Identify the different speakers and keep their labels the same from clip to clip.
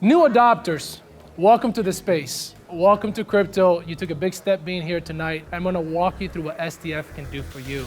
Speaker 1: New adopters, welcome to the space. Welcome to crypto. You took a big step being here tonight. I'm gonna walk you through what STF can do for you.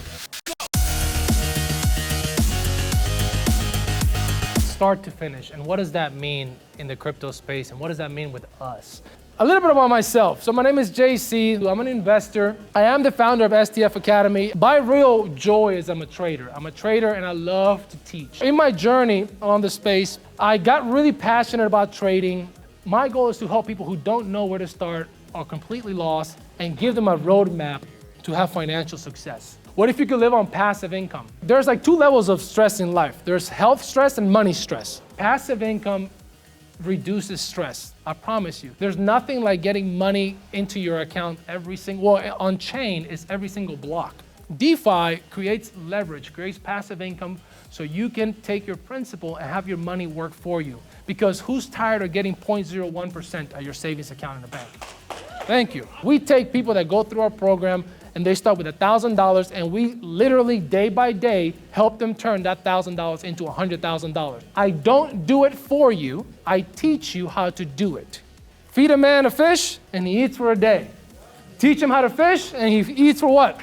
Speaker 1: Start to finish, and what does that mean in the crypto space, and what does that mean with us? A little bit about myself. So my name is JC. I'm an investor. I am the founder of STF Academy. My real joy is I'm a trader. I'm a trader and I love to teach. In my journey on the space, I got really passionate about trading. My goal is to help people who don't know where to start, are completely lost, and give them a roadmap to have financial success. What if you could live on passive income? There's like two levels of stress in life. There's health stress and money stress. Passive income reduces stress. I promise you. There's nothing like getting money into your account on chain is every single block. DeFi creates leverage, creates passive income so you can take your principal and have your money work for you. Because who's tired of getting 0.01% of your savings account in the bank? Thank you. We take people that go through our program and they start with $1,000 and we literally day by day help them turn that $1,000 into $100,000. I don't do it for you, I teach you how to do it. Feed a man a fish and he eats for a day. Teach him how to fish and he eats for what?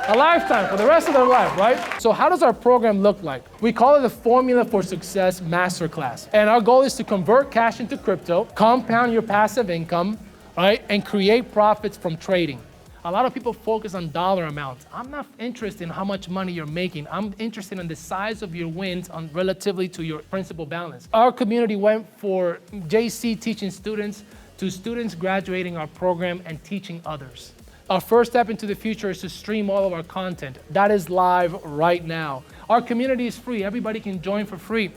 Speaker 1: A lifetime, for the rest of their life, right? So how does our program look like? We call it the Formula for Success Masterclass. And our goal is to convert cash into crypto, compound your passive income, right? And create profits from trading. A lot of people focus on dollar amounts. I'm not interested in how much money you're making. I'm interested in the size of your wins relatively to your principal balance. Our community went for JC teaching students to students graduating our program and teaching others. Our first step into the future is to stream all of our content. That is live right now. Our community is free. Everybody can join for free.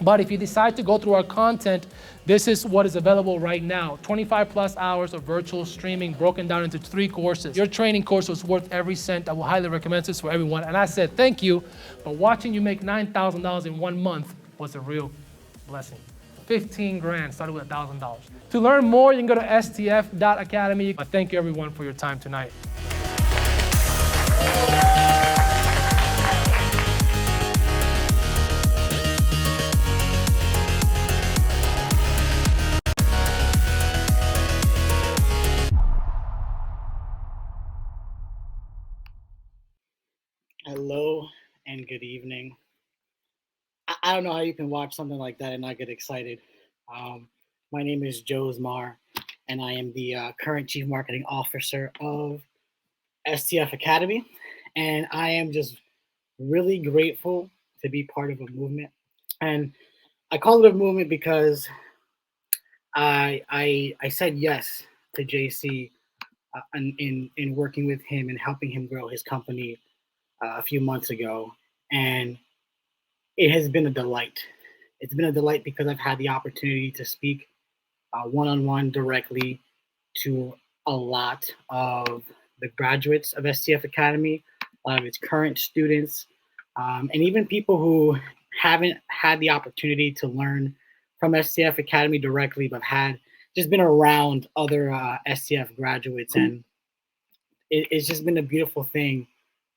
Speaker 1: But if you decide to go through our content, this is what is available right now. 25 plus hours of virtual streaming broken down into 3 courses. Your training course was worth every cent. I will highly recommend this for everyone. And I said, thank you, but watching you make $9,000 in 1 month was a real blessing. 15 grand, started with $1,000. To learn more, you can go to stf.academy. But thank you everyone for your time tonight.
Speaker 2: Hello and good evening. I don't know how you can watch something like that and not get excited. My name is Joe Mar, and I am the current Chief Marketing Officer of STF Academy. And I am just really grateful to be part of a movement. And I call it a movement because I said yes to JC in working with him and helping him grow his company a few months ago, and it has been a delight. It's been a delight because I've had the opportunity to speak one-on-one directly to a lot of the graduates of STF Academy, a lot of its current students, and even people who haven't had the opportunity to learn from STF Academy directly, but had just been around other STF graduates. And it's just been a beautiful thing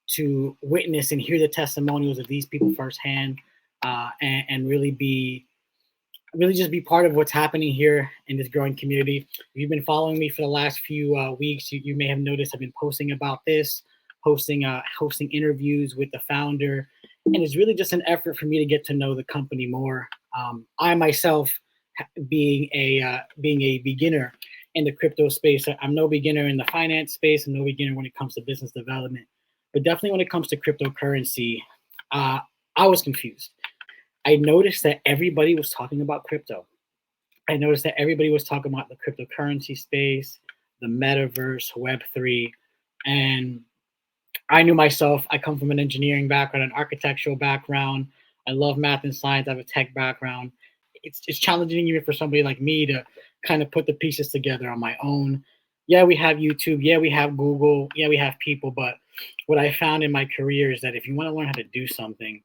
Speaker 2: to witness and hear the testimonials of these people firsthand, and really just be part of what's happening here in this growing community. If you've been following me for the last few weeks, you may have noticed I've been posting about this, hosting interviews with the founder, and it's really just an effort for me to get to know the company more. I myself, being a beginner in the crypto space, I'm no beginner in the finance space, and no beginner when it comes to business development. But definitely when it comes to cryptocurrency, I was confused. I noticed that everybody was talking about crypto. I noticed that everybody was talking about the cryptocurrency space, the metaverse, Web3. And I knew myself, I come from an engineering background, an architectural background. I love math and science. I have a tech background. It's challenging even for somebody like me to kind of put the pieces together on my own. Yeah, we have YouTube. Yeah, we have Google. Yeah, we have people. But what I found in my career is that if you want to learn how to do something,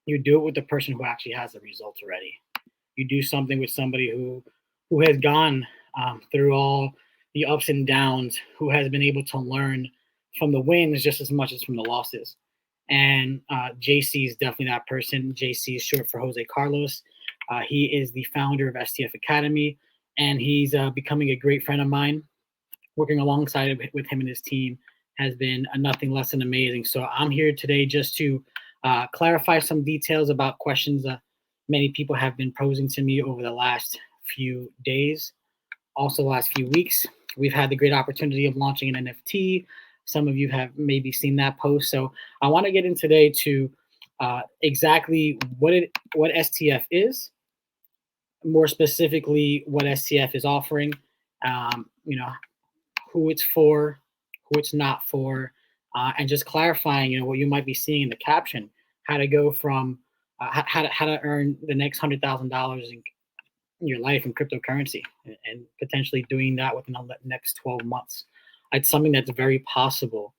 Speaker 2: you do it with the person who actually has the results already. You do something with somebody who has gone through all the ups and downs, who has been able to learn from the wins just as much as from the losses. And JC is definitely that person. JC is short for Jose Carlos. He is the founder of STF Academy, and he's becoming a great friend of mine. Working alongside with him and his team has been nothing less than amazing. So I'm here today just to clarify some details about questions many people have been posing to me over the last few days, also the last few weeks. We've had the great opportunity of launching an NFT. Some of you have maybe seen that post. So I want to get in today to exactly what STF is, more specifically what STF is offering, who it's for, who it's not for, and just clarifying, what you might be seeing in the caption, how to go from how to earn the next $100,000 in your life in cryptocurrency, and potentially doing that within the next 12 months. It's something that's very possible.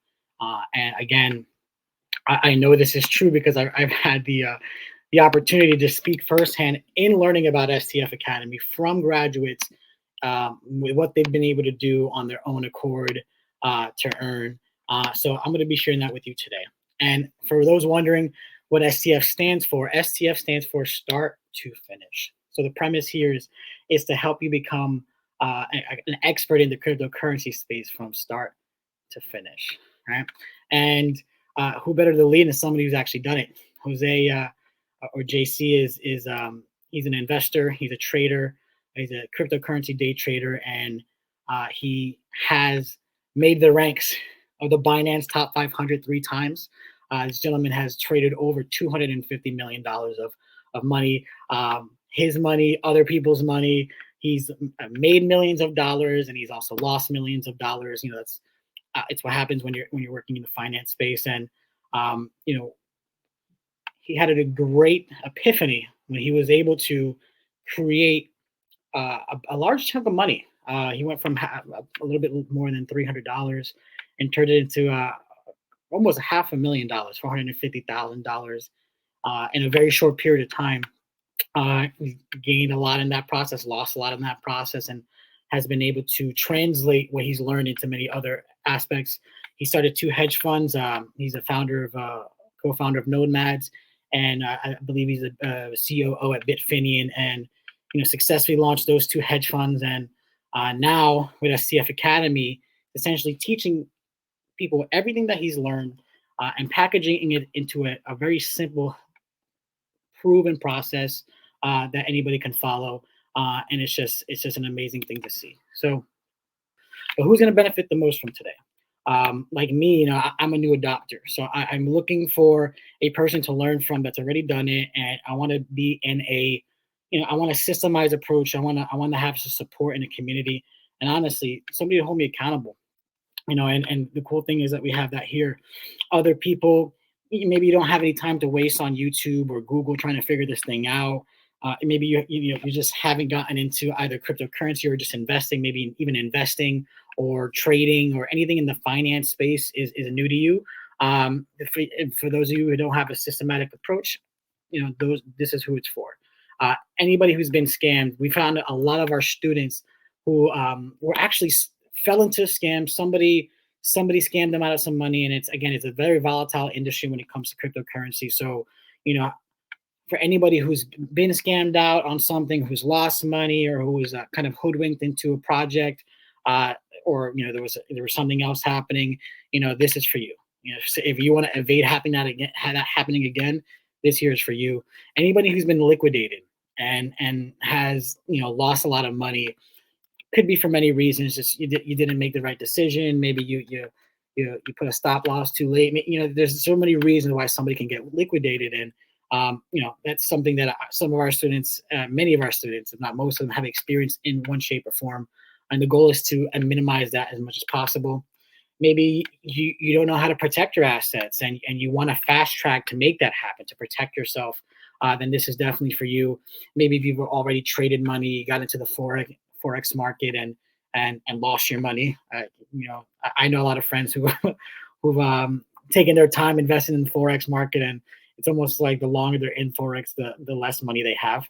Speaker 2: And again, I know this is true because I've had the opportunity to speak firsthand in learning about STF Academy from graduates, with what they've been able to do on their own accord to earn. So I'm going to be sharing that with you today. And for those wondering what STF stands for start to finish. So the premise here is to help you become an expert in the cryptocurrency space from start to finish, right? And who better to lead than somebody who's actually done it? Jose or JC is he's an investor, he's a trader, he's a cryptocurrency day trader, and he has made the ranks of the Binance top 500 3 times. This gentleman has traded over $250 million of money, his money, other people's money. He's made millions of dollars, and he's also lost millions of dollars. That's it's what happens when you're working in the finance space. And he had a great epiphany when he was able to create a large chunk of money. He went from a little bit more than $300 and turned it into almost $500,000, $450,000 in a very short period of time. He gained a lot in that process, lost a lot in that process, and has been able to translate what he's learned into many other aspects. He started 2 hedge funds. He's a co-founder of Nomads, and I believe he's a COO at Bitfinian, and successfully launched those 2 hedge funds. And now with STF Academy, essentially teaching people everything that he's learned and packaging it into a very simple, proven process that anybody can follow. And it's just an amazing thing to see. So, but who's going to benefit the most from today? Like me, I'm a new adopter, so I'm looking for a person to learn from that's already done it, and I want to be in I want a systemized approach. I want to have some support in the community, and honestly, somebody to hold me accountable. And the cool thing is that we have that here. Other people, maybe you don't have any time to waste on YouTube or Google trying to figure this thing out. Maybe you just haven't gotten into either cryptocurrency or just investing, maybe even investing or trading or anything in the finance space is new to you. For those of you who don't have a systematic approach, this is who it's for. Anybody who's been scammed, we found a lot of our students who were actually fell into a scam. Somebody scammed them out of some money, and it's a very volatile industry when it comes to cryptocurrency. So, for anybody who's been scammed out on something, who's lost money, or who was kind of hoodwinked into a project, or there was something else happening, this is for you. If you want to evade having that happening again, this here is for you. Anybody who's been liquidated and has lost a lot of money, could be for many reasons. Just you didn't make the right decision. Maybe you put a stop loss too late. There's so many reasons why somebody can get liquidated, and that's something that some of our students, many of our students, if not most of them, have experienced in one shape or form. And the goal is to minimize that as much as possible. Maybe you don't know how to protect your assets, and you want to fast track to make that happen, to protect yourself. Then this is definitely for you. Maybe if you've already traded money, got into the Forex market and lost your money. I know a lot of friends who've taken their time investing in the Forex market, and it's almost like the longer they're in Forex, the less money they have.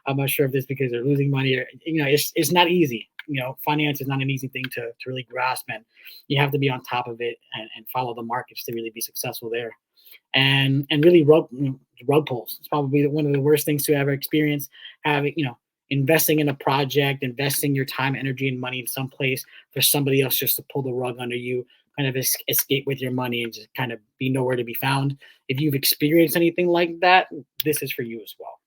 Speaker 2: I'm not sure if this is because they're losing money or, it's not easy. Finance is not an easy thing to really grasp, and you have to be on top of it and follow the markets to really be successful there. and really rug pulls. It's probably one of the worst things to ever experience. Having, investing in a project, investing your time, energy, and money in some place for somebody else just to pull the rug under you, kind of escape with your money and just kind of be nowhere to be found. If you've experienced anything like that, this is for you as well.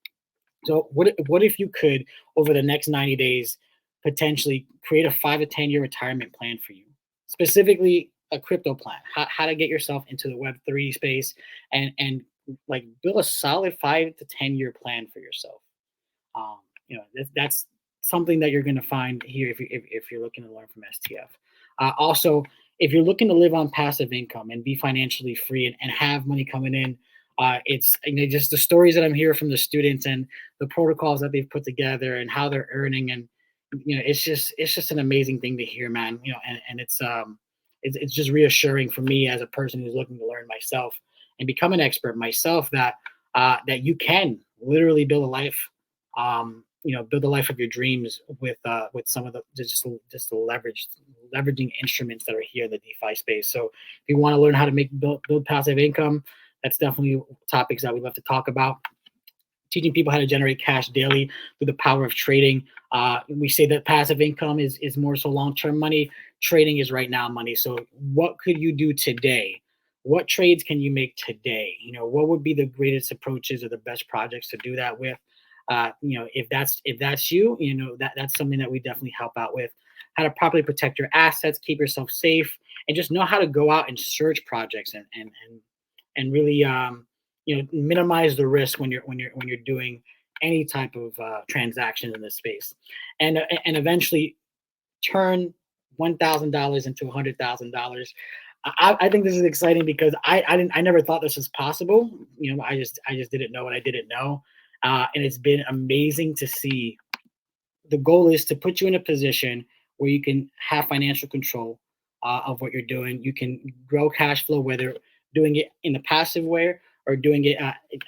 Speaker 2: So what if you could, over the next 90 days, potentially create a 5 to 10 year retirement plan for you, specifically a crypto plan, how to get yourself into the Web3 space, and like build a solid 5 to 10 year plan for yourself. That's something that you're going to find here if you're looking to learn from STF. Also, if you're looking to live on passive income and be financially free and have money coming in, it's just the stories that I'm hearing from the students and the protocols that they've put together and how they're earning, and it's just an amazing thing to hear, man. And it's just reassuring for me as a person who's looking to learn myself and become an expert myself, that that you can literally build a life, build the life of your dreams with some of the just the leveraging instruments that are here in the DeFi space. So if you want to learn how to build passive income, that's definitely topics that we'd love to talk about. Teaching people how to generate cash daily through the power of trading. We say that passive income is more so long-term money. Trading is right now money. So what could you do today? What trades can you make today? What would be the greatest approaches or the best projects to do that with? If that's you, that's something that we definitely help out with. How to properly protect your assets, keep yourself safe, and just know how to go out and search projects and really minimize the risk when you're doing any type of transaction in this space, and eventually turn $1,000 into $100,000. I think this is exciting because I never thought this was possible. I just didn't know what I didn't know, and it's been amazing to see. The goal is to put you in a position where you can have financial control of what you're doing. You can grow cash flow, whether doing it in a passive way or doing it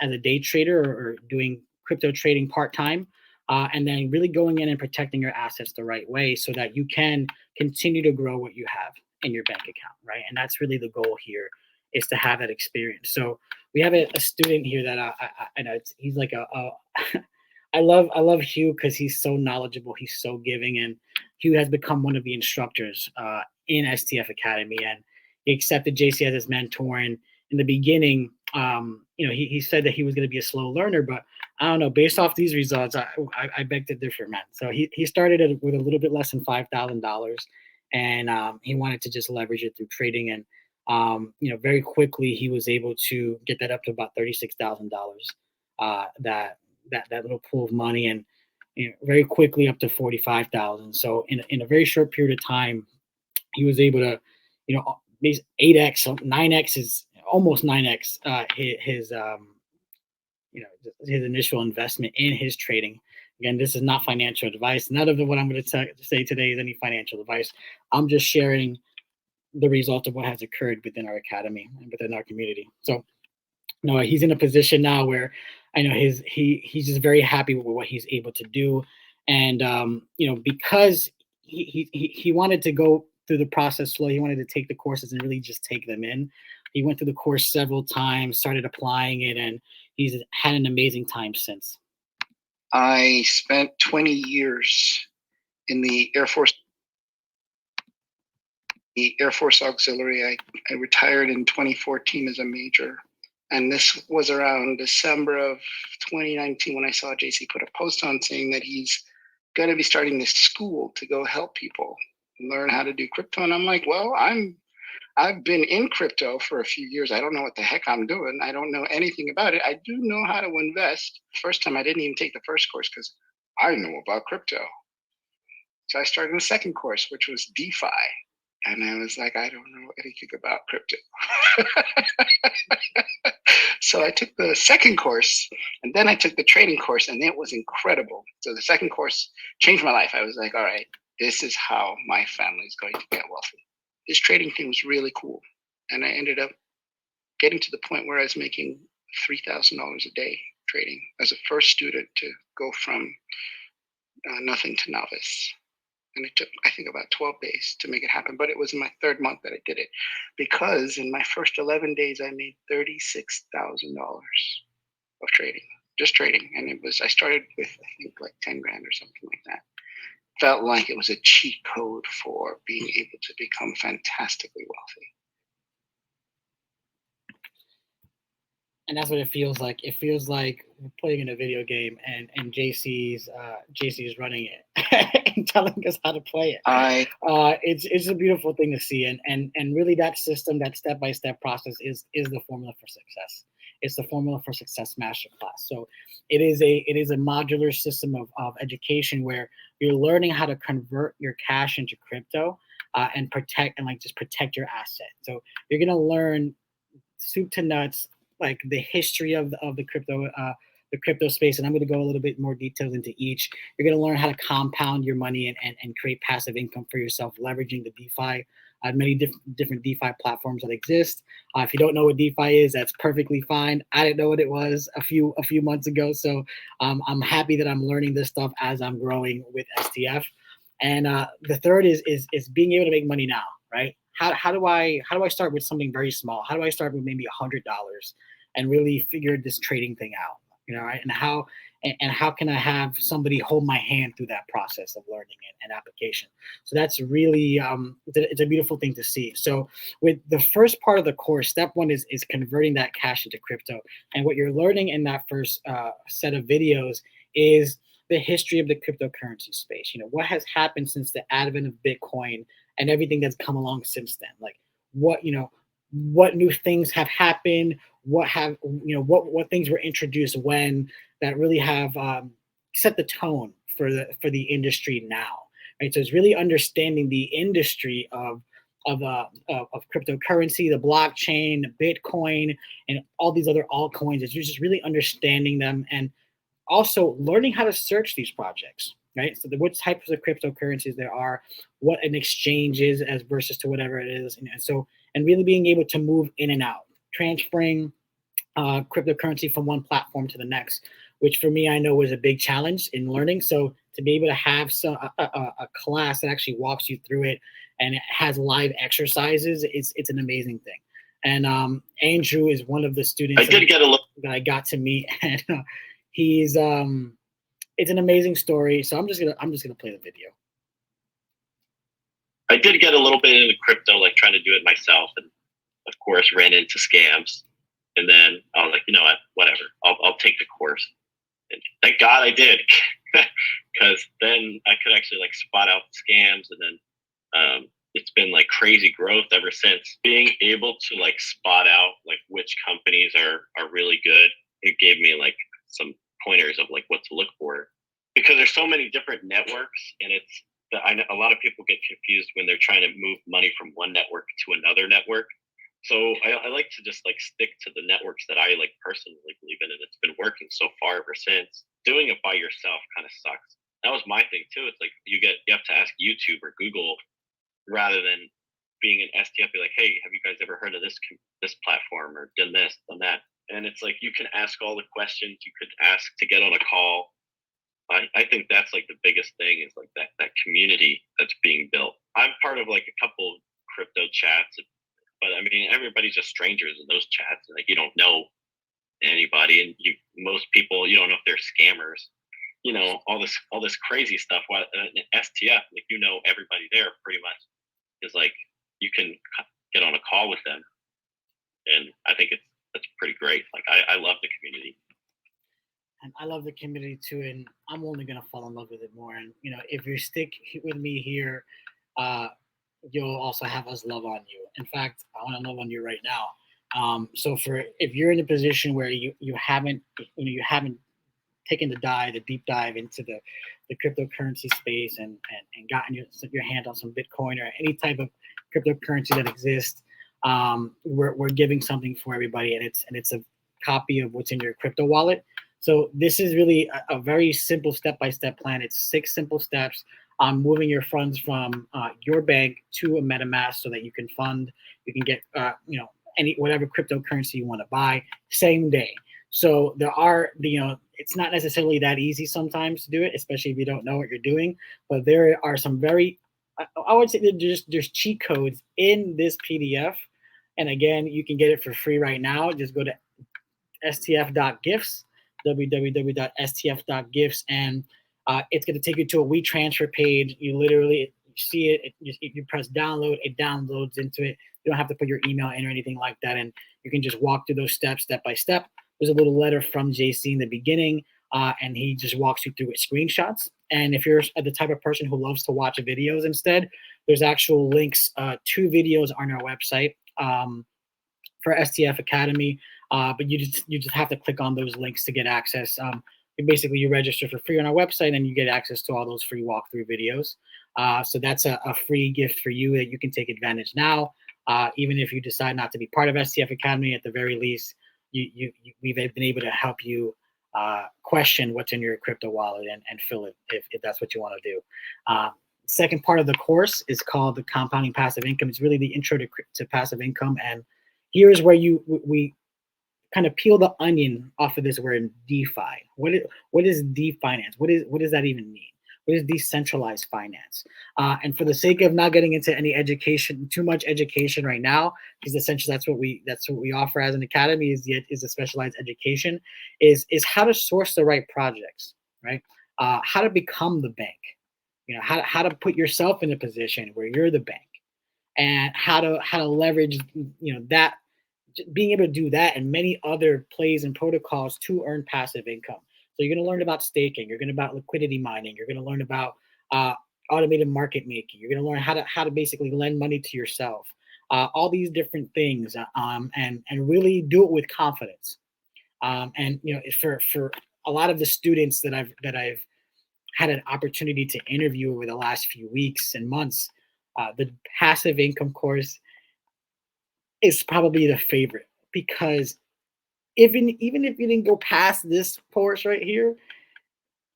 Speaker 2: as a day trader or doing crypto trading part-time, and then really going in and protecting your assets the right way so that you can continue to grow what you have in your bank account, right? And that's really the goal here, is to have that experience. So we have a student here that I know he's like I love Hugh because he's so knowledgeable, he's so giving, and Hugh has become one of the instructors in STF Academy, and he accepted JC as his mentor. And in the beginning, he said that he was going to be a slow learner, but I don't know. Based off these results, I beg to differ, man. So he started with a little bit less than $5,000, and he wanted to just leverage it through trading. And very quickly he was able to get that up to about $36,000. That little pool of money, and very quickly up to 45,000. So in a very short period of time, he was able to, 8x, 9x is almost 9x his initial investment in his trading. Again, this is not financial advice. None of what I'm going to say today is any financial advice. I'm just sharing the result of what has occurred within our academy and within our community. So, he's in a position now where I know he's just very happy with what he's able to do, and because he wanted to go through the process slow. He wanted to take the courses and really just take them in. He went through the course several times, started applying it, and he's had an amazing time since.
Speaker 3: I spent 20 years in the Air Force. The Air Force Auxiliary. I retired in 2014 as a major. And this was around December of 2019 when I saw JC put a post on saying that he's going to be starting this school to go help people learn how to do crypto. And I'm like, well, I've been in crypto for a few years. I don't know what the heck I'm doing. I don't know anything about it. I do know how to invest. First time I didn't even take the first course because I know about crypto. So I started the second course, which was DeFi. And I was like, I don't know anything about crypto. So I took the second course, and then I took the trading course, and it was incredible. So the second course changed my life. I was like, all right, this is how my family is going to get wealthy. This trading thing was really cool. And I ended up getting to the point where I was making $3,000 a day trading as a first student to go from nothing to novice. And it took, I think, about 12 days to make it happen. But it was in my third month that I did it, because in my first 11 days, I made $36,000 of trading, just trading. And I started with, I think, like 10 grand or something like that. Felt like it was a cheat code for being able to become fantastically wealthy.
Speaker 2: And that's what it feels like. It feels like playing in a video game, and JC's running it and telling us how to play it. It's a beautiful thing to see, and really that system, that step-by-step process is the formula for success. It's the formula for success masterclass. So it is a modular system of education where you're learning how to convert your cash into crypto, and just protect your asset. So you're gonna learn soup to nuts, like the history of the crypto space, and I'm going to go a little bit more details into each. You're going to learn how to compound your money and create passive income for yourself, leveraging the DeFi, many different DeFi platforms that exist. If you don't know what DeFi is, that's perfectly fine. I didn't know what it was a few months ago, so I'm happy that I'm learning this stuff as I'm growing with STF. And the third is being able to make money now, right? How do I start with something very small? How do I start with maybe $100 and really figure this trading thing out, right? And how can I have somebody hold my hand through that process of learning and application? So that's really it's a beautiful thing to see. So with the first part of the course, step one is converting that cash into crypto, and what you're learning in that first set of videos is the history of the cryptocurrency space. What has happened since the advent of Bitcoin and everything that's come along since then. Like what new things have happened, what things were introduced when that really have set the tone for the industry now, right? So it's really understanding the industry of cryptocurrency, the blockchain, Bitcoin, and all these other altcoins. It's just really understanding them, and also learning how to search these projects, right? So what types of cryptocurrencies there are, what an exchange is as versus to whatever it is. And really being able to move in and out, transferring cryptocurrency from one platform to the next, which for me, I know was a big challenge in learning. So to be able to have a class that actually walks you through it and it has live exercises, it's an amazing thing. And Andrew is one of the students that I got to meet, and he's it's an amazing story. So I'm just gonna play the video.
Speaker 4: I did get a little bit into crypto, like trying to do it myself, and of course ran into scams. And then I was like, you know what, whatever, I'll take the course. And thank God I did, because then I could actually like spot out scams. And then it's been like crazy growth ever since. Being able to like spot out like which companies are really good, it gave me like some pointers of like what to look for, because there's so many different networks, and I know a lot of people get confused when they're trying to move money from one network to another network. So I like to just like stick to the networks that I like personally believe in, and it's been working so far ever since. Doing it by yourself kind of sucks. That was my thing too. It's like you have to ask YouTube or Google rather than being an STF. Be like, hey, have you guys ever heard of this platform or done this, done that? And it's like you can ask all the questions. You could ask to get on a call. I think that's like the biggest thing is like that community that's being built. I'm part of like a couple crypto chats, but I mean everybody's just strangers in those chats. Like you don't know anybody, and most people you don't know if they're scammers. All this crazy stuff. While in STF, like everybody there pretty much is like you can get on a call with them, and I think that's pretty great. Like I love the community.
Speaker 2: And I love the community too, and I'm only gonna fall in love with it more. And if you stick with me here, you'll also have us love on you. In fact, I want to love on you right now. So if you're in a position where you haven't taken the deep dive into the cryptocurrency space and gotten your hand on some Bitcoin or any type of cryptocurrency that exists, we're giving something for everybody, and it's a copy of what's in your crypto wallet. So this is really a very simple step-by-step plan. It's 6 simple steps on moving your funds from your bank to a MetaMask so that you can get whatever cryptocurrency you want to buy same day. So there are it's not necessarily that easy sometimes to do it, especially if you don't know what you're doing. But there are some very, I would say that there's cheat codes in this PDF. And again, you can get it for free right now. Just go to stf.gifts, www.stf.gifts, and it's going to take you to a WeTransfer page. You literally see it. You press download, it downloads into it. You don't have to put your email in or anything like that, and you can just walk through those steps step by step. There's a little letter from JC in the beginning, and he just walks you through with screenshots. And if you're the type of person who loves to watch videos instead, there's actual links to videos on our website for STF Academy. But you just have to click on those links to get access. Basically, you register for free on our website, and you get access to all those free walkthrough videos. So that's a free gift for you that you can take advantage now. Even if you decide not to be part of STF Academy, at the very least, we've been able to help you question what's in your crypto wallet and fill it if that's what you want to do. Second part of the course is called the Compounding Passive Income. It's really the intro to passive income, and here's where we kind of peel the onion off of this word DeFi. What is DeFinance? What does that even mean? What is decentralized finance? And for the sake of not getting into any too much education right now, because essentially that's what we offer as an academy is a specialized education, is how to source the right projects, right? How to become the bank, how to put yourself in a position where you're the bank, and how to leverage, that, being able to do that and many other plays and protocols to earn passive income. So you're going to learn about staking. You're going to learn about liquidity mining. You're going to learn about automated market making. You're going to learn how to basically lend money to yourself. All these different things, and really do it with confidence. And for a lot of the students that I've had an opportunity to interview over the last few weeks and months, the passive income course is probably the favorite, because even if you didn't go past this course right here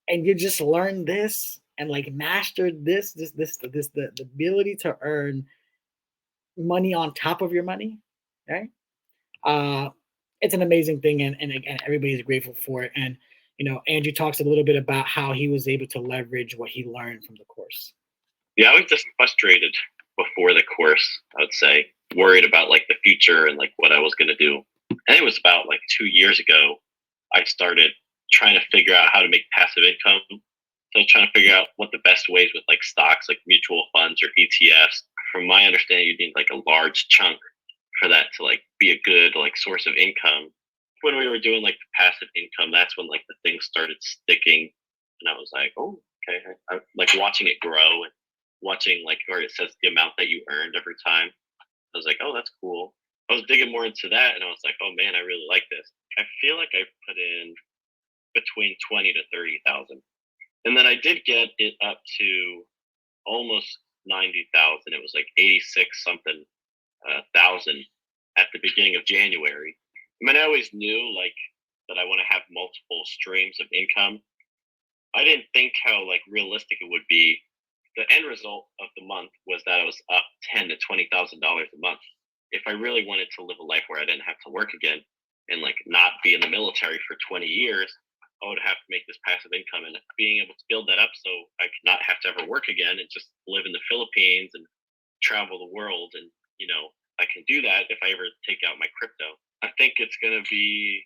Speaker 2: and you just learned this and like mastered this the ability to earn money on top of your money, right? It's an amazing thing, and again, everybody's grateful for it. And Andrew talks a little bit about how he was able to leverage what he learned from the course.
Speaker 4: Yeah, I was just frustrated before the course, I would say, worried about like the future and like what I was going to do. And it was about like 2 years ago, I started trying to figure out how to make passive income. So I was trying to figure out what the best ways with like stocks, like mutual funds or ETFs. From my understanding, you need like a large chunk for that to like be a good like source of income. When we were doing like the passive income, that's when like the things started sticking. And I was like, oh, okay. I like watching it grow and watching like where it says the amount that you earned every time. I was like, oh, that's cool. I was digging more into that, and I was like, oh man, I really like this. I feel like I put in between 20 to 30,000, and then I did get it up to almost 90,000. It was like 86 something thousand at the beginning of January. I mean, I always knew like that I want to have multiple streams of income. I didn't think how like realistic it would be. The end result of the month was that I was up $10,000 to $20,000 a month. If I really wanted to live a life where I didn't have to work again and like not be in the military for 20 years, I would have to make this passive income, and being able to build that up so I could not have to ever work again and just live in the Philippines and travel the world. And, I can do that if I ever take out my crypto. I think it's going to be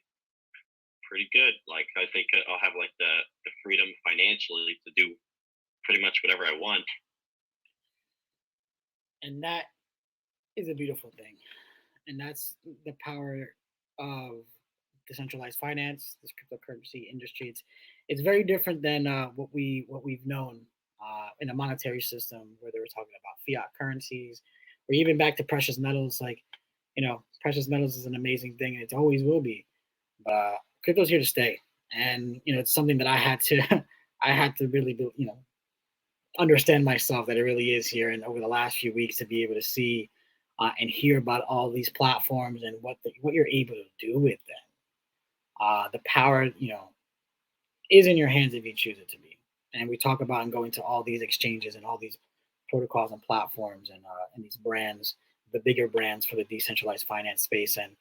Speaker 4: pretty good. Like, I think I'll have like the freedom financially to do pretty much whatever I want.
Speaker 2: And that is a beautiful thing. And that's the power of decentralized finance, this cryptocurrency industry. It's very different than what we've known in a monetary system, where they were talking about fiat currencies, or even back to precious metals. Like, precious metals is an amazing thing, and it always will be. But crypto's here to stay, and it's something that I had to really understand myself, that it really is here. And over the last few weeks, to be able to see and hear about all these platforms and what you're able to do with them, the power is in your hands if you choose it to be. And we talk about and going to all these exchanges and all these protocols and platforms and these brands, the bigger brands for the decentralized finance space, and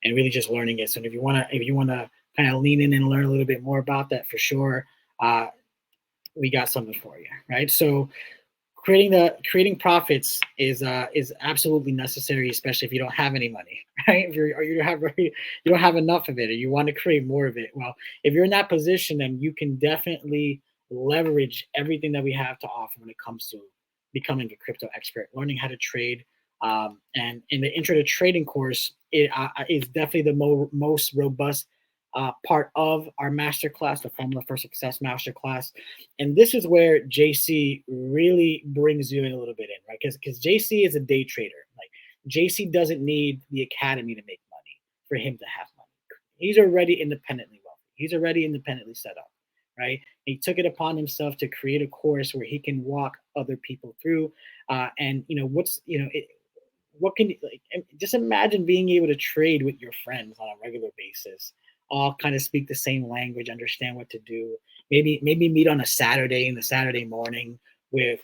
Speaker 2: really just learning it. So if you wanna kind of lean in and learn a little bit more about that, for sure, we got something for you, right? So creating profits is absolutely necessary, especially if you don't have any money, right? If you're or you don't have enough of it, or you want to create more of it. Well, if you're in that position, then you can definitely leverage everything that we have to offer when it comes to becoming a crypto expert, learning how to trade. And in the intro to trading course, it is definitely the most robust part of our masterclass, the Formula for Success masterclass. And this is where JC really brings you in a little bit in, right? Because JC is a day trader. Like, JC doesn't need the academy to make money for him to have money. He's already independently wealthy. He's already independently set up, right? He took it upon himself to create a course where he can walk other people through. And what can like just imagine being able to trade with your friends on a regular basis, all kind of speak the same language, understand what to do. Maybe meet on a Saturday in the Saturday morning with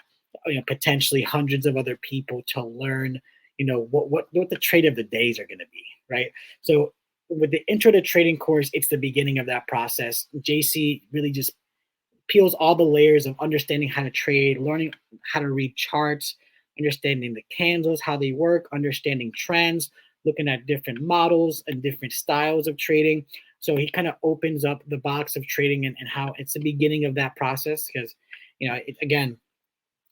Speaker 2: potentially hundreds of other people to learn what the trade of the days are going to be, right? So with the intro to trading course, it's the beginning of that process. JC really just peels all the layers of understanding how to trade, learning how to read charts, understanding the candles, how they work, understanding trends, looking at different models and different styles of trading. So he kind of opens up the box of trading and how it's the beginning of that process. Because, again,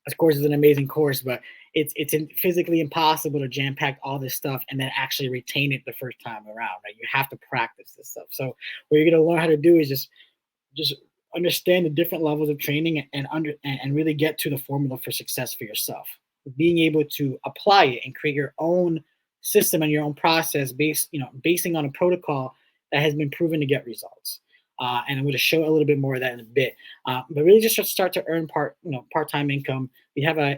Speaker 2: this course is an amazing course, but it's physically impossible to jam pack all this stuff and then actually retain it the first time around, right? You have to practice this stuff. So what you're going to learn how to do is just understand the different levels of training and really get to the formula for success for yourself. Being able to apply it and create your own system and your own process basing on a protocol that has been proven to get results. And I'm going to show a little bit more of that in a bit. But really just start to earn part-time income. We have an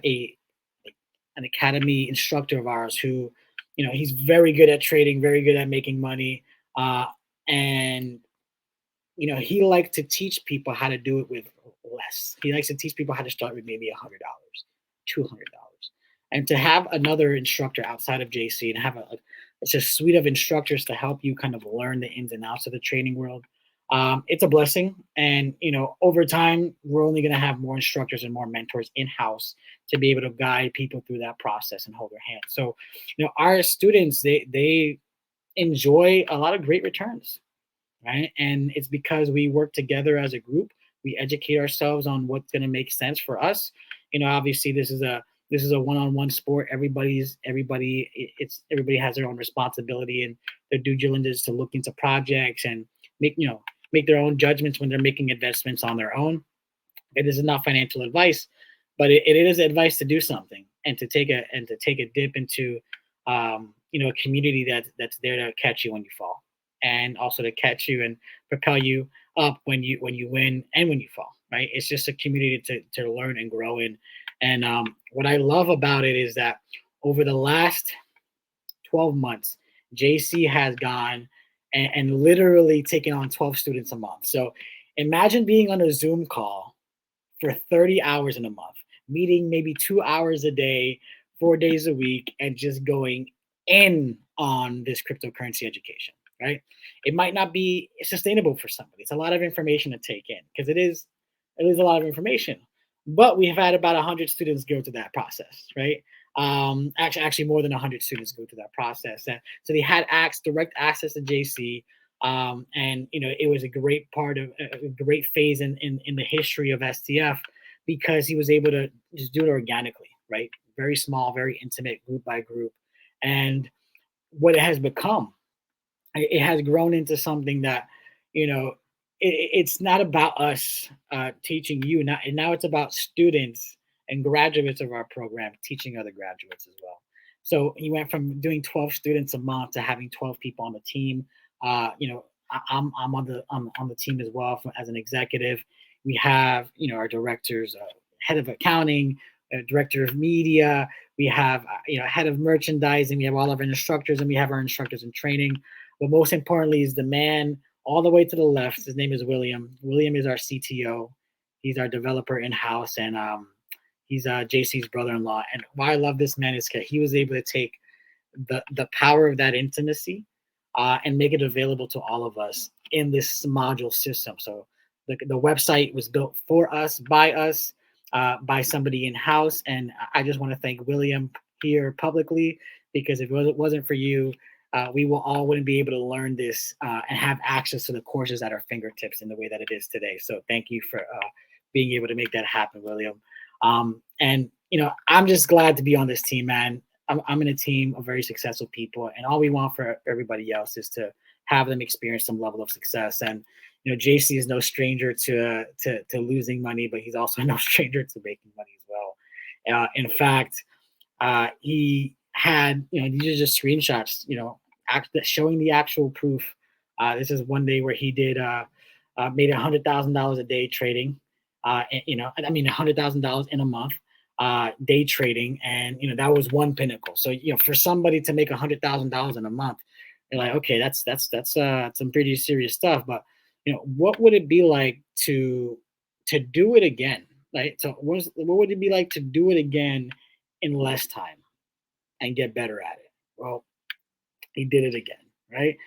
Speaker 2: academy instructor of ours who, he's very good at trading, very good at making money. And he likes to teach people how to do it with less. He likes to teach people how to start with maybe $100, $200. And to have another instructor outside of JC and have it's a suite of instructors to help you kind of learn the ins and outs of the trading world. It's a blessing. And, over time, we're only going to have more instructors and more mentors in-house to be able to guide people through that process and hold their hand. So, our students, they enjoy a lot of great returns, right? And it's because we work together as a group. We educate ourselves on what's going to make sense for us. Obviously this is a one-on-one sport. Everybody has their own responsibility and their due diligence to look into projects and make their own judgments when they're making investments on their own. It is not financial advice, but it is advice to do something and to take a dip into a community that's there to catch you when you fall, and also to catch you and propel you up when you win and when you fall, right? It's just a community to learn and grow in. And what I love about it is that over the last 12 months, JC has gone and literally taken on 12 students a month. So imagine being on a Zoom call for 30 hours in a month, meeting maybe 2 hours a day, 4 days a week, and just going in on this cryptocurrency education, right? It might not be sustainable for somebody. It's a lot of information to take in because it is a lot of information. But we have had about 100 students go through that process, right? Actually more than 100 students go through that process. And so they had direct access to JC. And it was a great part of a great phase in the history of STF because he was able to just do it organically, right? Very small, very intimate, group by group. And what it has become, it has grown into something that, it's not about us teaching you. Now it's about students and graduates of our program teaching other graduates as well. So he went from doing 12 students a month to having 12 people on the team. I'm on the team as well as an executive. We have our directors, head of accounting, director of media. We have head of merchandising. We have all of our instructors, and we have our instructors in training. But most importantly is the man all the way to the left. His name is William. William is our CTO. He's our developer in-house, and he's JC's brother-in-law. And why I love this man is because he was able to take the power of that intimacy and make it available to all of us in this module system. So the website was built for us, by somebody in-house. And I just want to thank William here publicly, because if it wasn't for you, we all wouldn't be able to learn this and have access to the courses at our fingertips in the way that it is today. So thank you for being able to make that happen, William. And I'm just glad to be on this team, man. I'm in a team of very successful people, and all we want for everybody else is to have them experience some level of success. And JC is no stranger to losing money, but he's also no stranger to making money as well. In fact, he had, these are just screenshots, showing the actual proof. This is one day where he did made $100,000 a day trading. $100,000 in a month, day trading, and that was one pinnacle. So for somebody to make $100,000 in a month, you're like, okay, that's some pretty serious stuff. But what would it be like to do it again? Right? So what would it be like to do it again in less time and get better at it? Well, he did it again, right?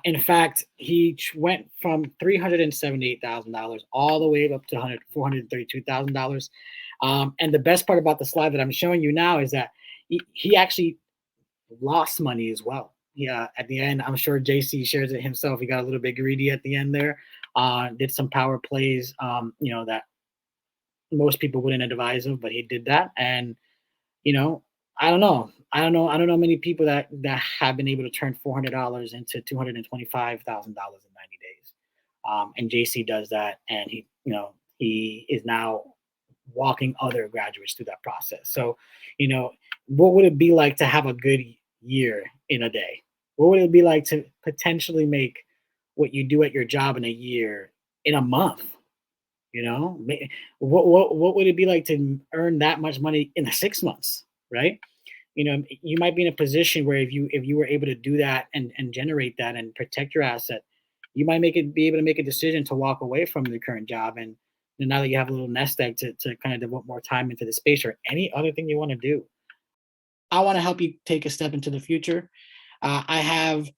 Speaker 2: In fact, he went from $378,000 all the way up to $432,000. And the best part about the slide that I'm showing you now is that he actually lost money as well. Yeah, at the end, I'm sure JC shares it himself. He got a little bit greedy at the end there. Did some power plays, that most people wouldn't advise him, but he did that. And I don't know many people that have been able to turn $400 into $225,000 in 90 days. And JC does that, and he is now walking other graduates through that process. So, what would it be like to have a good year in a day? What would it be like to potentially make what you do at your job in a year in a month? What would it be like to earn that much money in 6 months, right? You might be in a position where if you were able to do that and generate that and protect your asset, you might be able to make a decision to walk away from the current job. And now that you have a little nest egg to kind of devote more time into the space or any other thing you want to do. I want to help you take a step into the future. I have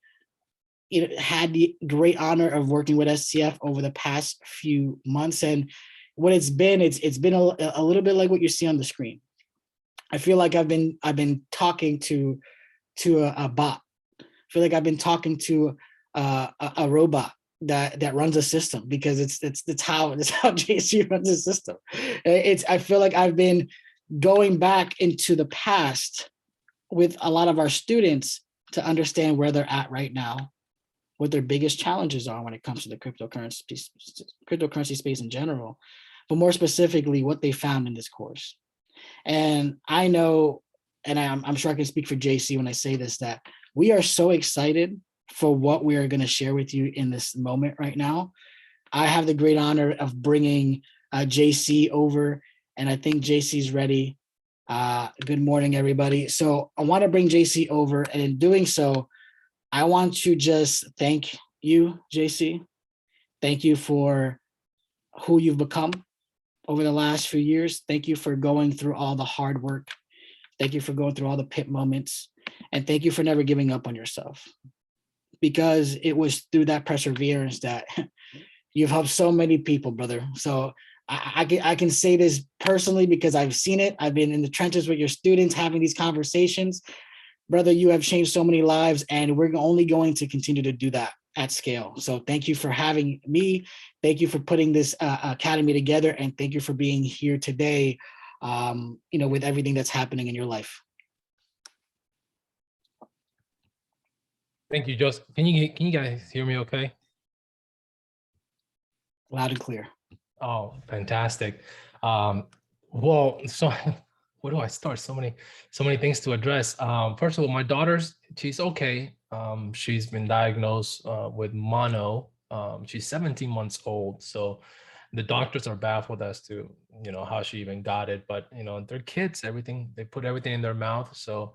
Speaker 2: had the great honor of working with STF over the past few months, and what it's been a little bit like what you see on the screen. I feel like I've been talking to a bot. I feel like I've been talking to a robot that runs a system, because it's how JC runs a system. I feel like I've been going back into the past with a lot of our students to understand where they're at right now, what their biggest challenges are when it comes to the cryptocurrency space in general, but more specifically, what they found in this course. And I know, and I'm sure I can speak for JC when I say this, that we are so excited for what we are going to share with you in this moment right now. I have the great honor of bringing JC over, and I think JC's ready. Good morning, everybody. So I want to bring JC over, and in doing so, I want to just thank you, JC. Thank you for who you've become over the last few years. Thank you for going through all the hard work. Thank you for going through all the pit moments. And thank you for never giving up on yourself, because it was through that perseverance that you've helped so many people, brother. So I can say this personally because I've seen it. I've been in the trenches with your students having these conversations. Brother, you have changed so many lives, and we're only going to continue to do that at scale. So thank you for having me. Thank you for putting this academy together, and thank you for being here today, with everything that's happening in your life.
Speaker 1: Thank you, Joseph. Can you guys hear me okay?
Speaker 2: Loud and clear.
Speaker 1: Oh, fantastic. Well, so where do I start? So many things to address. First of all, my daughter's, she's okay. She's been diagnosed with mono. She's 17 months old. So the doctors are baffled as to, how she even got it. But, they're kids, they put everything in their mouth. So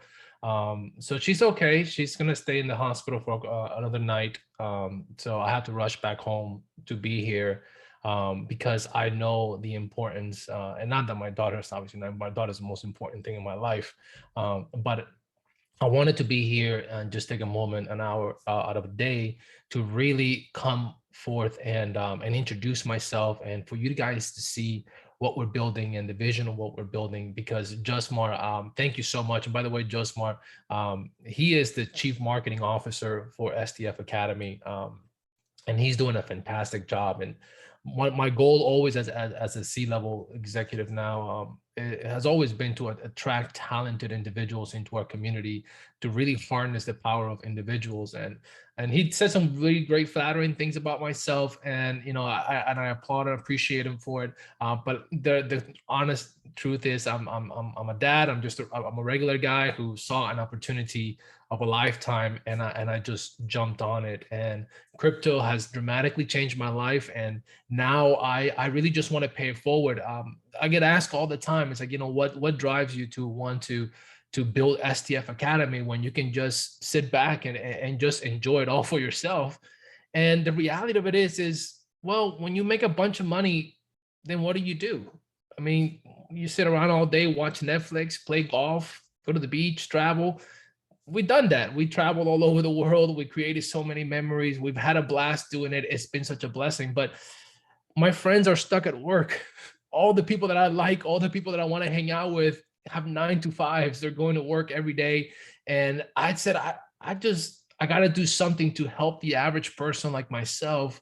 Speaker 1: she's okay. She's going to stay in the hospital for another night. So I have to rush back home to be here. Because I know the importance, and not that my daughter's obviously not, my daughter's the most important thing in my life, but I wanted to be here and just take a moment, an hour out of a day to really come forth and introduce myself, and for you guys to see what we're building and the vision of what we're building. Because Josmar, thank you so much. And by the way, Josmar, he is the Chief Marketing Officer for STF Academy, and he's doing a fantastic job. And my goal always as a C-level executive now, it has always been to attract talented individuals into our community, to really harness the power of individuals. And he said some really great flattering things about myself, and I applaud and appreciate him for it. But the honest truth is, I'm a dad. I'm a regular guy who saw an opportunity of a lifetime, and I just jumped on it. And crypto has dramatically changed my life, and now I really just want to pay it forward. I get asked all the time, it's like, what drives you to want to build STF Academy when you can just sit back and just enjoy it all for yourself? And the reality of it is, well, when you make a bunch of money, then what do? I mean, you sit around all day, watch Netflix, play golf, go to the beach, travel. We've done that. We traveled all over the world. We created so many memories. We've had a blast doing it. It's been such a blessing. But my friends are stuck at work. All the people that I like, all the people that I want to hang out with have 9 to 5s. They're going to work every day. And I said, I got to do something to help the average person like myself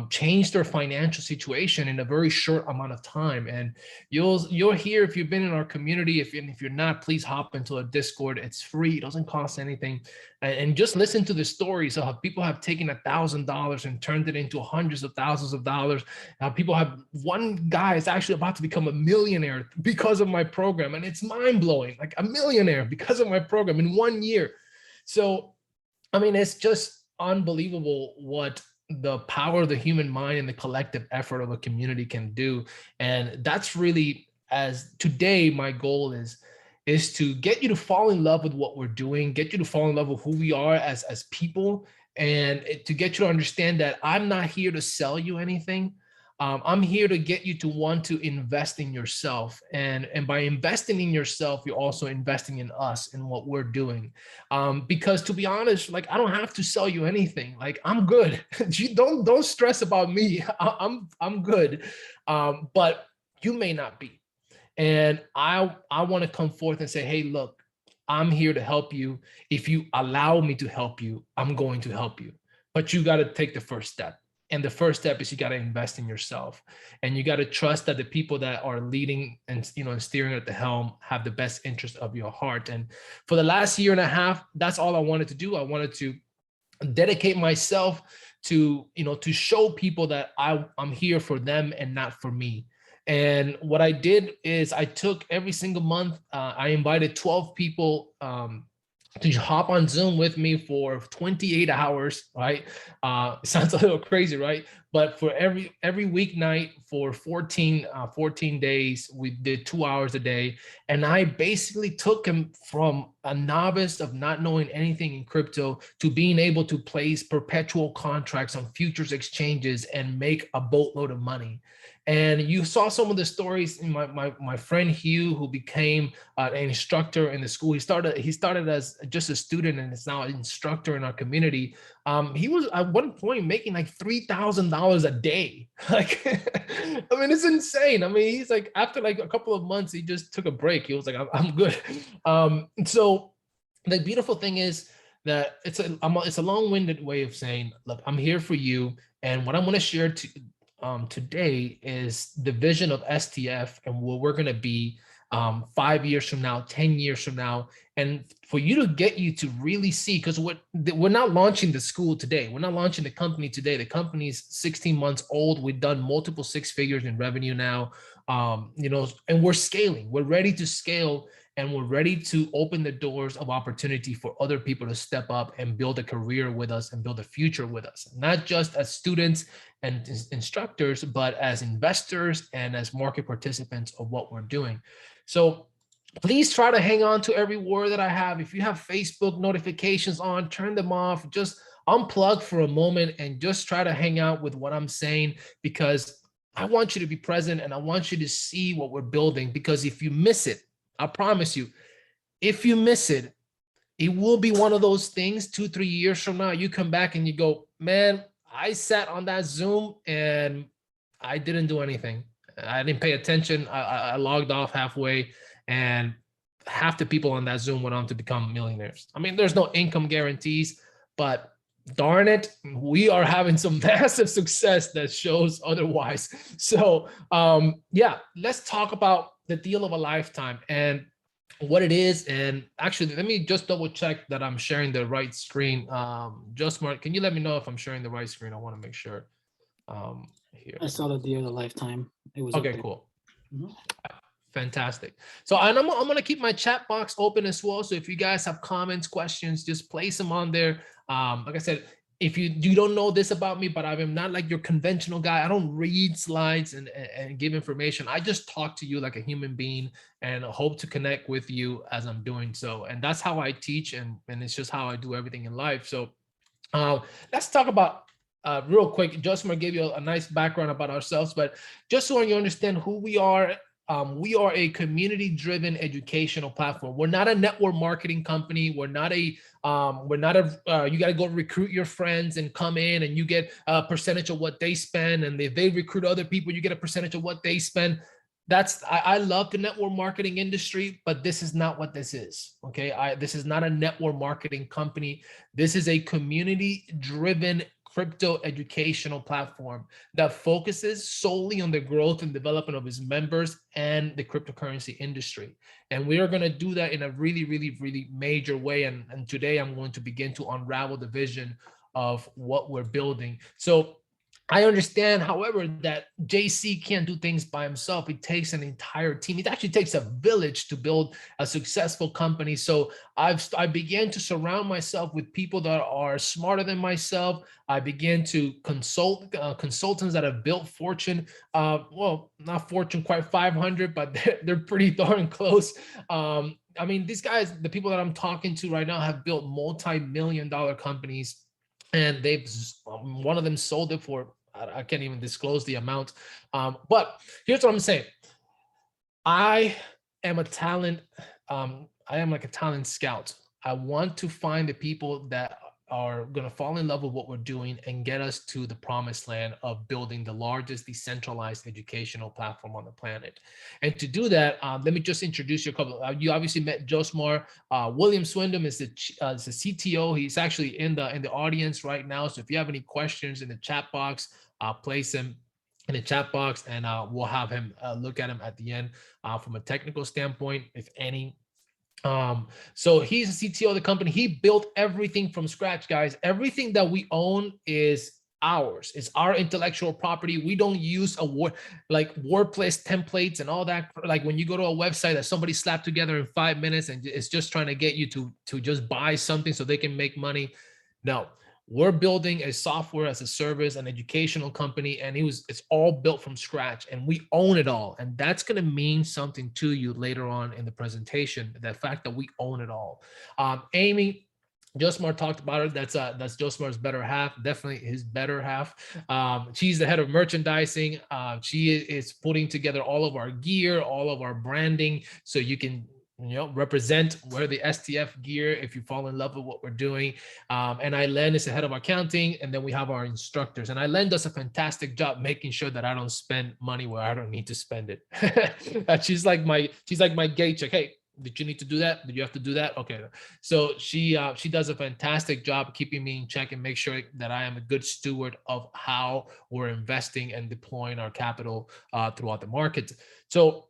Speaker 1: change their financial situation in a very short amount of time. And you'll hear, if you've been in our community, if you're not, please hop into a Discord. It's free. It doesn't cost anything. And just listen to the stories of how people have taken $1,000 and turned it into hundreds of thousands of dollars. How people have, one guy is actually about to become a millionaire because of my program. And it's mind blowing, like a millionaire because of my program in 1 year. So I mean, it's just unbelievable what the power of the human mind and the collective effort of a community can do. And that's really, as today, my goal is to get you to fall in love with what we're doing, get you to fall in love with who we are as people, and to get you to understand that I'm not here to sell you anything. I'm here to get you to want to invest in yourself. And by investing in yourself, you're also investing in us and what we're doing. Because to be honest, like, I don't have to sell you anything. Like, I'm good. You don't stress about me. I'm good. But you may not be. And I want to come forth and say, hey, look, I'm here to help you. If you allow me to help you, I'm going to help you. But you got to take the first step. And the first step is you got to invest in yourself, and you got to trust that the people that are leading and steering at the helm have the best interest of your heart. And for the last year and a half, that's all I wanted to do. I wanted to dedicate myself to to show people that I'm here for them and not for me. And what I did is I took every single month, I invited 12 people to hop on Zoom with me for 28 hours, right? Sounds a little crazy, right? But for every weeknight for 14 days, we did 2 hours a day. And I basically took him from a novice of not knowing anything in crypto to being able to place perpetual contracts on futures exchanges and make a boatload of money. And you saw some of the stories in my friend Hugh, who became an instructor in the school. He started as just a student and is now an instructor in our community. He was at one point making like $3,000 a day. Like, I mean, it's insane. I mean, he's like, after like a couple of months, he just took a break. He was like, I'm good. So the beautiful thing is that it's a long-winded way of saying, look, I'm here for you. And what I'm going to share today is the vision of STF and what we're going to be 5 years from now, 10 years from now. And for you to get you to really see, because we're not launching the school today. We're not launching the company today. The company's 16 months old. We've done multiple 6 figures in revenue now, and we're scaling. We're ready to scale, and we're ready to open the doors of opportunity for other people to step up and build a career with us and build a future with us, not just as students and instructors, but as investors and as market participants of what we're doing. So please try to hang on to every word that I have. If you have Facebook notifications on, turn them off. Just unplug for a moment and just try to hang out with what I'm saying, because I want you to be present and I want you to see what we're building. Because if you miss it, I promise you, if you miss it, it will be one of those things 2-3 years from now, you come back and you go, man, I sat on that Zoom and I didn't do anything. I didn't pay attention. I logged off halfway, and half the people on that Zoom went on to become millionaires. I mean, there's no income guarantees, but darn it, we are having some massive success that shows otherwise. So yeah, let's talk about the deal of a lifetime and what it is. And actually, let me just double check that I'm sharing the right screen. Just Mark, can you let me know if I'm sharing the right screen? I want to make sure. Here.
Speaker 2: I saw the deal of a lifetime. It was
Speaker 1: okay, cool. Fantastic. So I'm going to keep my chat box open as well. So if you guys have comments, questions, just place them on there. Like I said, if you don't know this about me, but I'm not like your conventional guy. I don't read slides and give information. I just talk to you like a human being and hope to connect with you as I'm doing so. And that's how I teach, and it's just how I do everything in life. So let's talk about real quick. Justin gave you a nice background about ourselves, but just so you understand who we are a community-driven educational platform. We're not a network marketing company. We're not a you got to go recruit your friends and come in and you get a percentage of what they spend. And if they recruit other people, you get a percentage of what they spend. I love the network marketing industry, but this is not what this is. Okay. This is not a network marketing company. This is a community-driven crypto educational platform that focuses solely on the growth and development of its members and the cryptocurrency industry. And we are going to do that in a really, really, really major way. And today I'm going to begin to unravel the vision of what we're building. So I understand, however, that JC can't do things by himself. It takes an entire team. It actually takes a village to build a successful company. So I began to surround myself with people that are smarter than myself. I began to consult consultants that have built Fortune, well, not Fortune quite 500, but they're pretty darn close. I mean, these guys, the people that I'm talking to right now have built multi-million-dollar companies, and one of them sold it for, I can't even disclose the amount. But here's what I'm saying. I am a talent. I am like a talent scout. I want to find the people that are going to fall in love with what we're doing and get us to the promised land of building the largest decentralized educational platform on the planet. And to do that, let me just introduce you a couple. You obviously met Josmar. William Swindom is the CTO. He's actually in the audience right now. So if you have any questions in the chat box, place them in the chat box, and we'll have him look at him at the end from a technical standpoint, if any. So he's the CTO of the company. He built everything from scratch, guys. Everything that we own is ours. It's our intellectual property. We don't use like WordPress templates and all that. Like when you go to a website that somebody slapped together in 5 minutes and it's just trying to get you to just buy something so they can make money. No, we're building a software as a service, an educational company, and it's all built from scratch, and we own it all. And that's going to mean something to you later on in the presentation, the fact that we own it all. Amy, Josmar talked about it. That's Josmar's better half, definitely his better half. She's the head of merchandising. She is putting together all of our gear, all of our branding, so you can represent, wear the STF gear if you fall in love with what we're doing. And Aileen is the head of accounting, and then we have our instructors. And Aileen does a fantastic job making sure that I don't spend money where I don't need to spend it. she's like my gate check. Hey, did you need to do that? Did you have to do that? Okay. So she does a fantastic job keeping me in check and make sure that I am a good steward of how we're investing and deploying our capital throughout the market. So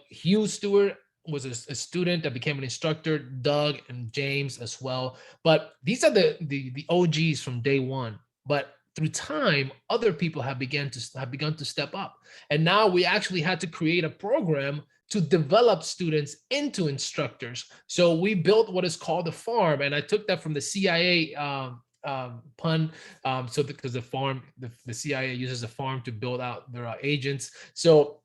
Speaker 1: Hugh Stewart was a student that became an instructor, Doug and James as well. But these are the OGs from day one. But through time, other people have begun to step up. And now we actually had to create a program to develop students into instructors. So we built what is called the farm. And I took that from the CIA pun. Because the CIA uses the farm to build out their agents. So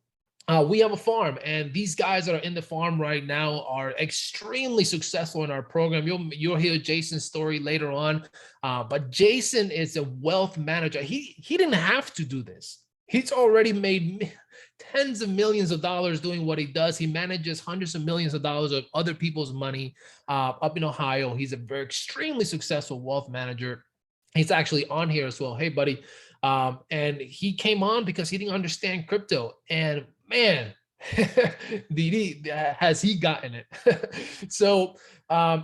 Speaker 1: we have a farm, and these guys that are in the farm right now are extremely successful in our program. You'll hear Jason's story later on, but Jason is a wealth manager. He didn't have to do this. He's already made tens of millions of dollars doing what he does. He manages hundreds of millions of dollars of other people's money up in Ohio. He's a very extremely successful wealth manager. He's actually on here as well. Hey, buddy. And he came on because he didn't understand crypto. And man, has he gotten it? So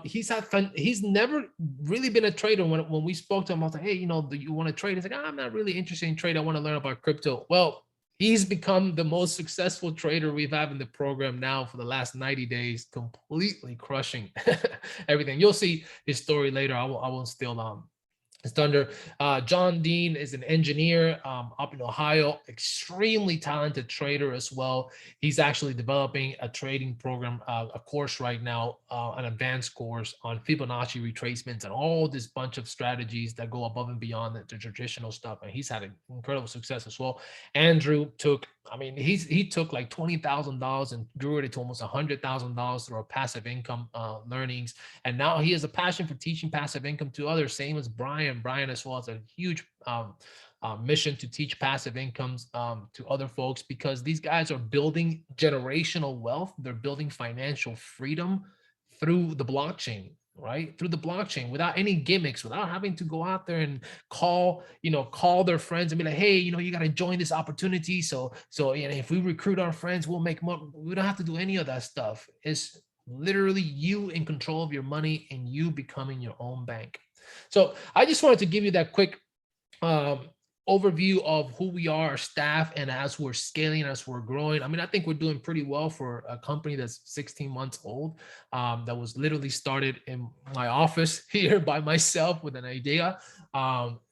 Speaker 1: he's had fun. He's never really been a trader. When we spoke to him, I was like, hey, you know, do you want to trade? He's like, I'm not really interested in trade. I want to learn about crypto. Well, he's become the most successful trader we've had in the program now for the last 90 days, completely crushing everything. You'll see his story later. I won't steal his thunder. John Dean is an engineer up in Ohio, extremely talented trader as well. He's actually developing a trading program, a course right now, an advanced course on Fibonacci retracements and all this bunch of strategies that go above and beyond the traditional stuff. And he's had incredible success as well. Andrew took, I mean, he took like $20,000 and grew it to almost $100,000 through our passive income learnings. And now he has a passion for teaching passive income to others, same as Brian. Brian as well has a huge mission to teach passive incomes to other folks, because these guys are building generational wealth. They're building financial freedom through the blockchain, right? Through the blockchain, without any gimmicks, without having to go out there and call their friends and be like, hey, you got to join this opportunity. So if we recruit our friends, we'll make more. We don't have to do any of that stuff. It's literally you in control of your money and you becoming your own bank. So I just wanted to give you that quick overview of who we are, our staff, and as we're scaling, as we're growing. I mean, I think we're doing pretty well for a company that's 16 months old, that was literally started in my office here by myself with an idea.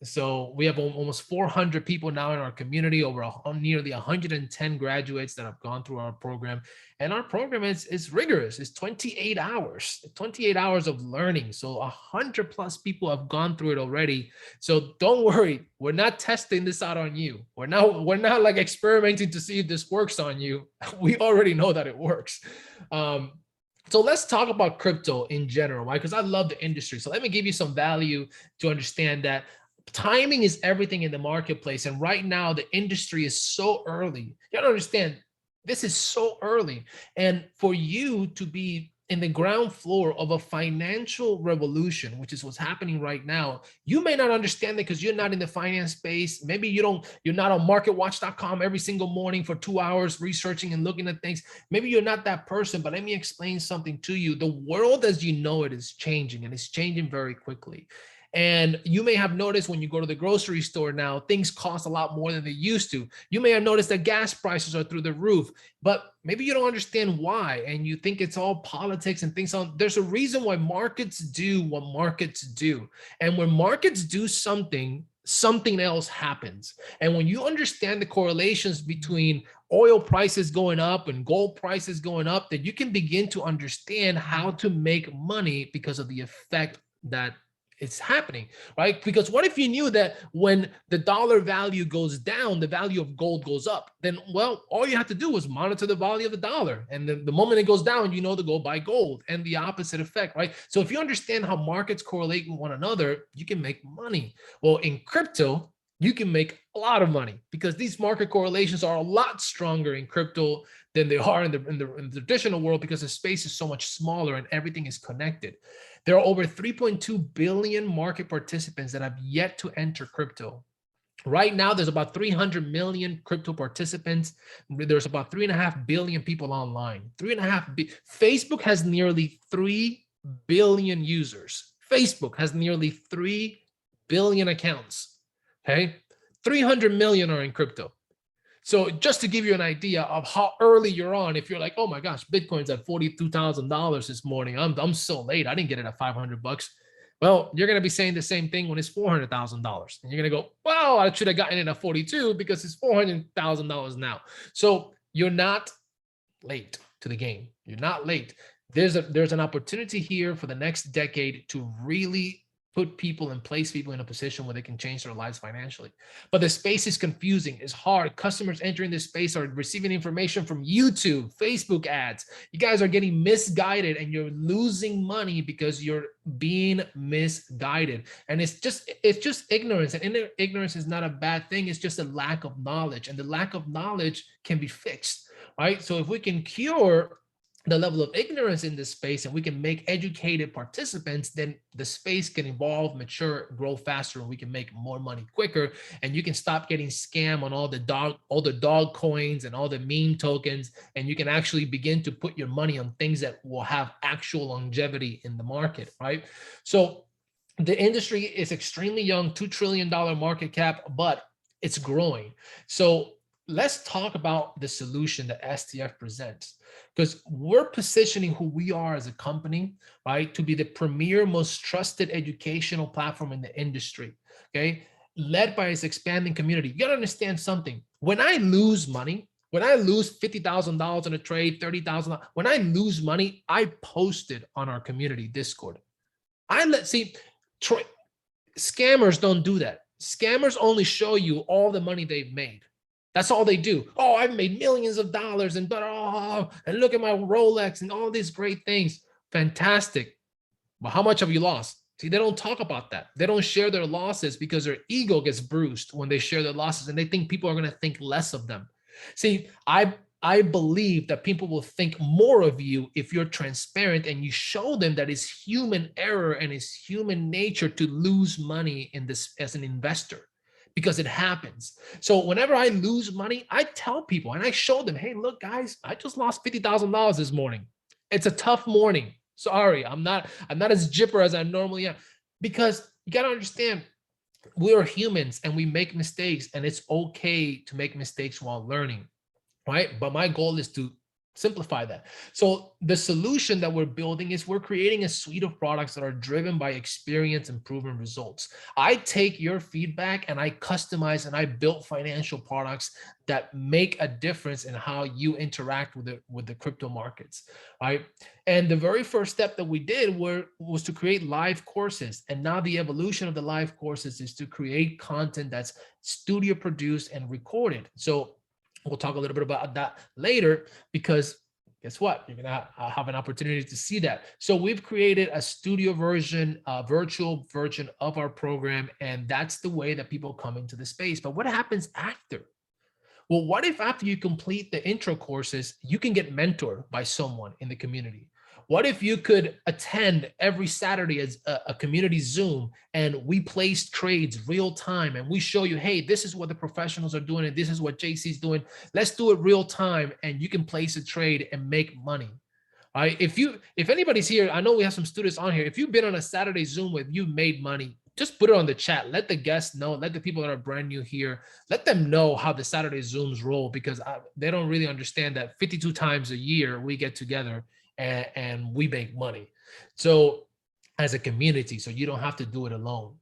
Speaker 1: So we have almost 400 people now in our community, over nearly 110 graduates that have gone through our program. And our program is rigorous. It's 28 hours of learning. So 100 plus people have gone through it already. So don't worry, we're not testing this out on you. We're not like experimenting to see if this works on you. We already know that it works. So let's talk about crypto in general, right? Because I love the industry. So let me give you some value to understand that timing is everything in the marketplace. And right now, the industry is so early. You gotta understand, this is so early. And for you to be in the ground floor of a financial revolution, which is what's happening right now, you may not understand it because you're not in the finance space. Maybe you're not on marketwatch.com every single morning for 2 hours researching and looking at things. Maybe you're not that person, but let me explain something to you. The world as you know it is changing, and it's changing very quickly. And you may have noticed when you go to the grocery store now, things cost a lot more than they used to. You may have noticed that gas prices are through the roof, but maybe you don't understand why. And you think it's all politics and things on. There's a reason why markets do what markets do. And when markets do something else happens. And when you understand the correlations between oil prices going up and gold prices going up, then you can begin to understand how to make money because of the effect that it's happening, right? Because what if you knew that when the dollar value goes down, the value of gold goes up? Then, well, all you have to do is monitor the value of the dollar. And the moment it goes down, you know to go buy gold, and the opposite effect, right? So if you understand how markets correlate with one another, you can make money. Well, in crypto, you can make a lot of money because these market correlations are a lot stronger in crypto than they are in the traditional world, because the space is so much smaller and everything is connected. There are over 3.2 billion market participants that have yet to enter crypto. Right now, there's about 300 million crypto participants. There's about 3.5 billion people online. Facebook has nearly 3 billion users. Facebook has nearly 3 billion accounts. Okay, 300 million are in crypto. So just to give you an idea of how early you're on, if you're like, oh my gosh, Bitcoin's at $42,000 this morning. I'm so late. I didn't get it at $500. Well, you're going to be saying the same thing when it's $400,000. And you're going to go, well, I should have gotten it at 42 because it's $400,000 now. So you're not late to the game. You're not late. There's an opportunity here for the next decade to really put people and place people in a position where they can change their lives financially. But the space is confusing, it's hard. Customers entering this space are receiving information from YouTube, Facebook ads. You guys are getting misguided and you're losing money because you're being misguided. And it's just ignorance. And ignorance is not a bad thing. It's just a lack of knowledge. And the lack of knowledge can be fixed, right? So if we can cure the level of ignorance in this space and we can make educated participants, then the space can evolve, mature, grow faster, and we can make more money quicker. And you can stop getting scammed on all the dog coins and all the meme tokens, and you can actually begin to put your money on things that will have actual longevity in the market, right? So the industry is extremely young, $2 trillion market cap, but it's growing. So let's talk about the solution that STF presents, because we're positioning who we are as a company, right, to be the premier, most trusted educational platform in the industry, okay, led by its expanding community. You gotta understand something. When I lose money, when I lose $50,000 in a trade, $30,000, when I lose money, I post it on our community Discord. Scammers don't do that. Scammers only show you all the money they've made. That's all they do. Oh, I've made millions of dollars and and look at my Rolex and all these great things. Fantastic. But how much have you lost? See, they don't talk about that. They don't share their losses because their ego gets bruised when they share their losses, and they think people are going to think less of them. See, I believe that people will think more of you if you're transparent and you show them that it's human error and it's human nature to lose money in this as an investor, because it happens. So whenever I lose money, I tell people and I show them, hey, look, guys, I just lost $50,000 this morning. It's a tough morning. Sorry, I'm not as jipper as I normally am, because you got to understand, we are humans and we make mistakes, and it's okay to make mistakes while learning, right? But my goal is to simplify that. So the solution that we're building is we're creating a suite of products that are driven by experience and proven results. I take your feedback and I customize and I build financial products that make a difference in how you interact with the crypto markets, right? And the very first step that we did was to create live courses. And now the evolution of the live courses is to create content that's studio produced and recorded. So we'll talk a little bit about that later, because guess what? You're gonna have an opportunity to see that. So we've created a studio version, a virtual version of our program, and that's the way that people come into the space. But what happens after? Well, what if after you complete the intro courses, you can get mentored by someone in the community? What if you could attend every Saturday as a community Zoom, and we place trades real time and we show you, hey, this is what the professionals are doing and this is what JC's doing. Let's do it real time, and you can place a trade and make money. All right. If anybody's here, I know we have some students on here. If you've been on a Saturday Zoom where you made money, just put it on the chat. Let the guests know, let the people that are brand new here, let them know how the Saturday Zooms roll, because they don't really understand that 52 times a year we get together and we make money. So as a community, so you don't have to do it alone.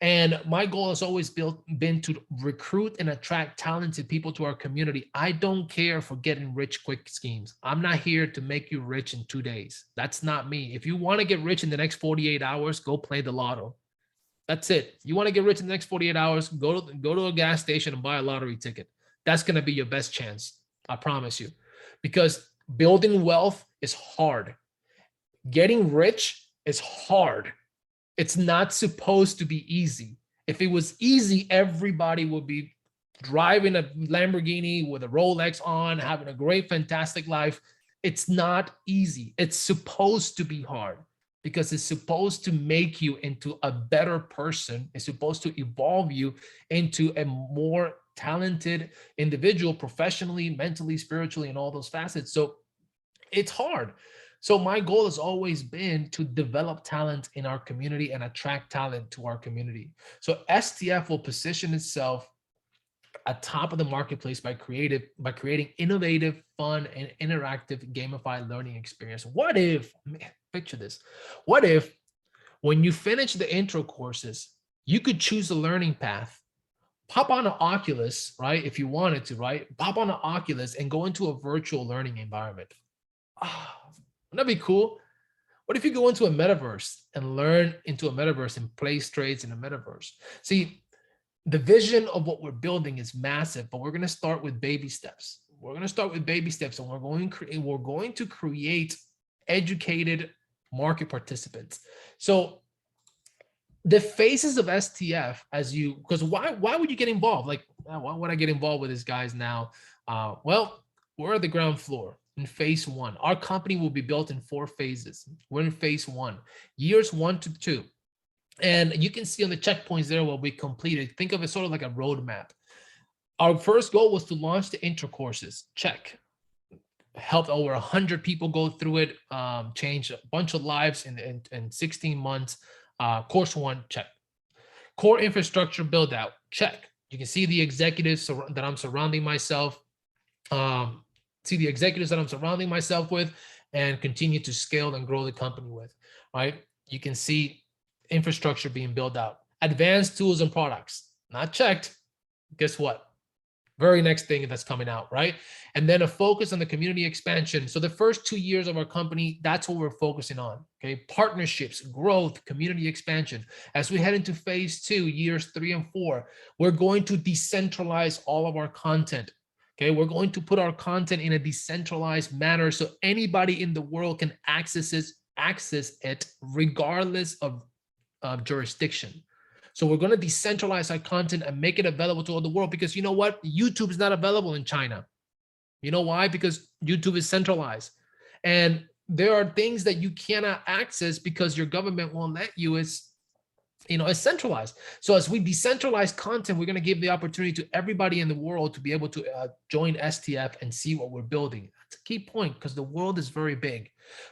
Speaker 1: And my goal has always been to recruit and attract talented people to our community. I don't care for getting rich quick schemes. I'm not here to make you rich in 2 days. That's not me. If you want to get rich in the next 48 hours, go play the lotto. That's it. You want to get rich in the next 48 hours, go to a gas station and buy a lottery ticket. That's going to be your best chance. I promise you. Because building wealth is hard. Getting rich is hard. It's not supposed to be easy. If it was easy, everybody would be driving a Lamborghini with a Rolex on, having a great, fantastic life. It's not easy. It's supposed to be hard, because it's supposed to make you into a better person. It's supposed to evolve you into a more talented individual, professionally, mentally, spiritually, and all those facets. So it's hard. So my goal has always been to develop talent in our community and attract talent to our community. So STF will position itself at top of the marketplace by creating innovative, fun, and interactive gamified learning experience. What if, picture this, what if when you finish the intro courses, you could choose a learning path, pop on an Oculus, right? If you wanted to, right? Pop on an Oculus and go into a virtual learning environment. Wouldn't that be cool? What if you go into a metaverse and learn into a metaverse and place trades in a metaverse? See, the vision of what we're building is massive, but we're going to start with baby steps. We're going to start with baby steps, and we're going to create educated market participants. So the phases of STF, because why would you get involved? Like, why would I get involved with these guys now? Well, we're at the ground floor in phase 1. Our company will be built in 4 phases. We're in phase 1, years 1 to 2. And you can see on the checkpoints there what we completed. Think of it sort of like a roadmap. Our first goal was to launch the intro courses. Check. Helped over 100 people go through it, changed a bunch of lives in 16 months. Course 1, check. Core infrastructure build out, check. You can see the executives that I'm surrounding myself. With, and continue to scale and grow the company with, right? You can see infrastructure being built out. Advanced tools and products, not checked. Guess what? Very next thing that's coming out, right? And then a focus on the community expansion. So the first 2 years of our company, that's what we're focusing on, okay? Partnerships, growth, community expansion. As we head into phase 2, years 3 and 4, we're going to decentralize all of our content, okay? We're going to put our content in a decentralized manner so anybody in the world can access it regardless of jurisdiction. So we're going to decentralize our content and make it available to all the world, because you know what? YouTube is not available in China. You know why? Because YouTube is centralized. And there are things that you cannot access because your government won't let you. It's centralized. So as we decentralize content, we're going to give the opportunity to everybody in the world to be able to join STF and see what we're building. That's a key point, because the world is very big,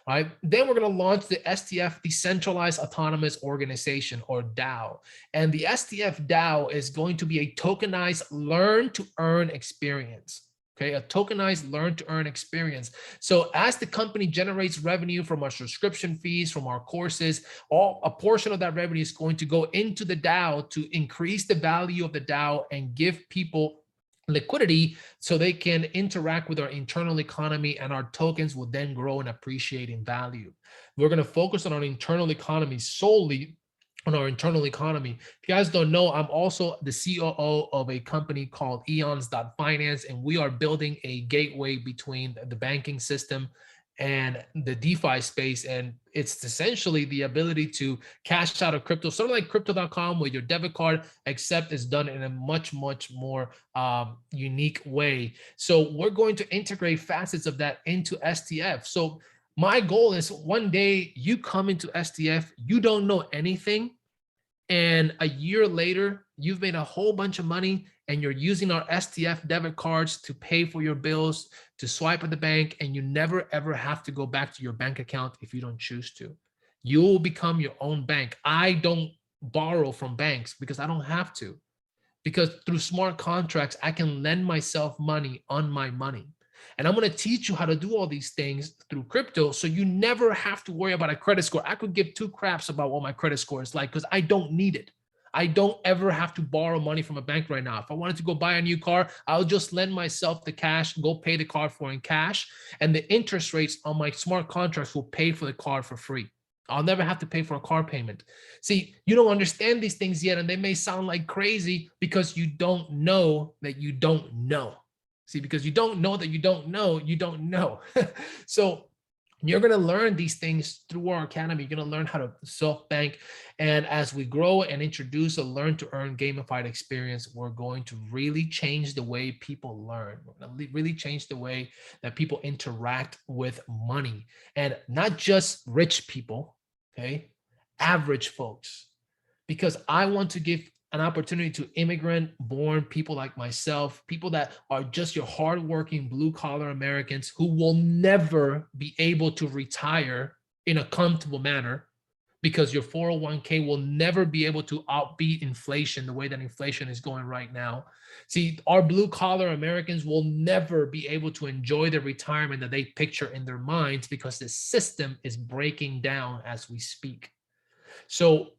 Speaker 1: right? Then we're going to launch the STF Decentralized Autonomous Organization, or DAO. And the STF DAO is going to be a tokenized learn to earn experience. Okay, a tokenized learn to earn experience. So as the company generates revenue from our subscription fees, from our courses, a portion of that revenue is going to go into the DAO to increase the value of the DAO and give people liquidity so they can interact with our internal economy, and our tokens will then grow and appreciate in value. We're going to focus on our internal economy, solely on our internal economy. If you guys don't know, I'm also the COO of a company called eons.finance, and we are building a gateway between the banking system and the DeFi space. And it's essentially the ability to cash out of crypto, sort of like crypto.com with your debit card, except it's done in a much, much more unique way. So we're going to integrate facets of that into STF. So my goal is one day you come into STF, you don't know anything, and a year later, you've made a whole bunch of money and you're using our STF debit cards to pay for your bills, to swipe at the bank, and you never ever have to go back to your bank account if you don't choose to. You will become your own bank. I don't borrow from banks because I don't have to. Because through smart contracts, I can lend myself money on my money. And I'm going to teach you how to do all these things through crypto, so you never have to worry about a credit score. I could give 2 craps about what my credit score is like, because I don't need it. I don't ever have to borrow money from a bank right now. If I wanted to go buy a new car, I'll just lend myself the cash, go pay the car for in cash, and the interest rates on my smart contracts will pay for the car for free. I'll never have to pay for a car payment. See, you don't understand these things yet, and they may sound like crazy because you don't know that you don't know. See, because you don't know that you don't know, you don't know. So you're going to learn these things through our academy. You're going to learn how to self-bank. And as we grow and introduce a learn-to-earn gamified experience, we're going to really change the way people learn. We're going to really change the way that people interact with money. And not just rich people, okay? Average folks. Because I want to give an opportunity to immigrant-born people like myself, people that are just your hardworking blue-collar Americans who will never be able to retire in a comfortable manner, because your 401k will never be able to outbeat inflation the way that inflation is going right now. See, our blue-collar Americans will never be able to enjoy the retirement that they picture in their minds, because the system is breaking down as we speak. So,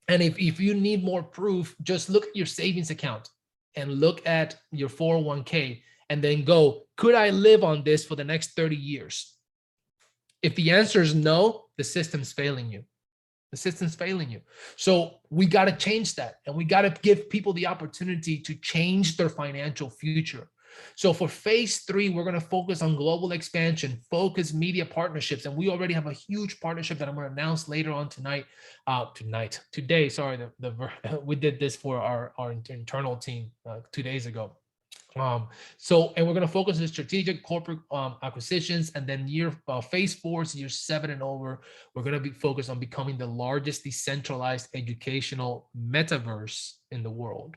Speaker 1: and if you need more proof, just look at your savings account and look at your 401k and then go, could I live on this for the next 30 years? If the answer is no, the system's failing you. The system's failing you. So we got to change that. And we got to give people the opportunity to change their financial future. So for phase 3, we're going to focus on global expansion, focus media partnerships. And we already have a huge partnership that I'm going to announce later on today. Sorry, we did this for our internal team 2 days ago. And we're going to focus on strategic corporate acquisitions, and then phase 4, so year 7 and over, we're going to be focused on becoming the largest decentralized educational metaverse in the world.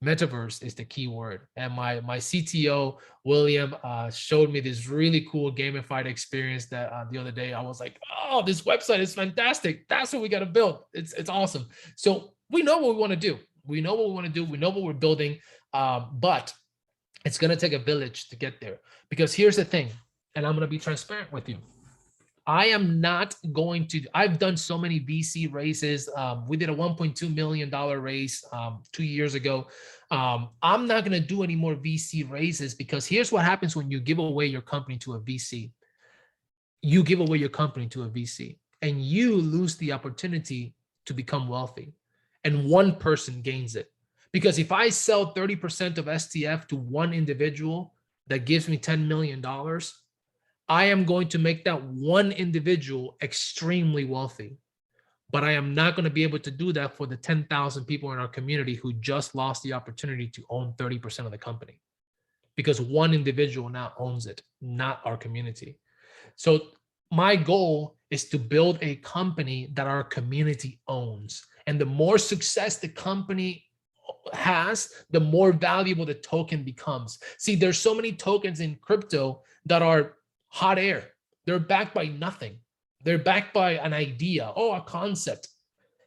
Speaker 1: Metaverse is the key word. And my CTO, William, showed me this really cool gamified experience that the other day. I was like, oh, this website is fantastic. That's what we got to build. It's awesome. So we know what we want to do. We know what we want to do. We know what we're building, but it's going to take a village to get there. Because here's the thing, and I'm going to be transparent with you. I am not going to, I've done so many VC raises. We did a $1.2 million raise 2 years ago. I'm not going to do any more VC raises, because here's what happens when you give away your company to a VC. You give away your company to a VC and you lose the opportunity to become wealthy, and one person gains it. Because if I sell 30% of STF to one individual that gives me $10 million, I am going to make that one individual extremely wealthy. But I am not going to be able to do that for the 10,000 people in our community who just lost the opportunity to own 30% of the company. Because one individual now owns it, not our community. So my goal is to build a company that our community owns. And the more success the company has, the more valuable the token becomes. See, there's so many tokens in crypto that are hot air. They're backed by nothing. They're backed by an idea, a concept.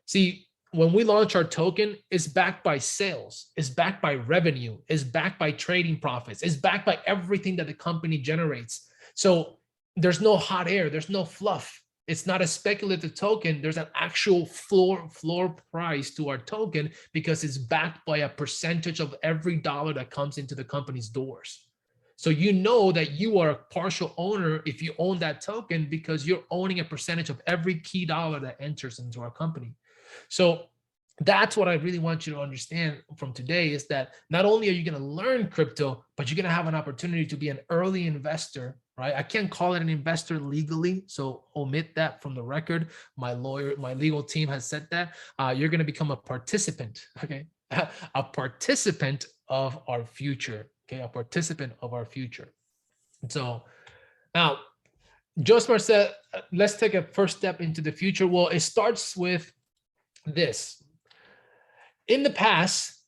Speaker 1: See, when we launch our token, it's backed by sales, it's backed by revenue, it's backed by trading profits, it's backed by everything that the company generates. So there's no hot air, there's no fluff. It's not a speculative token. There's an actual floor price to our token, because it's backed by a percentage of every dollar that comes into the company's doors. So you know that you are a partial owner if you own that token, because you're owning a percentage of every key dollar that enters into our company. So that's what I really want you to understand from today, is that not only are you going to learn crypto, but you're going to have an opportunity to be an early investor, right? I can't call it an investor legally, so omit that from the record. My legal team has said that. You're going to become a participant, okay? A participant of our future, okay? A participant of our future. So now, Josmar said, let's take a first step into the future. Well, it starts with this. In the past,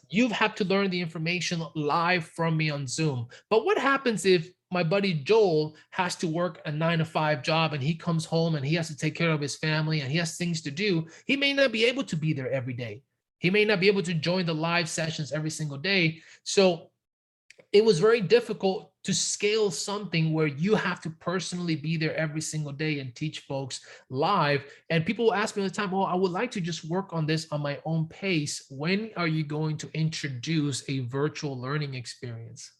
Speaker 1: you've had to learn the information live from me on Zoom. But what happens if my buddy Joel has to work a 9-to-5 job, and he comes home and he has to take care of his family and he has things to do? He may not be able to be there every day. He may not be able to join the live sessions every single day. So it was very difficult to scale something where you have to personally be there every single day and teach folks live. And people will ask me all the time, well, I would like to just work on this on my own pace. When are you going to introduce a virtual learning experience?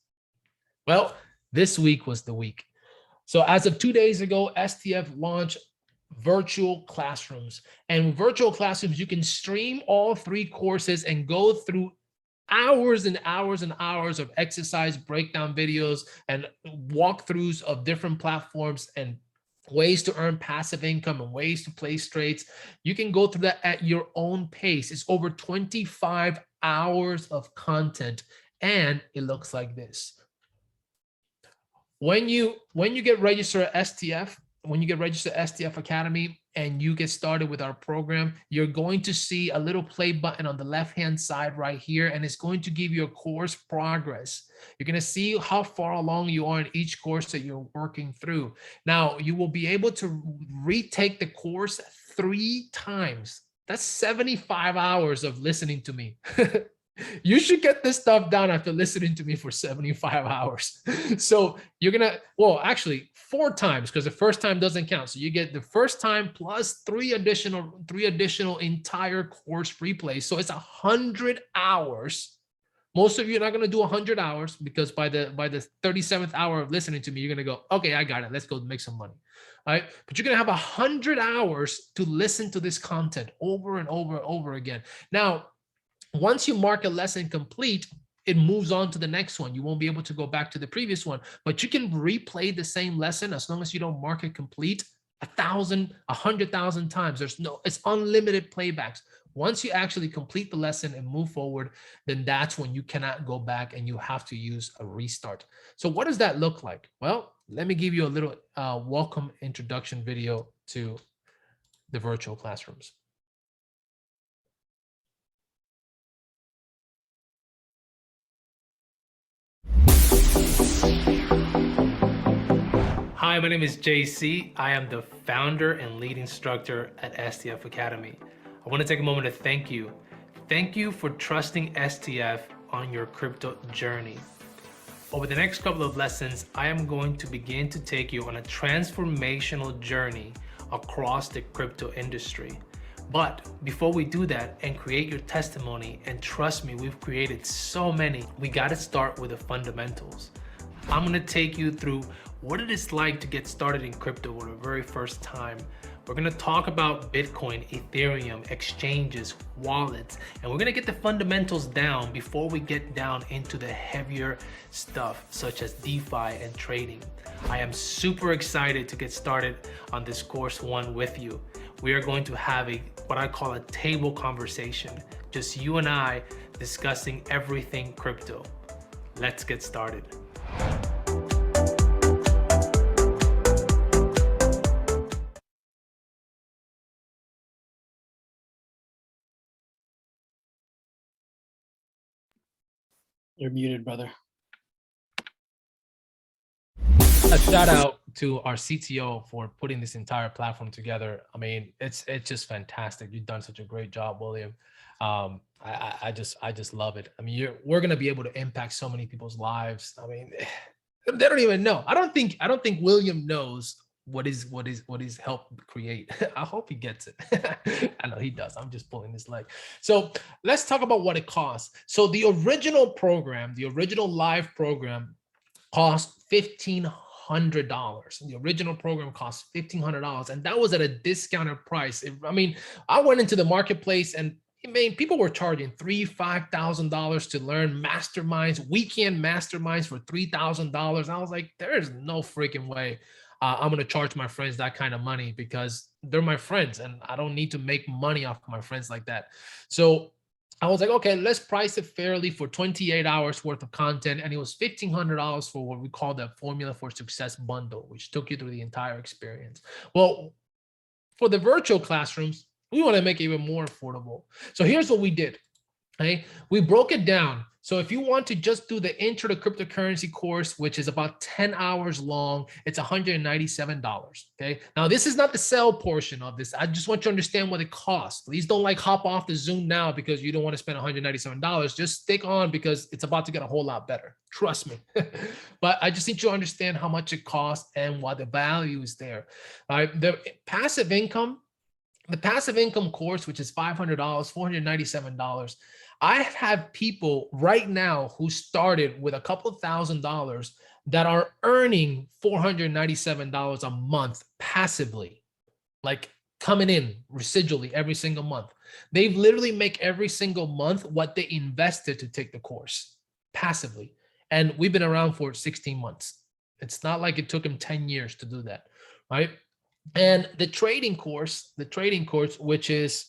Speaker 1: Well, this week was the week. So as of 2 days ago, STF launched virtual classrooms. And virtual classrooms, you can stream all 3 courses and go through hours and hours and hours of exercise breakdown videos and walkthroughs of different platforms and ways to earn passive income and ways to play straights. You can go through that at your own pace. It's over 25 hours of content, and it looks like this. When you get registered at STF, when you get registered at STF Academy and you get started with our program, you're going to see a little play button on the left-hand side right here, and it's going to give you a course progress. You're going to see how far along you are in each course that you're working through. Now, you will be able to retake the course 3 times. That's 75 hours of listening to me. You should get this stuff done after listening to me for 75 hours. So you're going to, well, actually 4 times, because the first time doesn't count. So you get the first time plus 3 additional entire course replays. So it's 100 hours. Most of you are not going to do 100 hours, because by the 37th hour of listening to me, you're going to go, okay, I got it. Let's go make some money. right? But you're gonna have 100 hours to listen to this content over and over and over again. Now, once you mark a lesson complete, it moves on to the next one. You won't be able to go back to the previous one, but you can replay the same lesson as long as you don't mark it complete 1,000, 100,000 times. It's unlimited playbacks. Once you actually complete the lesson and move forward, then that's when you cannot go back and you have to use a restart. So what does that look like? Well, let me give you a little welcome introduction video to the virtual classrooms. Hi, my name is JC. I am the founder and lead instructor at STF Academy. I want to take a moment to thank you. Thank you for trusting STF on your crypto journey. Over the next couple of lessons, I am going to begin to take you on a transformational journey across the crypto industry. But before we do that and create your testimony, and trust me, we've created so many, we got to start with the fundamentals. I'm going to take you through what it is like to get started in crypto for the very first time. We're going to talk about Bitcoin, Ethereum, exchanges, wallets, and we're going to get the fundamentals down before we get down into the heavier stuff such as DeFi and trading. I am super excited to get started on this course one with you. We are going to have what I call a table conversation, just you and I discussing everything crypto. Let's get started.
Speaker 2: You're muted, brother.
Speaker 1: A shout out to our CTO for putting this entire platform together. I mean, it's just fantastic. You've done such a great job, William. I just love it. I mean, we're gonna be able to impact so many people's lives. I mean, they don't even know. I don't think William knows what he's helped create. I hope he gets it. I know he does. I'm just pulling his leg. So let's talk about what it costs. So the original program, the original live program, cost $1,500. The original program cost $1,500, and that was at a discounted price. I mean, I went into the marketplace and people were charging $3,000-$5,000 to learn masterminds, weekend masterminds for $3,000. I was like, there is no freaking way I'm going to charge my friends that kind of money, because they're my friends and I don't need to make money off my friends like that. So I was like, okay, let's price it fairly for 28 hours worth of content. And it was $1,500 for what we call the Formula for Success bundle, which took you through the entire experience. Well, for the virtual classrooms, we want to make it even more affordable. So here's what we did. Okay, we broke it down. So if you want to just do the intro to cryptocurrency course, which is about 10 hours long, it's $197. Okay. Now this is not the sell portion of this. I just want you to understand what it costs. Please don't hop off the Zoom now because you don't want to spend $197. Just stick on because it's about to get a whole lot better. Trust me. But I just need you to understand how much it costs and what the value is there. All right. The passive income course, which is $500, $497. I have people right now who started with a couple $1,000 that are earning $497 a month passively, like coming in residually every single month. They've literally make every single month what they invested to take the course passively. And we've been around for 16 months. It's not like it took them 10 years to do that, right? And the trading course, which is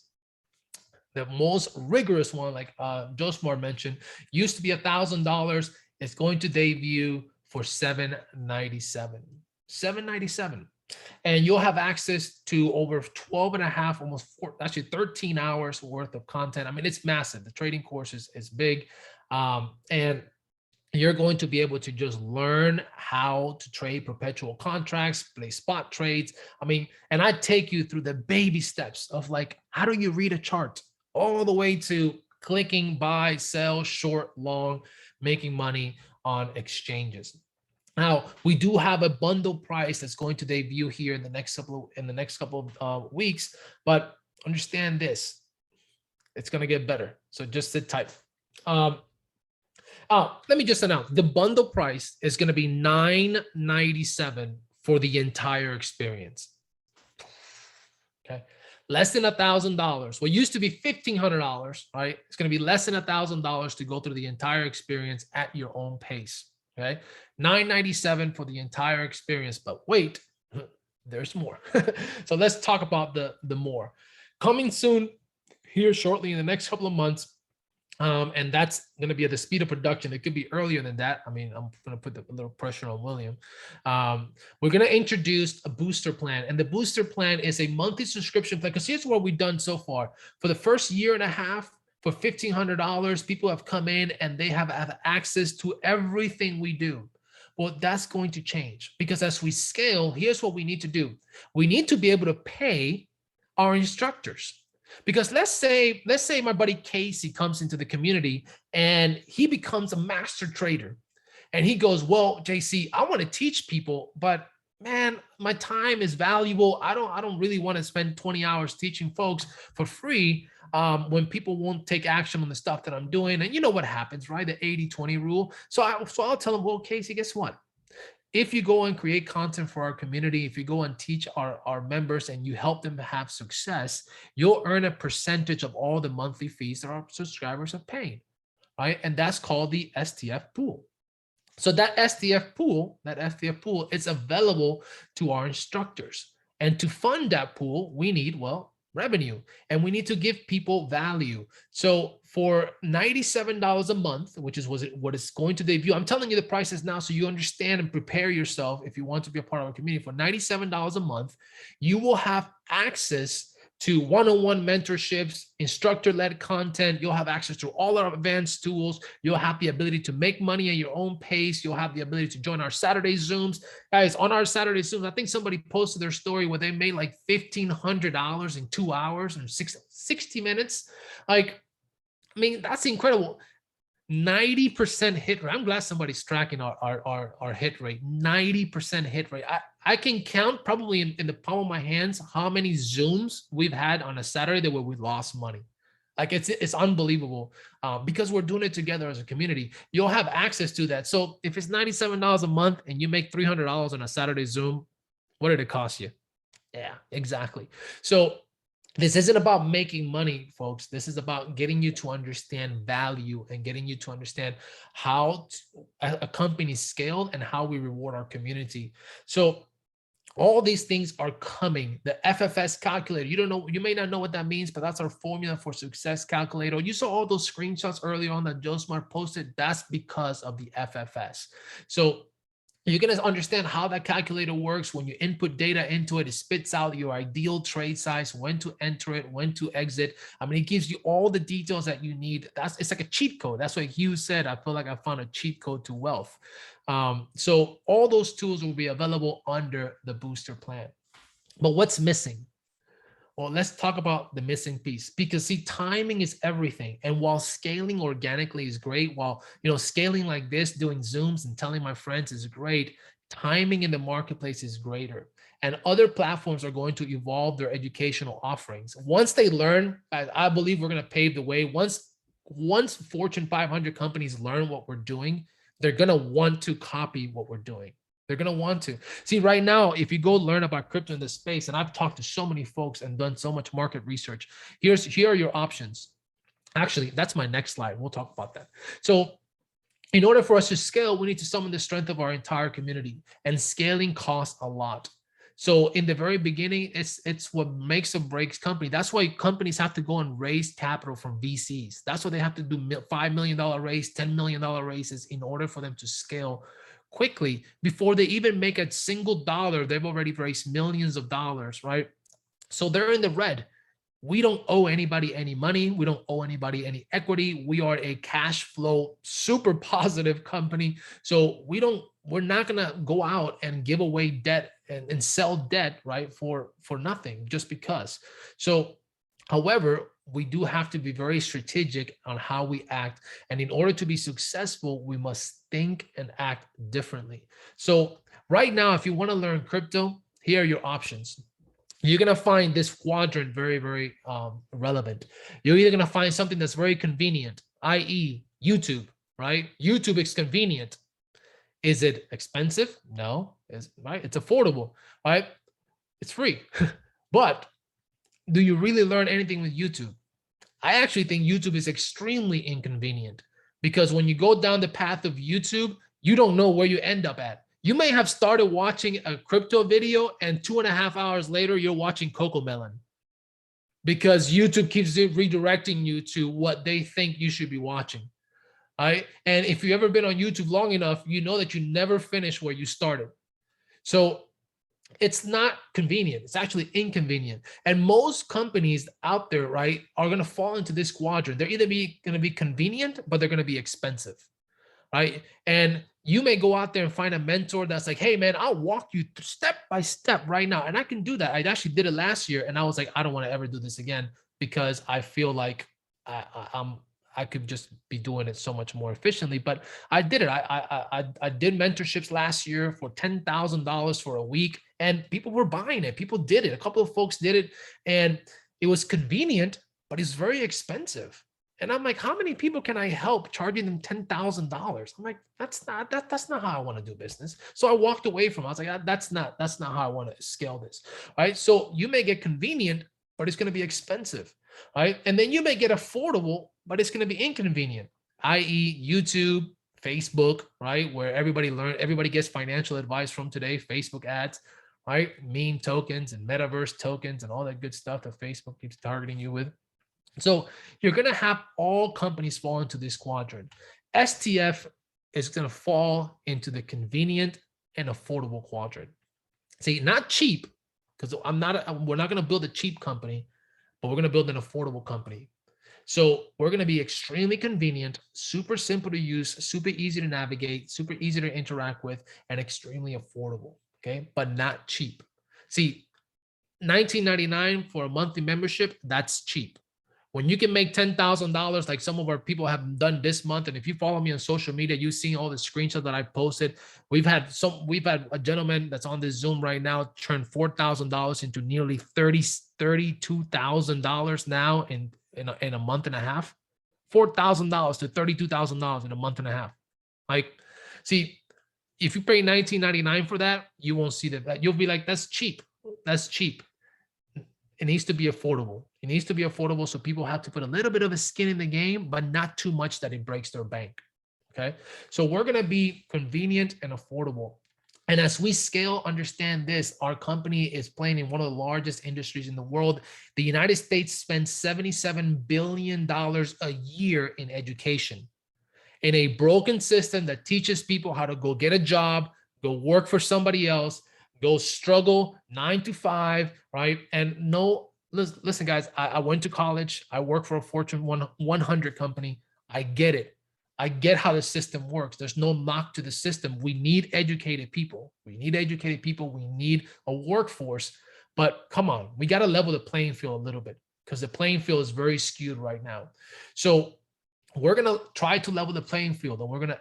Speaker 1: the most rigorous one, like Joe Smart mentioned, used to be $1,000. It's going to debut for $797. And you'll have access to over 12 and a half, almost 13 hours worth of content. I mean, it's massive. The trading course is big. And you're going to be able to just learn how to trade perpetual contracts, play spot trades. I mean, and I take you through the baby steps of like, how do you read a chart, all the way to clicking buy, sell, short, long, making money on exchanges. Now, we do have a bundle price that's going to debut here in the next couple of weeks, but understand this, it's going to get better. So just sit tight. Let me just announce the bundle price is going to be $997 for the entire experience. Okay, less than $1,000. What used to be $1,500, right? It's going to be less than $1,000 to go through the entire experience at your own pace. Okay, $997 for the entire experience. But wait, there's more. So let's talk about the more. Coming soon, here shortly in the next couple of months. And that's going to be at the speed of production. It could be earlier than that. I mean, I'm going to put a little pressure on William. We're going to introduce a booster plan. And the booster plan is a monthly subscription plan. Because here's what we've done so far. For the first year and a half, for $1,500, people have come in and they have access to everything we do. Well, that's going to change, because as we scale, here's what we need to do. We need to be able to pay our instructors. Because let's say my buddy Casey comes into the community and he becomes a master trader, and he goes, well, JC, I want to teach people, but man, my time is valuable. I don't really want to spend 20 hours teaching folks for free when people won't take action on the stuff that I'm doing. And you know what happens, right? The 80-20 rule. So I'll tell them, well, Casey, guess what? If you go and create content for our community, if you go and teach our members and you help them have success, you'll earn a percentage of all the monthly fees that our subscribers are paying, right? And that's called the STF pool. So that STF pool is available to our instructors. And to fund that pool, we need, well, revenue, and we need to give people value. So for $97 a month, which is what it's going to debut, I'm telling you the prices now so you understand and prepare yourself if you want to be a part of our community. For $97 a month, you will have access to one-on-one mentorships, instructor-led content. You'll have access to all our advanced tools. You'll have the ability to make money at your own pace. You'll have the ability to join our Saturday Zooms. Guys, on our Saturday Zooms, I think somebody posted their story where they made like $1,500 in 2 hours and 60 minutes. Like, I mean, that's incredible. 90% hit rate. I'm glad somebody's tracking our hit rate. 90% hit rate. I can count probably in the palm of my hands how many Zooms we've had on a Saturday where we lost money. Like it's unbelievable because we're doing it together as a community. You'll have access to that. So if it's $97 a month and you make $300 on a Saturday Zoom, what did it cost you? Yeah, exactly. So this isn't about making money, folks. This is about getting you to understand value and getting you to understand how a company scaled and how we reward our community. So all these things are coming. The FFS calculator, you may not know what that means, but that's our formula for success calculator. You saw all those screenshots earlier on that Joe Smart posted. That's because of the FFS. So you're going to understand how that calculator works. When you input data into it, it spits out your ideal trade size, when to enter it, when to exit. I mean, it gives you all the details that you need. It's like a cheat code. That's what Hugh said. I feel like I found a cheat code to wealth. So all those tools will be available under the booster plan. But what's missing? Well, let's talk about the missing piece, because see, timing is everything. And while scaling organically is great, while scaling like this, doing Zooms and telling my friends is great, timing in the marketplace is greater. And other platforms are going to evolve their educational offerings. Once they learn, I believe we're going to pave the way. Once Fortune 500 companies learn what we're doing, they're going to want to copy what we're doing. They're going to want to. See, right now, if you go learn about crypto in this space, and I've talked to so many folks and done so much market research, here are your options. Actually, that's my next slide. We'll talk about that. So in order for us to scale, we need to summon the strength of our entire community, and scaling costs a lot. So in the very beginning, it's what makes or breaks company. That's why companies have to go and raise capital from VCs. That's why they have to do $5 million raise, $10 million raises in order for them to scale quickly. Before they even make a single dollar, they've already raised millions of dollars, right? So they're in the red. We don't owe anybody any money. We don't owe anybody any equity. We are a cash flow, super positive company. So we're not gonna go out and give away debt and sell debt, right, for nothing, just because. So, however, we do have to be very strategic on how we act. And in order to be successful, we must think and act differently. So right now, if you want to learn crypto, here are your options. You're going to find this quadrant very, very relevant. You're either going to find something that's very convenient, i.e. YouTube, right? YouTube is convenient. Is it expensive? No. right? It's affordable, right? It's free. But do you really learn anything with YouTube? I actually think YouTube is extremely inconvenient, because when you go down the path of YouTube, you don't know where you end up at. You may have started watching a crypto video and 2.5 hours later, you're watching Cocomelon, because YouTube keeps redirecting you to what they think you should be watching. Right? And if you've ever been on YouTube long enough, you know that you never finish where you started. So it's not convenient. It's actually inconvenient. And most companies out there, right, are going to fall into this quadrant. They're either going to be convenient, but they're going to be expensive, right? And you may go out there and find a mentor that's like, hey, man, I'll walk you step by step right now. And I can do that. I actually did it last year. And I was like, I don't want to ever do this again, because I feel like I could just be doing it so much more efficiently. But I did it. I did mentorships last year for $10,000 for a week, and people were buying it. People did it. A couple of folks did it, and it was convenient, but it's very expensive. And I'm like, how many people can I help charging them $10,000? I'm like, that's not how I want to do business. So I walked away from it. I was like, that's not how I want to scale this, right? So you may get convenient, but it's going to be expensive, right? And then you may get affordable, but it's going to be inconvenient, i.e. YouTube, Facebook, right? Where everybody gets financial advice from today, Facebook ads, right? Meme tokens and metaverse tokens and all that good stuff that Facebook keeps targeting you with. So you're going to have all companies fall into this quadrant. STF is going to fall into the convenient and affordable quadrant. See, not cheap, because we're not going to build a cheap company, but we're going to build an affordable company. So we're going to be extremely convenient, super simple to use, super easy to navigate, super easy to interact with, and extremely affordable, okay? But not cheap. See, $19.99 for a monthly membership, that's cheap. When you can make $10,000, like some of our people have done this month, and if you follow me on social media, you've seen all the screenshots that I posted. We've had a gentleman that's on this Zoom right now turn $4,000 into nearly $32,000 now in a month and a half. $4,000 to $32,000 in a month and a half. Like, see, if you pay $19.99 for that, you won't see that. You'll be like, that's cheap. That's cheap. It needs to be affordable. It needs to be affordable, so people have to put a little bit of a skin in the game, but not too much that it breaks their bank. Okay, so we're going to be convenient and affordable. And as we scale, understand this, our company is playing in one of the largest industries in the world. The United States spends $77 billion a year in education, in a broken system that teaches people how to go get a job, go work for somebody else, go struggle 9 to 5, right? And no, listen, guys, I went to college. I work for a Fortune 100 company. I get it. I get how the system works. There's no knock to the system. We need educated people. We need educated people. We need a workforce. But come on, we got to level the playing field a little bit, because the playing field is very skewed right now. So we're going to try to level the playing field, and we're going to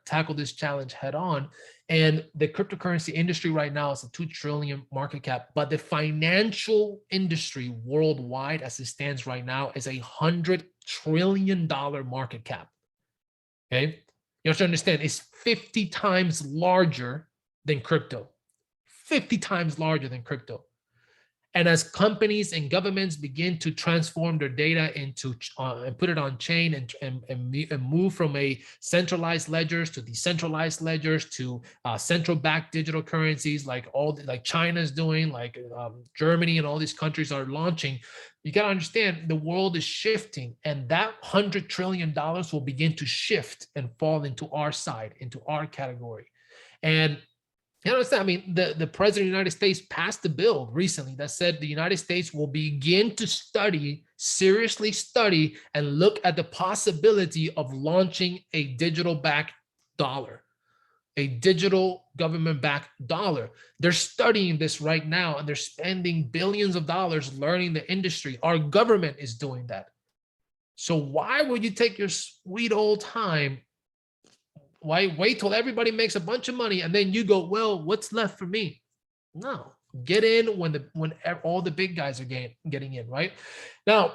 Speaker 1: tackle this challenge head on. And the cryptocurrency industry right now is a $2 trillion market cap, but the financial industry worldwide as it stands right now is $100 trillion market cap. Okay. You have to understand, it's 50 times larger than crypto, 50 times larger than crypto. And as companies and governments begin to transform their data into and put it on chain and move from a centralized ledgers to decentralized ledgers to central bank digital currencies, like China's doing, like Germany and all these countries are launching, you got to understand the world is shifting, and that $100 trillion will begin to shift and fall into our side, into our category. And you understand? I mean, the president of the United States passed a bill recently that said the United States will begin to seriously study, and look at the possibility of launching a digital-backed dollar, a digital government-backed dollar. They're studying this right now, and they're spending billions of dollars learning the industry. Our government is doing that. So why would you take your sweet old time? Why wait till everybody makes a bunch of money and then you go, well, what's left for me? No, get in when all the big guys are getting in, right? Now,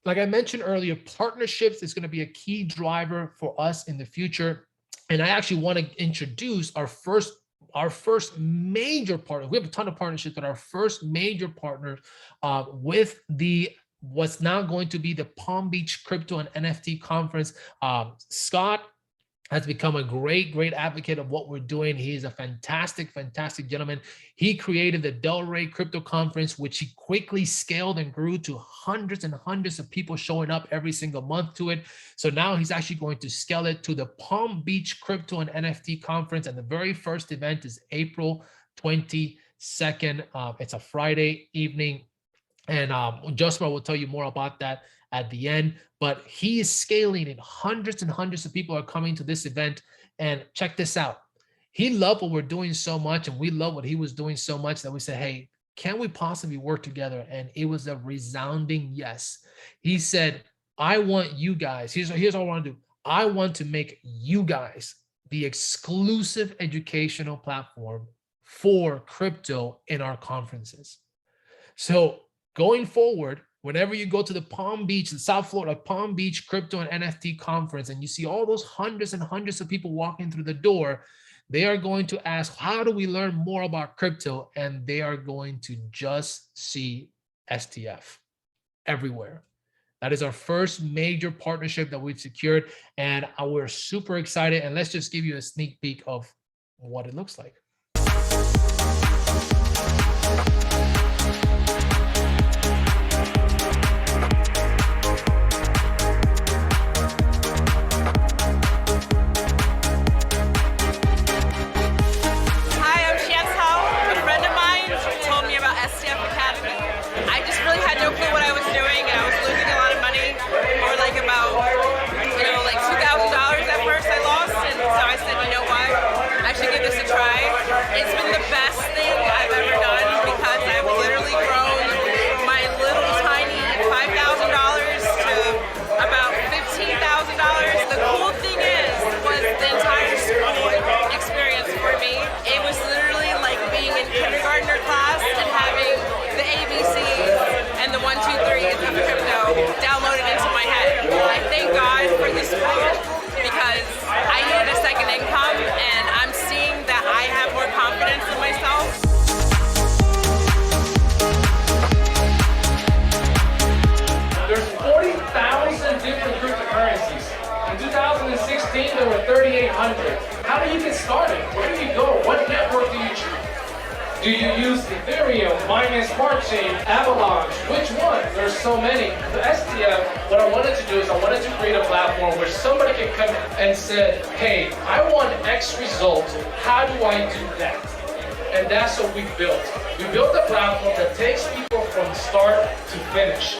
Speaker 1: like I mentioned earlier, partnerships is going to be a key driver for us in the future. And I actually want to introduce our first our first major partner, we have a ton of partnerships, but our first major partner with what's now going to be the Palm Beach Crypto and NFT Conference. Scott has become a great advocate of what we're doing. He's a fantastic gentleman. He created the Delray Crypto Conference, which he quickly scaled and grew to hundreds and hundreds of people showing up every single month to it. So now he's actually going to scale it to the Palm Beach Crypto and NFT Conference. And the very first event is April 22nd. It's a Friday evening. And Joshua will tell you more about that at the end, but he is scaling it. Hundreds and hundreds of people are coming to this event. And check this out. He loved what we're doing so much, and we love what he was doing so much that we said, hey, can we possibly work together? And it was a resounding yes. He said, I want you guys, here's what I want to do. I want to make you guys the exclusive educational platform for crypto in our conferences. So going forward, whenever you go to the Palm Beach, the South Florida Palm Beach Crypto and NFT Conference, and you see all those hundreds and hundreds of people walking through the door, they are going to ask, how do we learn more about crypto? And they are going to just see STF everywhere. That is our first major partnership that we've secured, and we're super excited. And let's just give you a sneak peek of what it looks like.
Speaker 5: STF Academy. I just really had no clue what I was doing, and I was losing a lot of money, or like about, like $2,000 at first I lost, and so I said, you know what, I should give this a try. It's been the best thing I've ever done because I've literally grown my little tiny $5,000 to about $15,000. The cool thing was the entire school experience for me. It was literally like being in kindergartner class and having the ABCs and the 1, 2, 3s of crypto downloaded into my head. I thank God for this school because I needed a second income, and I'm seeing that I have more confidence in myself.
Speaker 1: There's 40,000 different cryptocurrencies. In 2016, there were 3,800. How do you get started? Where do you go? What network do you choose? Do you use Ethereum, Binance Smart Chain, Avalanche? Which one? There's so many. The STF, what I wanted to do is I wanted to create a platform where somebody can come and say, hey, I want X result. How do I do that? And that's what we built. We built a platform that takes people from start to finish.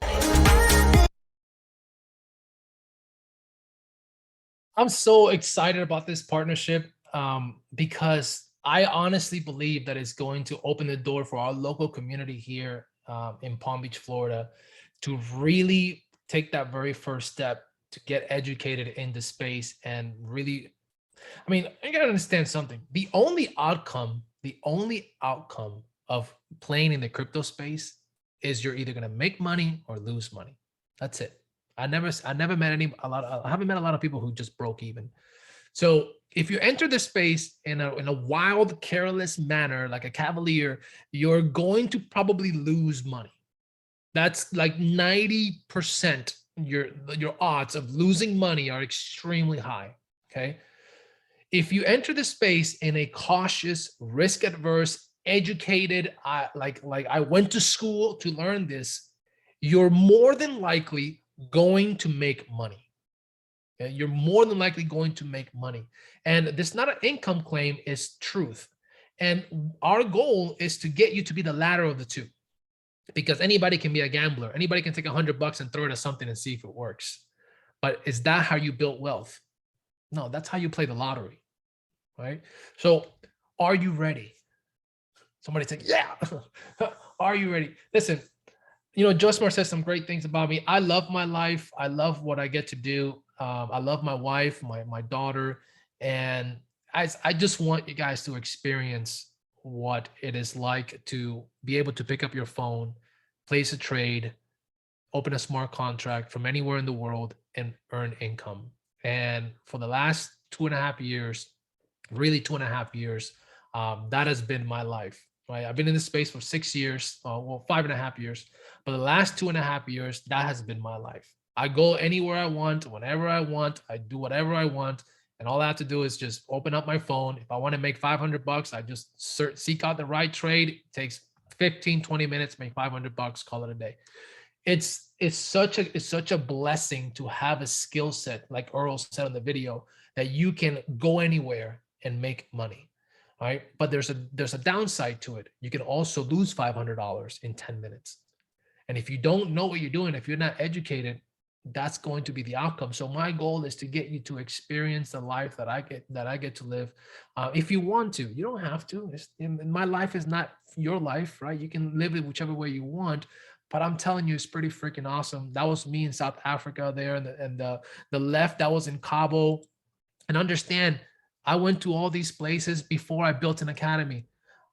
Speaker 1: I'm so excited about this partnership because I honestly believe that it's going to open the door for our local community here in Palm Beach, Florida, to really take that very first step to get educated in the space and really, I mean, you gotta understand something. The only outcome of playing in the crypto space is you're either gonna make money or lose money. That's it. I haven't met a lot of people who just broke even. So if you enter the space in a wild, careless manner, like a cavalier, you're going to probably lose money. That's like 90%. Your odds of losing money are extremely high. Okay. If you enter the space in a cautious, risk-averse, educated, like I went to school to learn this, you're more than likely going to make money. Okay? You're more than likely going to make money. And this is not an income claim, it's truth. And our goal is to get you to be the latter of the two, because anybody can be a gambler. Anybody can take $100 and throw it at something and see if it works. But is that how you build wealth? No, that's how you play the lottery, right? So are you ready? Somebody say, yeah. Are you ready? Listen, Josmar says some great things about me. I love my life. I love what I get to do. I love my wife, my daughter. And I just want you guys to experience what it is like to be able to pick up your phone, place a trade, open a smart contract from anywhere in the world and earn income. And for the last 2.5 years, really 2.5 years, That has been my life, right? I've been in this space for 6 years, well, 5.5 years, but the last 2.5 years, that has been my life. I go anywhere I want, whenever I want, I do whatever I want. And all I have to do is just open up my phone. If I want to make $500, I just seek out the right trade. It takes 15, 20 minutes, make $500, call it a day. It's such a blessing to have a skill set, like Earl said in the video, that you can go anywhere and make money, right? But there's a downside to it. You can also lose $500 in 10 minutes. And if you don't know what you're doing, if you're not educated, that's going to be the outcome. So my goal is to get you to experience the life that I get to live. If you want to, you don't have to. My life is not your life, right? You can live it whichever way you want. But I'm telling you, it's pretty freaking awesome. That was me in South Africa there, and the left that was in Cabo. And understand, I went to all these places before I built an academy.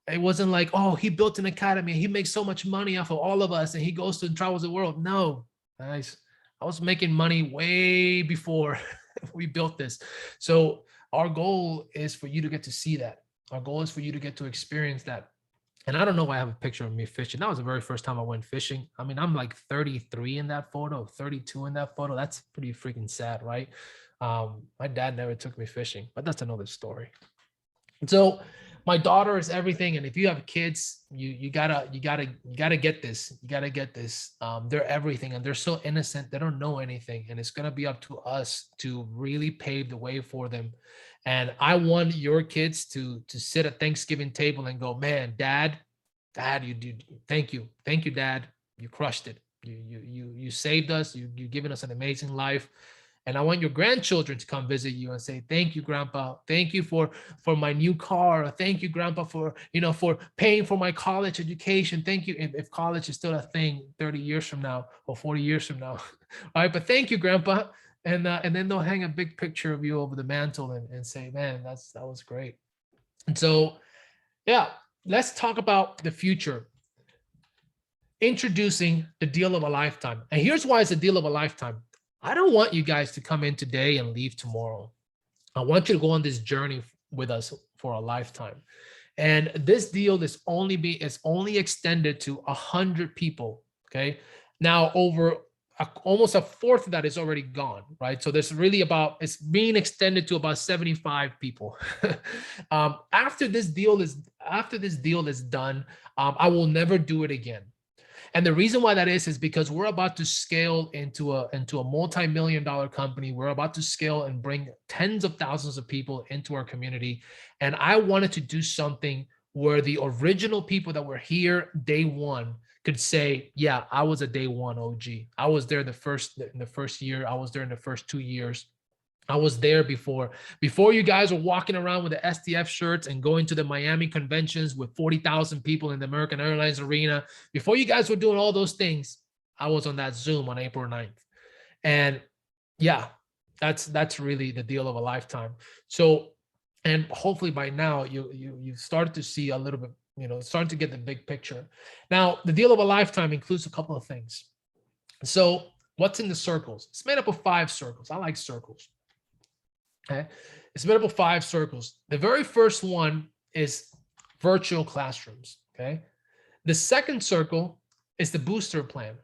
Speaker 1: It wasn't like, oh, he built an academy, he makes so much money off of all of us, and he goes to and travels the world. No, guys, I was making money way before we built this. So our goal is for you to get to see that. Our goal is for you to get to experience that. And I don't know why I have a picture of me fishing. That was the very first time I went fishing. I mean, I'm like 33 in that photo, 32 in that photo. That's pretty freaking sad, right? My dad never took me fishing, but that's another story. So my daughter is everything. And if you have kids, you gotta get this. You gotta get this. They're everything, and they're so innocent. They don't know anything. And it's gonna be up to us to really pave the way for them. And I want your kids to sit at Thanksgiving table and go, man, dad, you do. Thank you, dad. You crushed it. You saved us. You've given us an amazing life. And I want your grandchildren to come visit you and say, thank you, grandpa. Thank you for my new car. Thank you, grandpa, for paying for my college education. Thank you. If college is still a thing 30 years from now or 40 years from now. All right. But thank you, grandpa. And then they'll hang a big picture of you over the mantle and say, man, that was great. And so, yeah, let's talk about the future. Introducing the deal of a lifetime. And here's why it's a deal of a lifetime. I don't want you guys to come in today and leave tomorrow. I want you to go on this journey with us for a lifetime. And this deal is only extended to 100 people. Okay. Now over almost a fourth of that is already gone, right? So there's really it's being extended to about 75 people. After this deal is done, I will never do it again. And the reason why that is because we're about to scale into a multi-million-dollar company. We're about to scale and bring tens of thousands of people into our community. And I wanted to do something where the original people that were here day one could say, yeah, I was a day one OG. I was there in the first year. I was there in the first 2 years. I was there before you guys were walking around with the STF shirts and going to the Miami conventions with 40,000 people in the American Airlines Arena. Before you guys were doing all those things, I was on that Zoom on April 9th. And yeah, that's really the deal of a lifetime. So, and hopefully by now you've started to see a little bit, starting to get the big picture. Now, the deal of a lifetime includes a couple of things. So what's in the circles? It's made up of 5 circles. I like circles. Okay, it's made up of 5 circles. The very first one is virtual classrooms. Okay, the second circle is the booster plan.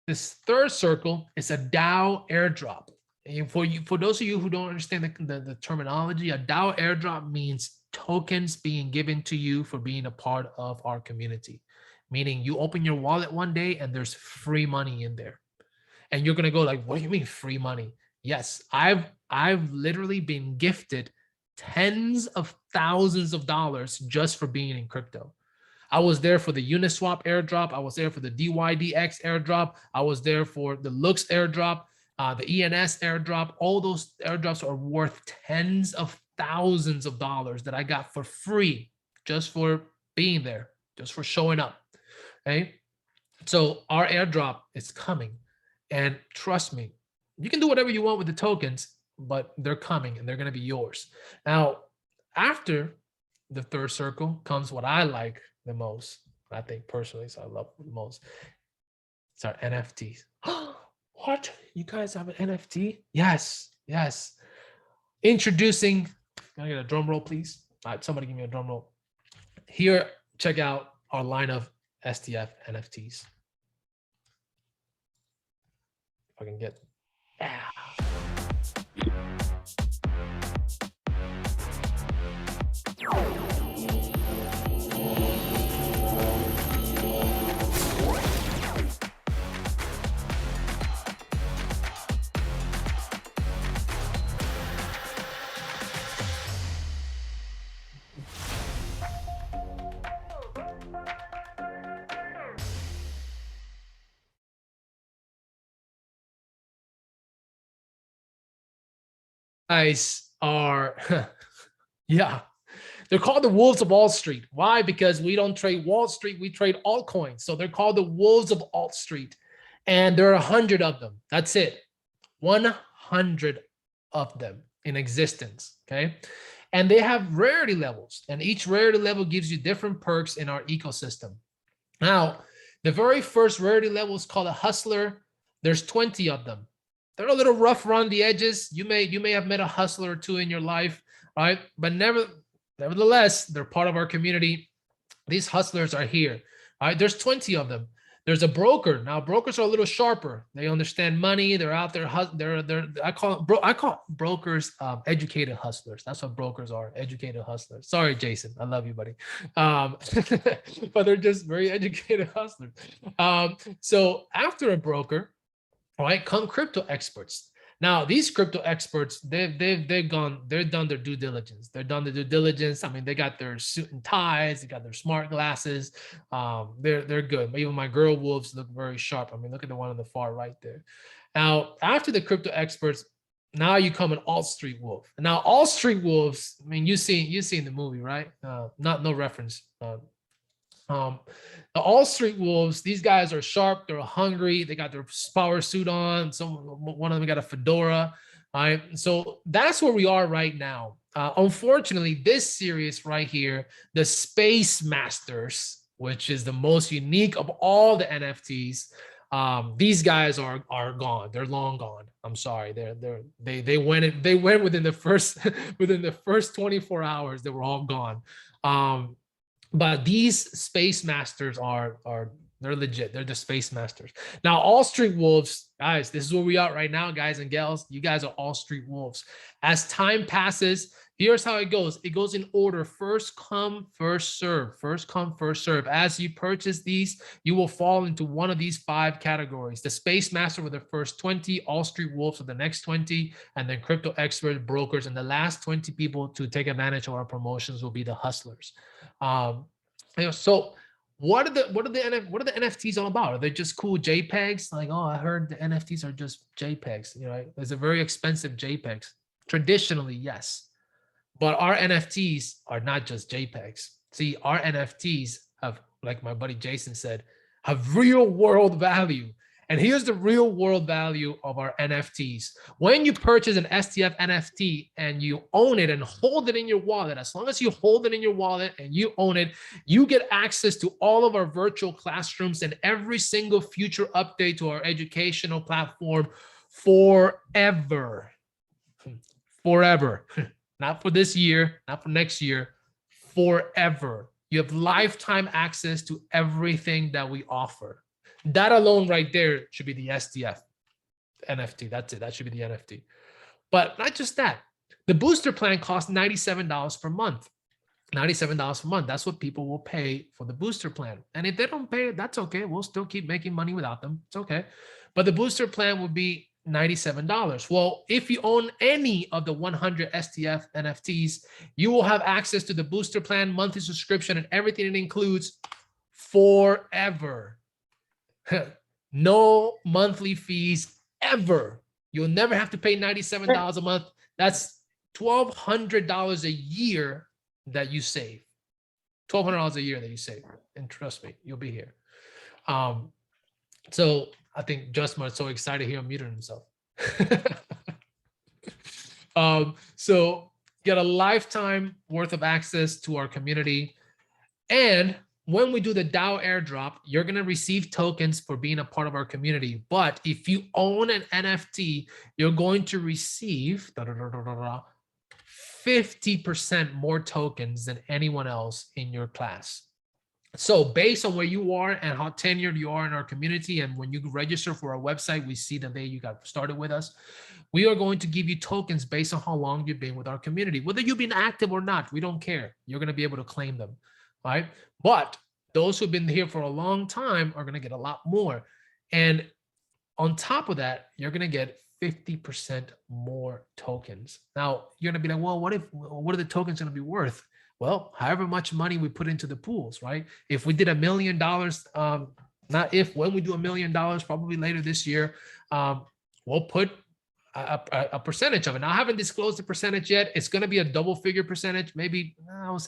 Speaker 1: This third circle is a DAO airdrop. And for those of you who don't understand the terminology, a DAO airdrop means tokens being given to you for being a part of our community. Meaning you open your wallet one day and there's free money in there, and you're gonna go like, "What do you mean free money?" Yes, I've literally been gifted tens of thousands of dollars just for being in crypto. I was there for the Uniswap airdrop. I was there for the DYDX airdrop. I was there for the Lux airdrop, the ENS airdrop. All those airdrops are worth tens of thousands of dollars that I got for free just for being there, just for showing up. Okay, so our airdrop is coming, and trust me, you can do whatever you want with the tokens, but they're coming and they're going to be yours. Now, after the third circle comes what I like the most. I think personally, so I love the most. It's our NFTs. What? You guys have an NFT? Yes. Introducing, can I get a drum roll, please? All right, somebody give me a drum roll. Here, check out our line of STF NFTs. If I can get, guys are, yeah, they're called the wolves of Wall Street. Why? Because we don't trade Wall Street, we trade altcoins. So they're called the wolves of Alt Street. And there are 100 of them. That's it. 100 of them in existence, okay? And they have rarity levels, and each rarity level gives you different perks in our ecosystem. Now, the very first rarity level is called a hustler. There's 20 of them. They're a little rough around the edges. You may have met a hustler or two in your life, right? But nevertheless, they're part of our community. These hustlers are here, all right? There's 20 of them. There's a broker. Now, brokers are a little sharper. They understand money. They're out there. I call brokers educated hustlers. That's what brokers are, educated hustlers. Sorry, Jason. I love you, buddy. But they're just very educated hustlers. So after a broker, all right, come crypto experts. Now, these crypto experts, they've done their due diligence. They're done the due diligence. I mean, they got their suit and ties, they got their smart glasses. They're good. Even my girl wolves look very sharp. I mean, look at the one on the far right there. Now, after the crypto experts, now you come an Alt Street wolf. Now, Alt Street wolves, I mean, you seen the movie, right? No reference. The All Street Wolves, these guys are sharp, they're hungry, they got their power suit on, one of them got a fedora. All right, so that's where we are right now. Unfortunately, this series right here, the Space Masters, which is the most unique of all the NFTs, these guys are gone. They're long gone. I'm sorry. They went within the first 24 hours. They were all gone. But these Space Masters they're legit. They're the Space Masters. Now, All Street Wolves, guys, this is where we are right now, guys and gals. You guys are All Street Wolves. As time passes, here's how it goes. It goes in order: first come, first serve. First come, first serve. As you purchase these, you will fall into one of these 5 categories. The Space Master with the first 20, All Street Wolves with the next 20, and then crypto experts, brokers, and the last 20 people to take advantage of our promotions will be the hustlers. So what are the NFTs all about? Are they just cool JPEGs? Like, oh, I heard the NFTs are just JPEGs. You know, there's a very expensive JPEGs. Traditionally, yes. But our NFTs are not just JPEGs. See, our NFTs have, like my buddy Jason said, have real world value. And here's the real world value of our NFTs. When you purchase an STF NFT and you own it and hold it in your wallet, as long as you hold it in your wallet and you own it, you get access to all of our virtual classrooms and every single future update to our educational platform forever. Forever. Not for this year, not for next year, forever. You have lifetime access to everything that we offer. That alone right there should be the STF NFT. That's it. That should be the NFT. But not just that. The booster plan costs $97 per month. $97 per month. That's what people will pay for the booster plan. And if they don't pay it, that's okay. We'll still keep making money without them. It's okay. But the booster plan would be $97. Well, if you own any of the 100 STF NFTs, you will have access to the booster plan, monthly subscription, and everything it includes forever. No monthly fees ever. You'll never have to pay $97 a month. That's $1,200 a year that you save. $1,200 a year that you save. And trust me, you'll be here. So I think Justmar is so excited he unmuted himself. So get a lifetime worth of access to our community. And when we do the DAO airdrop, you're going to receive tokens for being a part of our community. But if you own an NFT, you're going to receive 50% more tokens than anyone else in your class. So based on where you are and how tenured you are in our community, and when you register for our website, we see the day you got started with us, we are going to give you tokens based on how long you've been with our community. Whether you've been active or not, we don't care. You're going to be able to claim them, right? But those who've been here for a long time are going to get a lot more. And on top of that, you're going to get 50% more tokens. Now, you're going to be like, well, what are the tokens going to be worth? Well, however much money we put into the pools, right? If we did $1 million, when we do $1 million, probably later this year, we'll put a percentage of it. Now, I haven't disclosed the percentage yet. It's going to be a double figure percentage. Maybe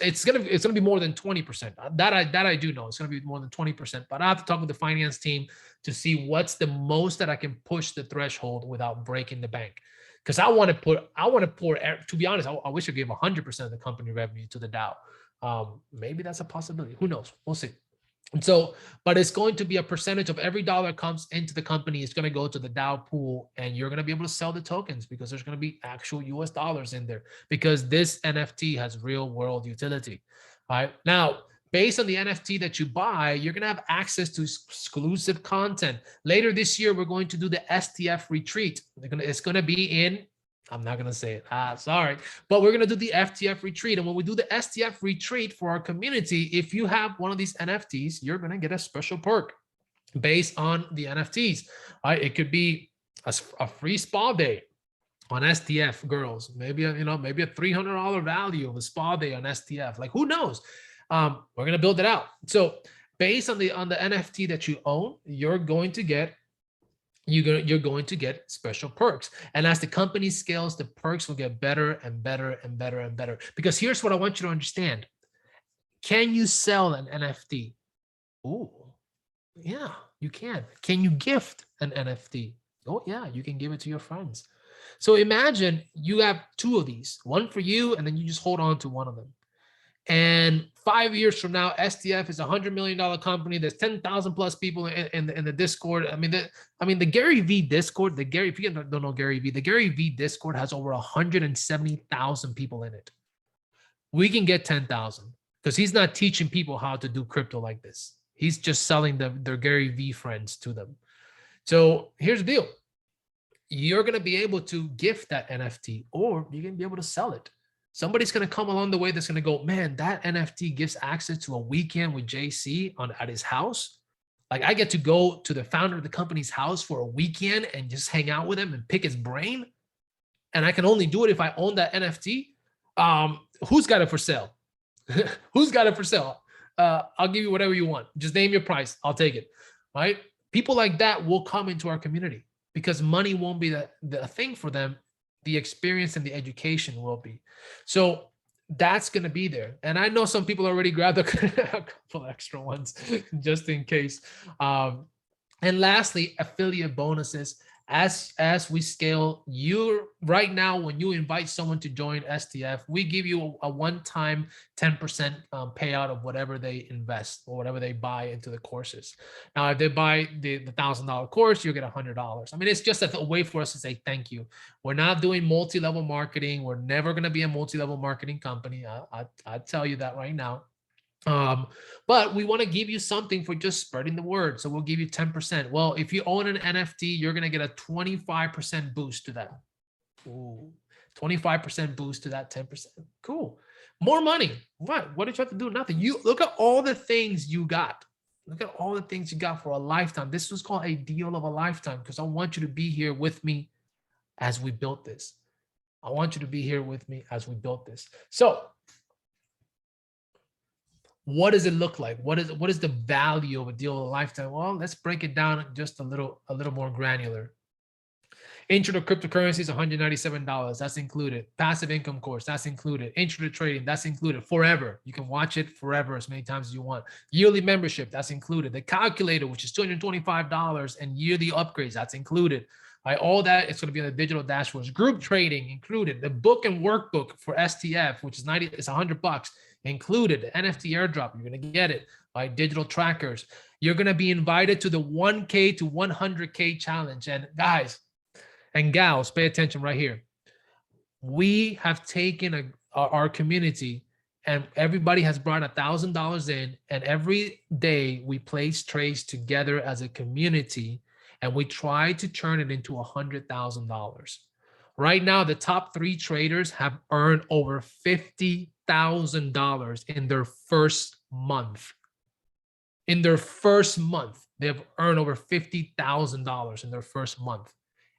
Speaker 1: it's going to be more than 20%. That I do know. It's going to be more than 20%. But I have to talk with the finance team to see what's the most that I can push the threshold without breaking the bank. Because I want to pour, to be honest, I wish I gave 100% of the company revenue to the DAO. Maybe that's a possibility. Who knows? We'll see. And so, but it's going to be a percentage of every dollar that comes into the company. It's going to go to the DAO pool, and you're going to be able to sell the tokens because there's going to be actual US dollars in there, because this NFT has real world utility. All right. Now, based on the NFT that you buy, you're going to have access to exclusive content. Later this year, we're going to do the STF retreat. It's going to be in, I'm not going to say it. Sorry. But we're going to do the STF retreat. And when we do the STF retreat for our community, if you have one of these NFTs, you're going to get a special perk based on the NFTs. It could be a free spa day on STF, girls. Maybe a $300 value of a spa day on STF. Like, who knows? We're going to build it out. So based on the NFT that you own, you're going to get special perks. And as the company scales, the perks will get better and better and better and better. Because here's what I want you to understand. Can you sell an NFT? Oh, yeah, you can. Can you gift an NFT? Oh, yeah, you can give it to your friends. So imagine you have two of these, one for you, and then you just hold on to one of them. And 5 years from now, STF is $100 million company. There's 10,000 plus people in the Discord. I mean, the Gary V Discord, if you don't know Gary V, the Gary V Discord has over 170,000 people in it. We can get 10,000 because he's not teaching people how to do crypto like this. He's just selling their Gary V friends to them. So here's the deal. You're going to be able to gift that NFT, or you're going to be able to sell it. Somebody's going to come along the way that's going to go, man, that NFT gives access to a weekend with JC at his house. Like, I get to go to the founder of the company's house for a weekend and just hang out with him and pick his brain. And I can only do it if I own that NFT. Who's got it for sale? Who's got it for sale? I'll give you whatever you want. Just name your price. I'll take it. Right? People like that will come into our community because money won't be the thing for them. The experience and the education will be. So that's going to be there. And I know some people already grabbed a couple extra ones just in case. And lastly, affiliate bonuses. As we scale, right now, when you invite someone to join STF, we give you a one-time 10% payout of whatever they invest or whatever they buy into the courses. Now, if they buy the $1,000 course, you get $100. I mean, it's just a way for us to say thank you. We're not doing multi-level marketing. We're never going to be a multi-level marketing company. I tell you that right now. But we want to give you something for just spreading the word. So we'll give you 10%. Well, if you own an NFT, you're going to get a 25% boost to that. Ooh, 25% boost to that 10%. Cool. More money. What did you have to do? Nothing. You look at all the things you got. Look at all the things you got for a lifetime. This was called a deal of a lifetime because I want you to be here with me as we built this. I want you to be here with me as we built this. So what does it look like? What is the value of a deal of a lifetime? Well, let's break it down just a little more granular. Intro to cryptocurrencies, $197. That's included. Passive income course, that's included. Intro to trading, that's included. Forever. You can watch it forever as many times as you want. Yearly membership, that's included. The calculator, which is $225, and yearly upgrades, that's included. All that is going to be on the digital dashboards. Group trading included. The book and workbook for STF, which is it's $100, included. The NFT airdrop, you're going to get it. Digital trackers. You're going to be invited to the 1K to 100K challenge. And guys and gals, pay attention right here. We have taken our community, and everybody has brought $1,000 in, and every day we place trades together as a community, and we try to turn it into $100,000. Right now, the top 3 traders have earned over $50,000 in their first month. In their first month, they've earned over $50,000 in their first month.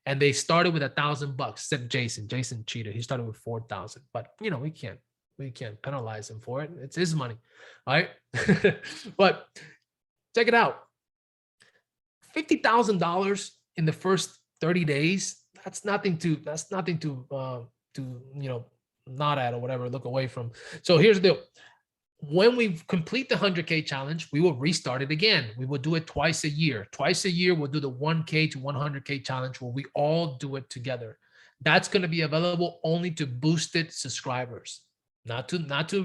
Speaker 1: And they started with $1,000, except Jason. Jason cheated. He started with 4,000. But you know, we can't penalize him for it. It's his money, right? But check it out. $50,000 in the first 30 days. That's nothing to nod at or whatever, look away from. So here's the deal. When we complete the 100K challenge, we will restart it again. We will do it twice a year. Twice a year, we'll do the 1K to 100K challenge where we all do it together. That's going to be available only to boosted subscribers, not to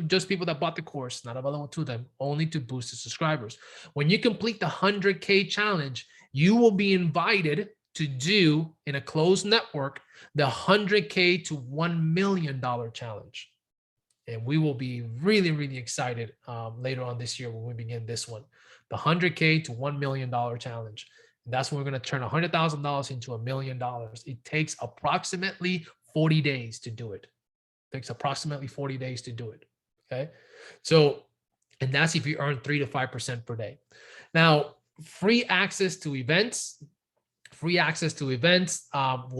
Speaker 1: just people that bought the course, not available to them, only to boosted subscribers. When you complete the 100K challenge, you will be invited to do in a closed network the 100K to $1 million challenge. And we will be really, really excited later on this year when we begin this one, the 100K to $1 million challenge. And that's when we're going to turn $100,000 into $1 million. It takes approximately 40 days to do it. It takes approximately 40 days to do it. Okay. So, and that's if you earn 3 to 5% per day. Now, free access to events. When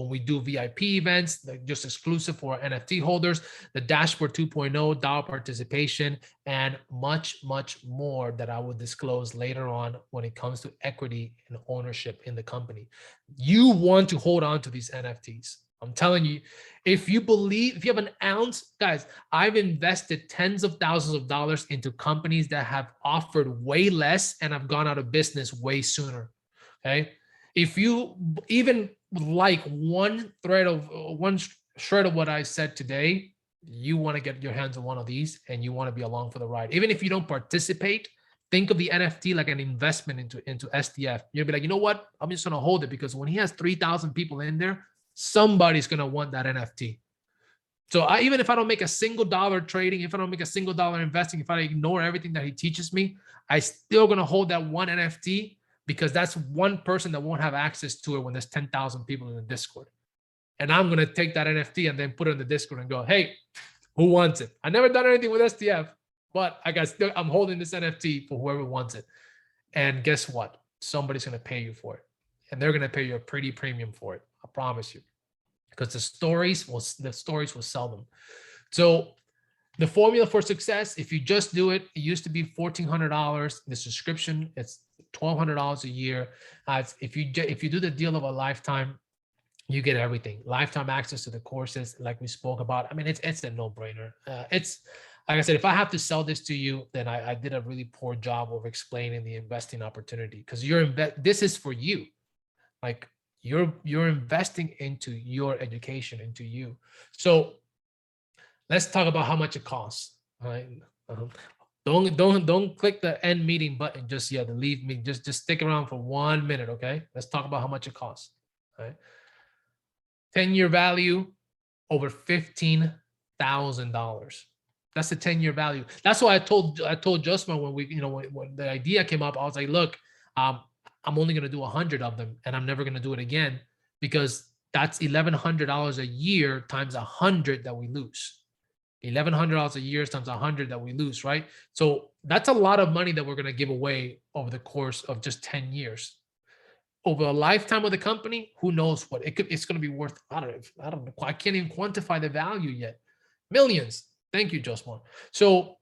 Speaker 1: we do VIP events, just exclusive for NFT holders, the dashboard 2.0, DAO participation, and much, much more that I will disclose later on when it comes to equity and ownership in the company. You want to hold on to these NFTs. I'm telling you, if you have an ounce, guys, I've invested tens of thousands of dollars into companies that have offered way less and have gone out of business way sooner. Okay. If you even like one shred of what I said today, you want to get your hands on one of these and you want to be along for the ride. Even if you don't participate, think of the NFT like an investment into STF. You'll be like, you know what? I'm just going to hold it because when he has 3,000 people in there, somebody's going to want that NFT. So even if I don't make a single dollar trading, if I don't make a single dollar investing, if I ignore everything that he teaches me, I still going to hold that one NFT because that's one person that won't have access to it when there's 10,000 people in the Discord. And I'm going to take that NFT and then put it in the Discord and go, hey, who wants it? I never done anything with STF, but I'm holding this NFT for whoever wants it. And guess what? Somebody's going to pay you for it. And they're going to pay you a pretty premium for it. I promise you. Because the stories will sell them. So the formula for success, if you just do it, it used to be $1,400. The subscription, it's $1,200 a year. If you do the deal of a lifetime, you get everything. Lifetime access to the courses, like we spoke about. I mean, it's a no-brainer. It's like I said, if I have to sell this to you, then I did a really poor job of explaining the investing opportunity because this is for you. Like you're investing into your education, into you. So let's talk about how much it costs. All right. Don't click the end meeting button just yet to leave me. Just stick around for 1 minute, okay? Let's talk about how much it costs. All right. 10-year value over $15,000. That's the 10-year value. That's why I told Justin when the idea came up, I was like, look, I'm only going to do 100 of them and I'm never going to do it again because that's $1,100 a year times 100 that we lose. $1,100 a year times 100 that we lose, right? So that's a lot of money that we're going to give away over the course of just 10 years. Over a lifetime of the company, who knows what it's going to be worth. I don't know. I can't even quantify the value yet. Millions. Thank you, Josmar. So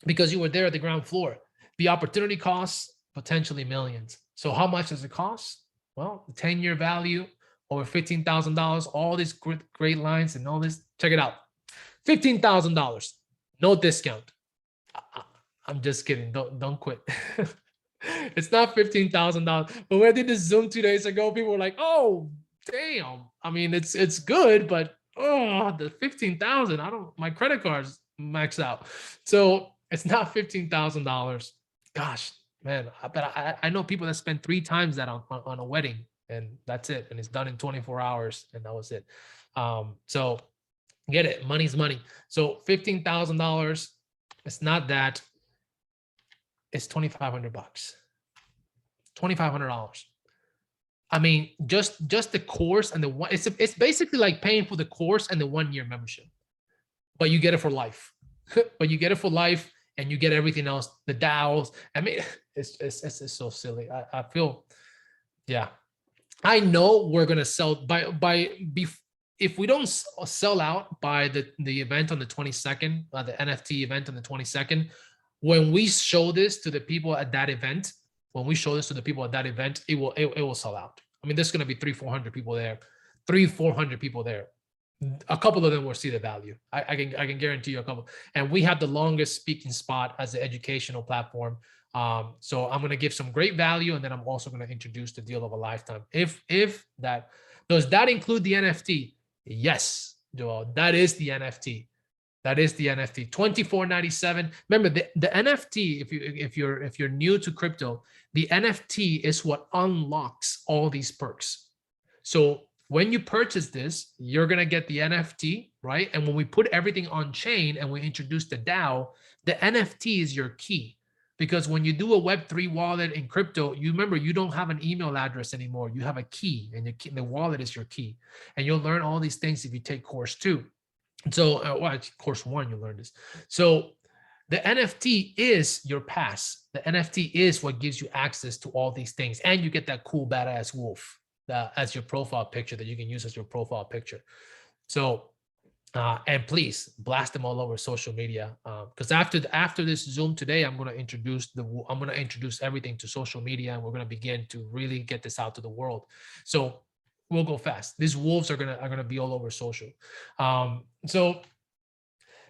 Speaker 1: because you were there at the ground floor, the opportunity costs potentially millions. So how much does it cost? Well, the 10-year value over $15,000, all these great lines and all this. Check it out. $15,000, no discount. I'm just kidding. Don't quit. It's not $15,000. But when I did this Zoom 2 days ago, people were like, "Oh, damn! I mean, it's good, but the $15,000. My credit card's maxed out, so it's not $15,000. Gosh, man, I know people that spend 3 times that on a wedding, and that's it, and it's done in 24 hours, and that was it. So Get it? Money's money. So $15,000. It's not that. It's $2,500. $2,500. I mean, just the course and the one. It's basically like paying for the course and the 1-year membership, but you get it for life. But you get it for life, and you get everything else. The DAOs. I mean, it's so silly. I feel, yeah. I know we're gonna sell if we don't sell out by the event on the 22nd, the NFT event on the 22nd, when we show this to the people at that event, it will sell out. I mean, there's going to be 300-400 people there, 300-400 people there. A couple of them will see the value. I can guarantee you a couple. And we have the longest speaking spot as an educational platform. So I'm going to give some great value, and then I'm also going to introduce the deal of a lifetime. Does that include the NFT? Yes, Joel, that is the NFT. That is the NFT. $24.97. Remember, the NFT, if you're new to crypto, the NFT is what unlocks all these perks. So when you purchase this, you're gonna get the NFT, right? And when we put everything on chain and we introduce the DAO, the NFT is your key. Because when you do a Web3 wallet in crypto, you remember you don't have an email address anymore. You have a key, and the wallet is your key. And you'll learn all these things if you take course 2. So, course 1, you learn this. So the NFT is your pass. The NFT is what gives you access to all these things. And you get that cool badass wolf as your profile picture that you can use as your profile picture. So, and please blast them all over social media. Because after this Zoom today, I'm going to introduce everything to social media, and we're going to begin to really get this out to the world. So we'll go fast. These wolves are gonna be all over social. So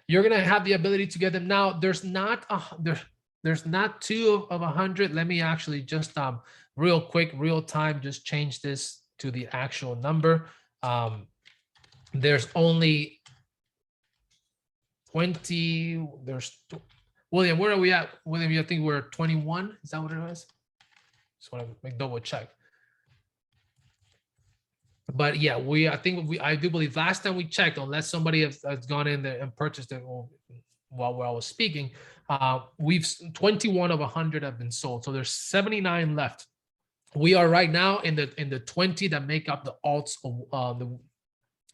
Speaker 1: you're gonna have the ability to get them. Now there's not 2 of 100. Let me actually just real quick, real time, just change this to the actual number. There's only 20. William, where are we at? William, I think we're 21. Is that what it is? Just want to make double check. But yeah, I do believe last time we checked, unless somebody has gone in there and purchased it while I was speaking, 21 of 100 have been sold. So there's 79 left. We are right now in the 20 that make up the alts,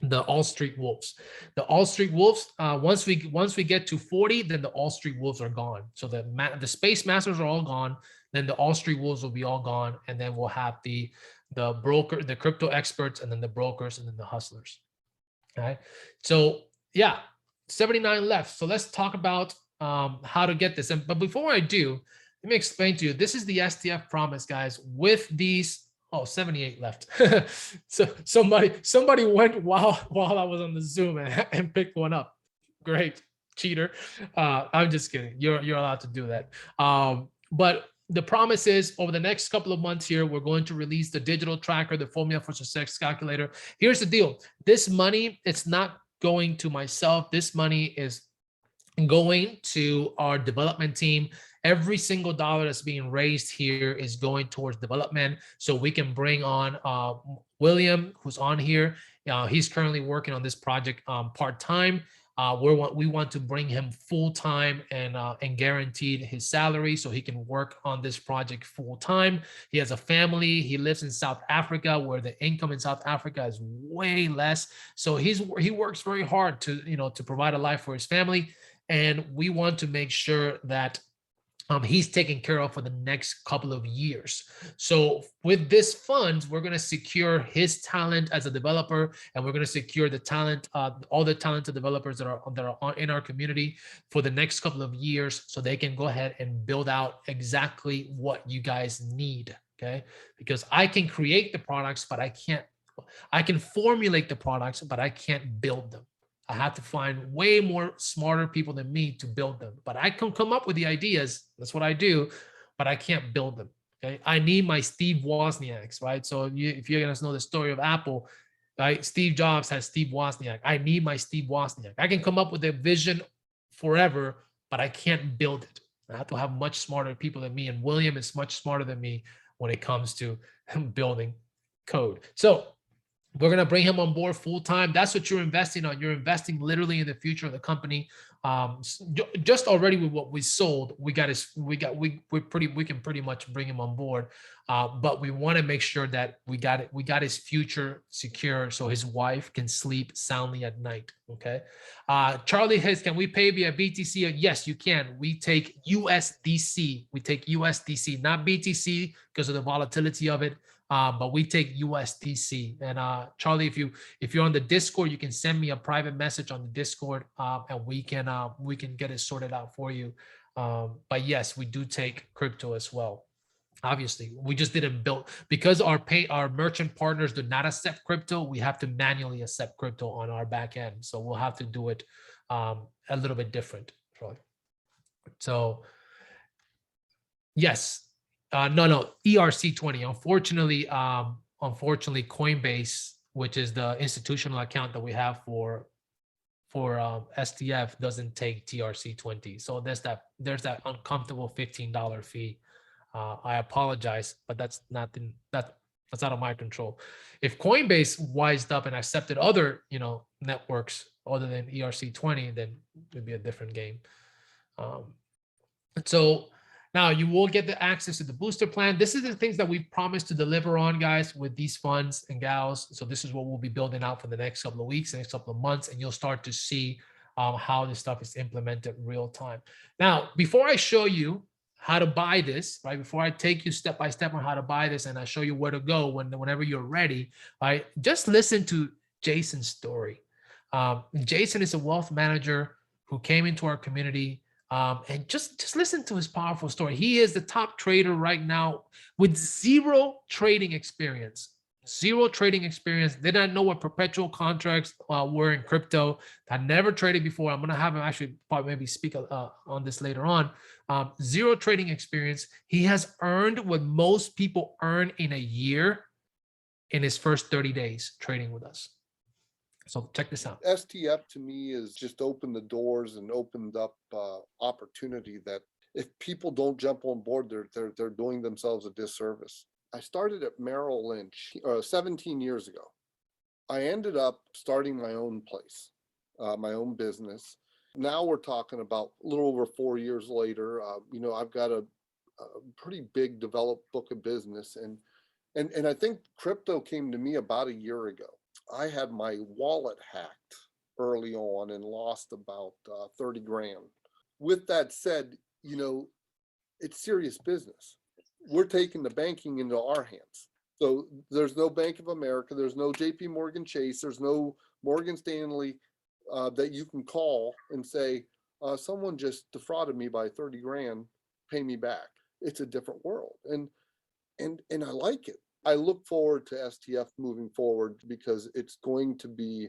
Speaker 1: the All Street Wolves. The All Street Wolves, once we get to 40, then the All Street Wolves are gone. So the Space Masters are all gone. Then the All Street Wolves will be all gone, and then we'll have the broker, the crypto experts, and then the brokers, and then the hustlers. Okay, so yeah, 79 left. So let's talk about how to get this. But before I do, let me explain to you. This is the STF promise, guys. With these, 78 left. So somebody went while I was on the Zoom and picked one up. Great, cheater. I'm just kidding. You're allowed to do that. But the promise is over the next couple of months here, we're going to release the digital tracker, the formula for success calculator. Here's the deal. This money, it's not going to myself. This money is going to our development team. Every single dollar that's being raised here is going towards development. So we can bring on William, who's on here. He's currently working on this project part-time. We want to bring him full-time and guaranteed his salary so he can work on this project full-time. He has a family. He lives in South Africa, where the income in South Africa is way less. So he works very hard to provide a life for his family. And we want to make sure that he's taken care of for the next couple of years. So with this funds, we're going to secure his talent as a developer, and we're going to secure the talent, all the talented developers that are in our community for the next couple of years, so they can go ahead and build out exactly what you guys need. Okay, because I can create the products, but I can formulate the products, but I can't build them. I have to find way more smarter people than me to build them. But I can come up with the ideas. That's what I do, but I can't build them. Okay, I need my Steve Wozniaks, right? So if you guys know the story of Apple, right? Steve Jobs has Steve Wozniak. I need my Steve Wozniak. I can come up with a vision forever, but I can't build it. I have to have much smarter people than me. And William is much smarter than me when it comes to building code. So We're going to bring him on board full time. That's what you're investing on. You're investing literally in the future of the company. Just already with what we sold, we can pretty much bring him on board. But we want to make sure that we got his future secure so his wife can sleep soundly at night. Okay. Charlie Hayes, can we pay via BTC? Yes, you can. We take USDC. We take USDC, not BTC because of the volatility of it. But we take USDC. And Charlie, if you're on the Discord, you can send me a private message on the Discord, and we can get it sorted out for you. But yes, we do take crypto as well. Obviously, we just didn't build because our merchant partners do not accept crypto. We have to manually accept crypto on our back end, so we'll have to do it a little bit different. So yes. No, ERC20. Unfortunately, Coinbase, which is the institutional account that we have for STF, doesn't take TRC20. So there's that uncomfortable $15 fee. I apologize, but that's out of my control. If Coinbase wised up and accepted other networks other than ERC20, then it'd be a different game. So now you will get the access to the booster plan. This is the things that we've promised to deliver on, guys, with these funds and gals. So this is what we'll be building out for the next couple of weeks, next couple of months, and you'll start to see how this stuff is implemented real time. Now, before I show you how to buy this, right? Before I take you step by step on how to buy this, and I show you where to go whenever you're ready, right? Just listen to Jason's story. Jason is a wealth manager who came into our community. And just listen to his powerful story. He is the top trader right now with zero trading experience. Did not know what perpetual contracts were in crypto. Had never traded before. I'm going to have him actually probably maybe speak on this later on. Zero trading experience. He has earned what most people earn in a year in his first 30 days trading with us. So check this out.
Speaker 6: STF to me is just opened the doors and opened up opportunity that if people don't jump on board, they're doing themselves a disservice. I started at Merrill Lynch 17 years ago. I ended up starting my own place, my own business. Now we're talking about a little over 4 years later. I've got a pretty big developed book of business, and I think crypto came to me about a year ago. I had my wallet hacked early on and lost about 30 grand. With that said, it's serious business. We're taking the banking into our hands. So there's no Bank of America, there's no JP Morgan Chase, there's no Morgan Stanley that you can call and say, someone just defrauded me by 30 grand, pay me back. It's a different world. And I like it. I look forward to STF moving forward because it's going to be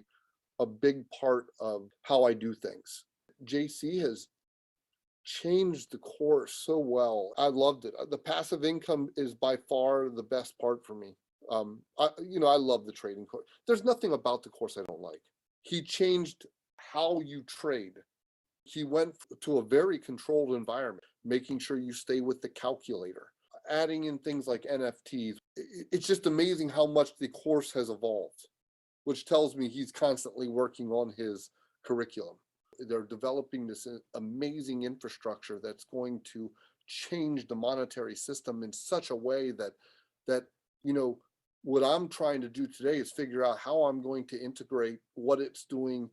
Speaker 6: a big part of how I do things. JC has changed the course so well. I loved it. The passive income is by far the best part for me. I love the trading course. There's nothing about the course I don't like. He changed how you trade. He went to a very controlled environment, making sure you stay with the calculator. Adding in things like NFTs, it's just amazing how much the course has evolved, which tells me he's constantly working on his curriculum. They're developing this amazing infrastructure that's going to change the monetary system in such a way that what I'm trying to do today is figure out how I'm going to integrate what it's doing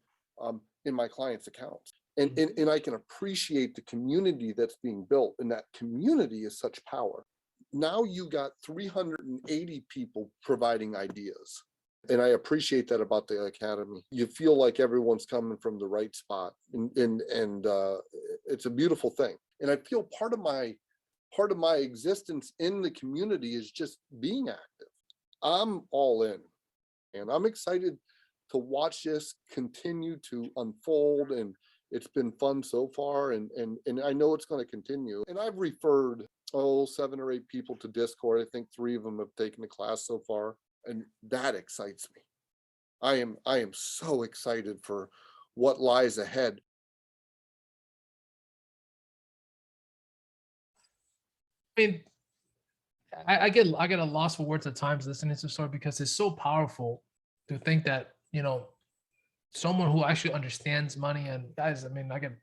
Speaker 6: in my clients' accounts. And I can appreciate the community that's being built, and that community is such power. Now you got 380 people providing ideas. And I appreciate that about the Academy. You feel like everyone's coming from the right spot, and it's a beautiful thing. And I feel part of my existence in the community is just being active. I'm all in, and I'm excited to watch this continue to unfold. And it's been fun so far, and I know it's going to continue. And I've referred 7 or 8 people to Discord. I think 3 of them have taken the class so far, and that excites me. I am so excited for what lies ahead.
Speaker 1: I mean, I get a loss for words at times listening to the story because it's so powerful. to think that, you know, someone who actually understands money, and guys, I mean, I get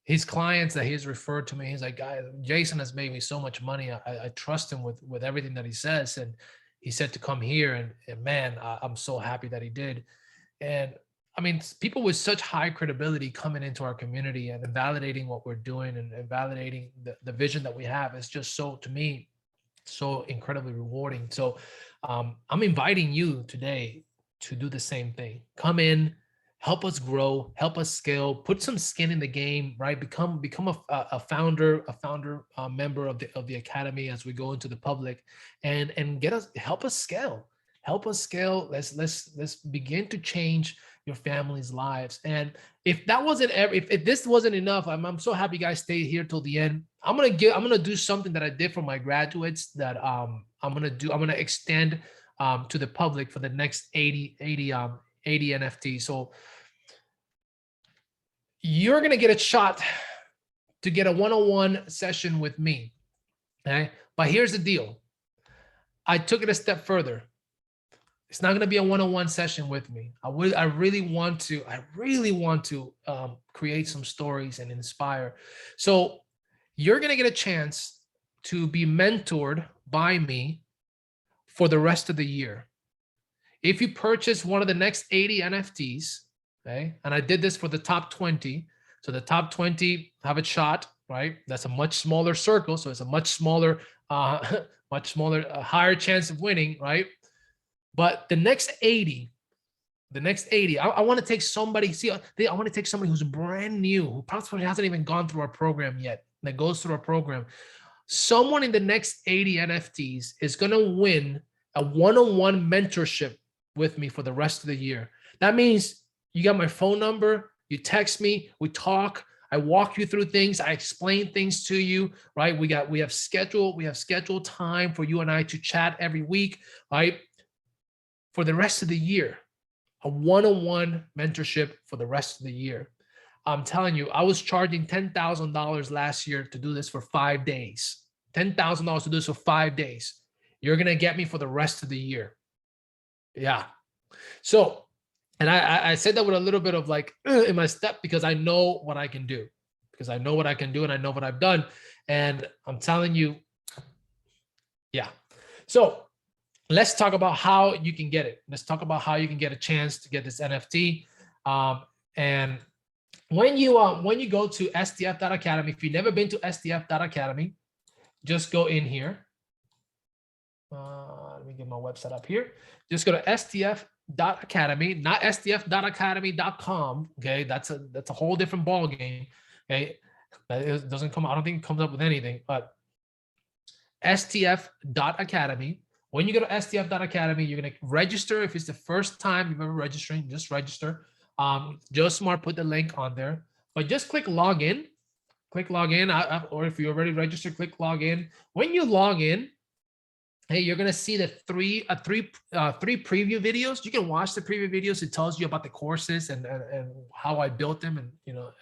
Speaker 1: his clients that he's referred to me. He's like, guys, Jason has made me so much money. I trust him with everything that he says. And he said to come here, and man, I'm so happy that he did. And I mean, people with such high credibility coming into our community and validating what we're doing and validating the vision that we have is just so, to me, so incredibly rewarding. So I'm inviting you today to do the same thing. Come in, help us grow, help us scale, put some skin in the game, right? Become a founder, member of the academy as we go into the public, and help us scale. Let's begin to change your family's lives. And if that wasn't if this wasn't enough, I'm so happy you guys stayed here till the end. I'm gonna do something that I did for my graduates that I'm gonna extend to the public for the next 80 NFTs. So you're gonna get a shot to get a one-on-one session with me. Okay, but here's the deal. I took it a step further. It's not going to be a one-on-one session with me. I really want to create some stories and inspire. So you're going to get a chance to be mentored by me for the rest of the year. If you purchase one of the next 80 NFTs, okay, and I did this for the top 20. So the top 20 have a shot, right? That's a much smaller circle. So it's a much smaller, higher chance of winning, right? But the next 80, I want to take somebody, I want to take somebody who's brand new, who probably hasn't even gone through our program yet, that goes through our program. Someone in the next 80 NFTs is going to win a one-on-one mentorship with me for the rest of the year. That means you got my phone number, you text me, we talk, I walk you through things, I explain things to you, right? We have scheduled time for you and I to chat every week, right? For the rest of the year, a one-on-one mentorship for the rest of the year. I'm telling you, I was charging $10,000 last year to do this for 5 days. $10,000 to do this for 5 days. You're going to get me for the rest of the year. Yeah. So, and I said that with a little bit of like in my step, because I know what I can do, and I know what I've done. And I'm telling you, yeah. So let's talk about how you can get it. Let's talk about how you can get a chance to get this NFT. And when you go to STF.Academy, if you've never been to STF.Academy, just go in here. Let me get my website up here. Just go to STF.Academy, not STF.Academy.com. Okay, that's a whole different ball game. Okay, that doesn't come. I don't think it comes up with anything. But STF.Academy. When you go to STF.Academy, you're going to register. If it's the first time you've ever registering, just register. Joe Smart put the link on there, but just click log in. Or if you're already registered, click log in. When you log in, hey, you're going to see the three preview videos. You can watch the preview videos. It tells you about the courses and how I built them, and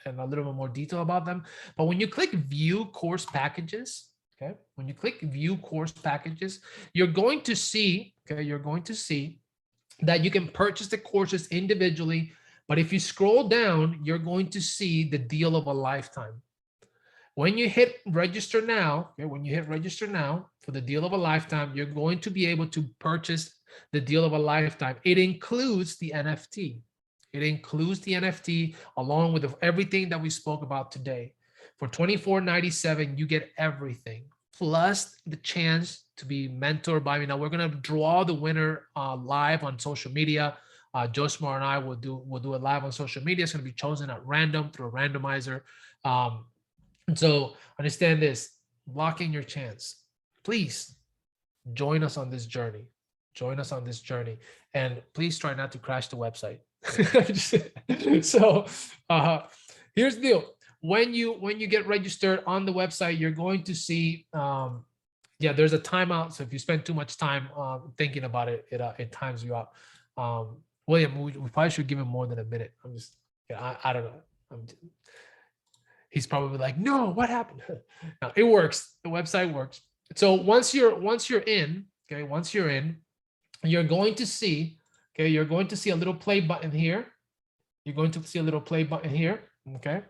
Speaker 1: and a little bit more detail about them. But when you click view course packages, okay, when you click view course packages, you're going to see that you can purchase the courses individually. But if you scroll down, you're going to see the deal of a lifetime. When you hit register now, for the deal of a lifetime, you're going to be able to purchase the deal of a lifetime. It includes the NFT. Along with everything that we spoke about today. For $24.97, you get everything, plus the chance to be mentored by me. Now we're gonna draw the winner live on social media. Joe Smart and I will do it live on social media. It's gonna be chosen at random through a randomizer. And so understand this: lock in your chance. Please join us on this journey. And please try not to crash the website. So here's the deal. When you get registered on the website, you're going to see, there's a timeout. So if you spend too much time thinking about it, it times you out. William, we probably should give him more than a minute. I don't know. He's probably like, no, what happened? No, it works. The website works. So once you're in, you're going to see, Okay, you're going to see a little play button here. You're going to see a little play button here. Okay.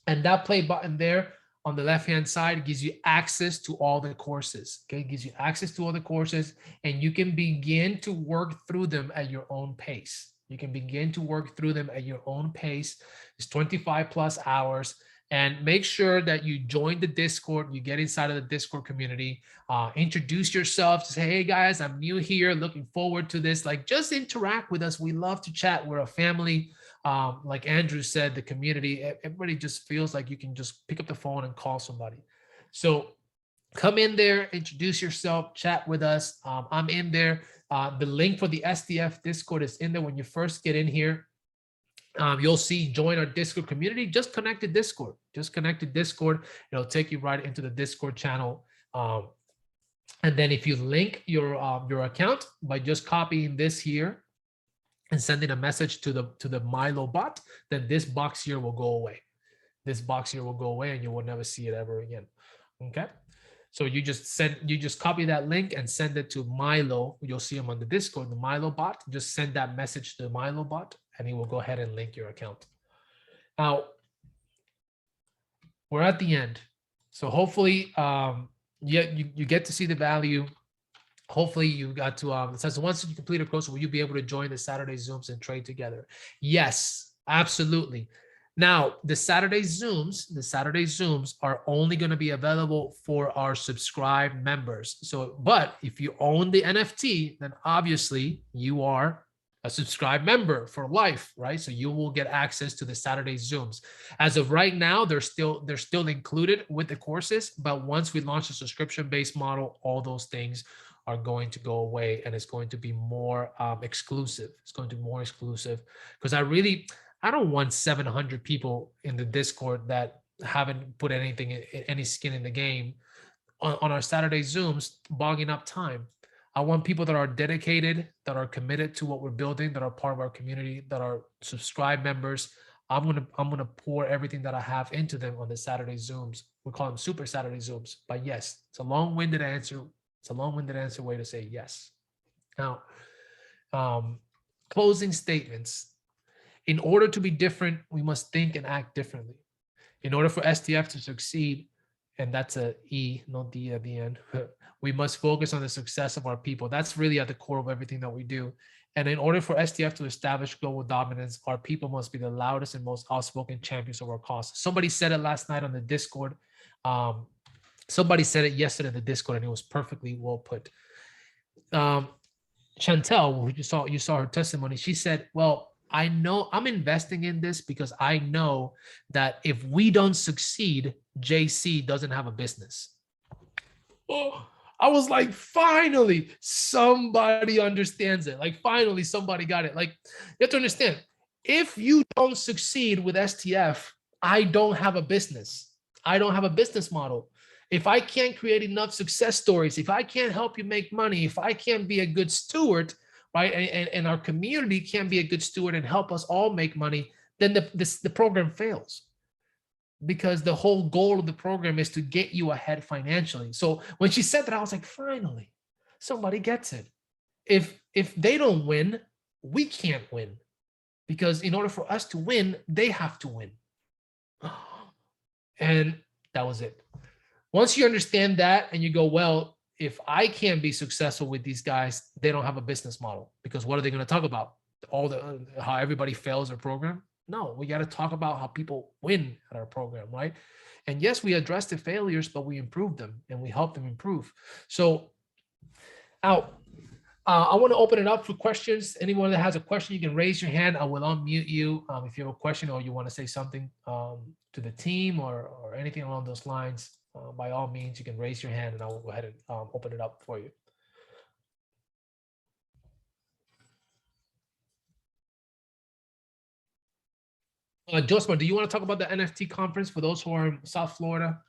Speaker 1: And that play button there on the left-hand side gives you access to all the courses. Okay, it gives you access to all the courses, and you can begin to work through them at your own pace. You can begin to work through them at your own pace. It's 25 plus hours. And make sure that you join the Discord, you get inside of the Discord community, introduce yourself, say, hey guys, I'm new here, looking forward to this. Like, just interact with us. We love to chat. We're a family. Like Andrew said, the community, everybody just feels like you can just pick up the phone and call somebody. So come in there, introduce yourself, chat with us. I'm in there. The link for the STF Discord is in there when you first get in here. You'll see join our Discord community. Just connect to Discord. Just connect to Discord. It'll take you right into the Discord channel. And then if you link your account by just copying this here and sending a message to the Milo bot, then this box here will go away. This box here will go away, and you will never see it ever again. Okay. So you just copy that link and send it to Milo. You'll see him on the Discord, the Milo bot. Just send that message to the Milo bot, and he will go ahead and link your account. Now, we're at the end. So hopefully, you get to see the value. Hopefully you got to, it says once you complete a course, will you be able to join the Saturday Zooms and trade together? Yes, absolutely. Now, the Saturday Zooms are only going to be available for our subscribed members. So, but if you own the NFT, then obviously you are a subscribed member for life, right? So you will get access to the Saturday Zooms. As of right now, they're still included with the courses, but once we launch a subscription-based model, all those things are going to go away, and it's going to be more exclusive. It's going to be more exclusive because I don't want 700 people in the Discord that haven't put any skin in the game on our Saturday Zooms, bogging up time. I want people that are dedicated, that are committed to what we're building, that are part of our community, that are subscribed members. I'm gonna pour everything that I have into them on the Saturday Zooms. We call them Super Saturday Zooms. But yes, it's a long-winded answer. It's a long-winded answer way to say yes. Now, closing statements. In order to be different, we must think and act differently. In order for STF to succeed, and that's a E, not D at the end, we must focus on the success of our people. That's really at the core of everything that we do. And in order for STF to establish global dominance, our people must be the loudest and most outspoken champions of our cause. Somebody said it last night on the Discord. Somebody said it yesterday in the Discord, and it was perfectly well put. Chantel, you saw her testimony. She said, well, I know I'm investing in this because I know that if we don't succeed, JC doesn't have a business. Oh, I was like, finally, somebody understands it. Like, finally, somebody got it. Like, you have to understand, if you don't succeed with STF, I don't have a business. I don't have a business model. If I can't create enough success stories, if I can't help you make money, if I can't be a good steward, right, and our community can be a good steward and help us all make money, then the program fails. Because the whole goal of the program is to get you ahead financially. So when she said that, I was like, finally, somebody gets it. If they don't win, we can't win. Because in order for us to win, they have to win. And that was it. Once you understand that and you go, well, if I can't be successful with these guys, they don't have a business model. Because what are they going to talk about? How everybody fails their program? No, we got to talk about how people win at our program, right? And yes, we address the failures, but we improve them and we help them improve. So now, I want to open it up for questions. Anyone that has a question, you can raise your hand. I will unmute you if you have a question or you want to say something to the team or anything along those lines. By all means, you can raise your hand and I will go ahead and open it up for you. Josma, do you want to talk about the NFT conference for those who are in South Florida?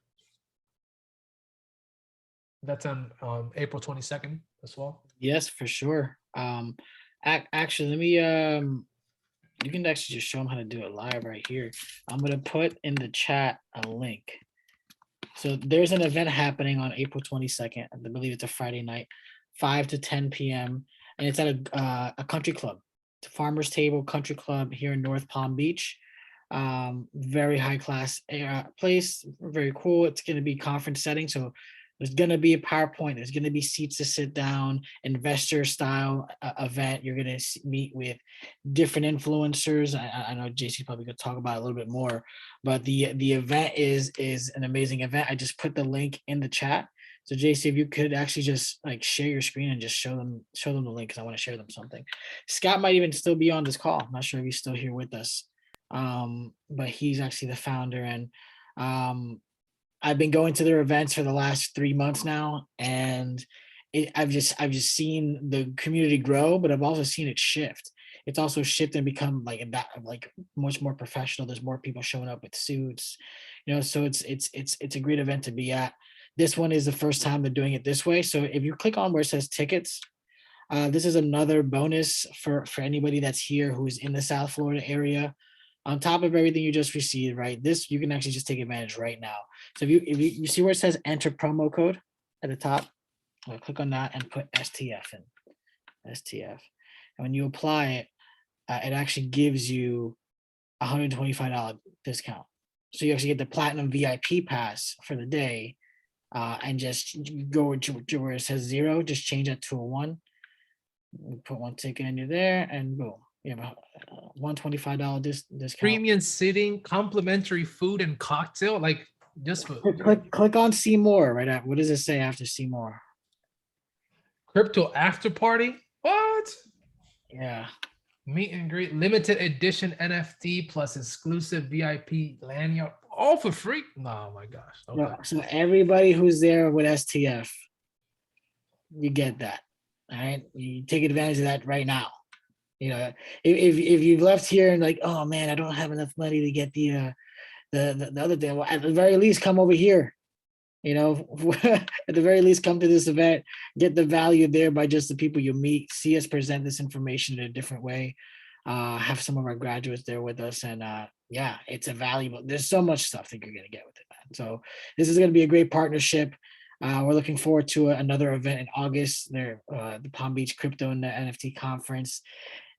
Speaker 1: That's on April 22nd as well.
Speaker 2: Yes, for sure. Actually, let me, you can actually just show them how to do it live right here. I'm going to put in the chat a link. So there's an event happening on April 22nd. I believe it's a Friday night, 5 to 10 p.m. and it's at a country club, Farmers Table Country Club here in North Palm Beach. Very high class place, very cool. It's going to be conference setting, so there's going to be a PowerPoint. There's going to be seats to sit down, investor style event. You're going to meet with different influencers. I know JC probably going to talk about it a little bit more, but the event is an amazing event. I just put the link in the chat. So JC, if you could actually just like share your screen and just show them the link, because I want to share them something. Scott might even still be on this call. I'm not sure if he's still here with us, but he's actually the founder, and I've been going to their events for the last 3 months now, and I've just seen the community grow, but I've also seen it shift. It's also shifted and become like much more professional. There's more people showing up with suits, so it's a great event to be at. This one is the first time they're doing it this way. So if you click on where it says tickets, this is another bonus for anybody that's here who is in the South Florida area. On top of everything you just received, right? This, you can actually just take advantage right now. So if you see where it says enter promo code at the top, click on that and put STF in, STF. And when you apply it, it actually gives you a $125 discount. So you actually get the platinum VIP pass for the day, and just go to where it says 0, just change that to a 1. Put one ticket in there, and boom. You have a $125 discount.
Speaker 1: Premium sitting, complimentary food and cocktail, like just for
Speaker 2: click on see more right at, what does it say after see more?
Speaker 1: Crypto after party. What?
Speaker 2: Yeah.
Speaker 1: Meet and greet, limited edition NFT plus exclusive VIP lanyard, all for free. Oh my gosh. Okay.
Speaker 2: So everybody who's there with STF, you get that. All right. You take advantage of that right now. If you've left here and like, oh man, I don't have enough money to get the other thing, well, at the very least, come over here. At the very least, come to this event, get the value there by just the people you meet, see us present this information in a different way, have some of our graduates there with us, and yeah, it's a valuable. There's so much stuff that you're gonna get with it, man. So this is gonna be a great partnership. We're looking forward to another event in August. They're the Palm Beach Crypto and the NFT Conference.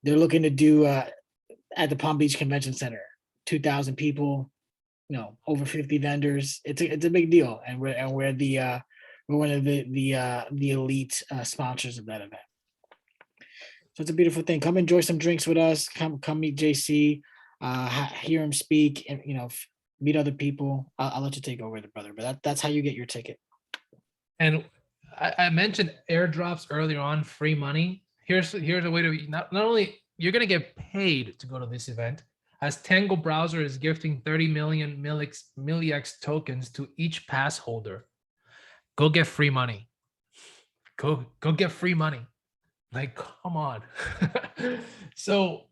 Speaker 2: They're looking to do at the Palm Beach Convention Center, 2,000 people, over 50 vendors. It's a big deal, and we're one of the elite sponsors of that event. So it's a beautiful thing. Come enjoy some drinks with us. Come meet JC, hear him speak, and meet other people. I'll let you take over, brother. But that's how you get your ticket. And
Speaker 1: I mentioned airdrops earlier on, free money. Here's a way to not only you're gonna get paid to go to this event, as Tango Browser is gifting 30 million Millix tokens to each pass holder. Go get free money. Go get free money. Like, come on. So,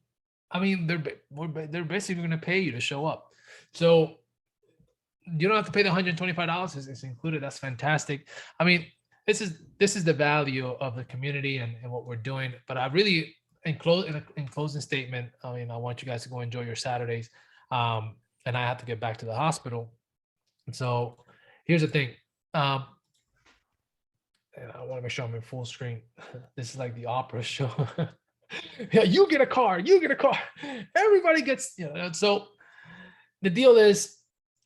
Speaker 1: I mean, they're basically gonna pay you to show up. So you don't have to pay the $125. It's included. That's fantastic. I mean, this is the value of the community and what we're doing. But I really, in closing statement, I mean, I want you guys to go enjoy your Saturdays. And I have to get back to the hospital. And so here's the thing. And I want to make sure I'm in full screen. This is like the opera show. Yeah, you get a car. Everybody gets, so the deal is,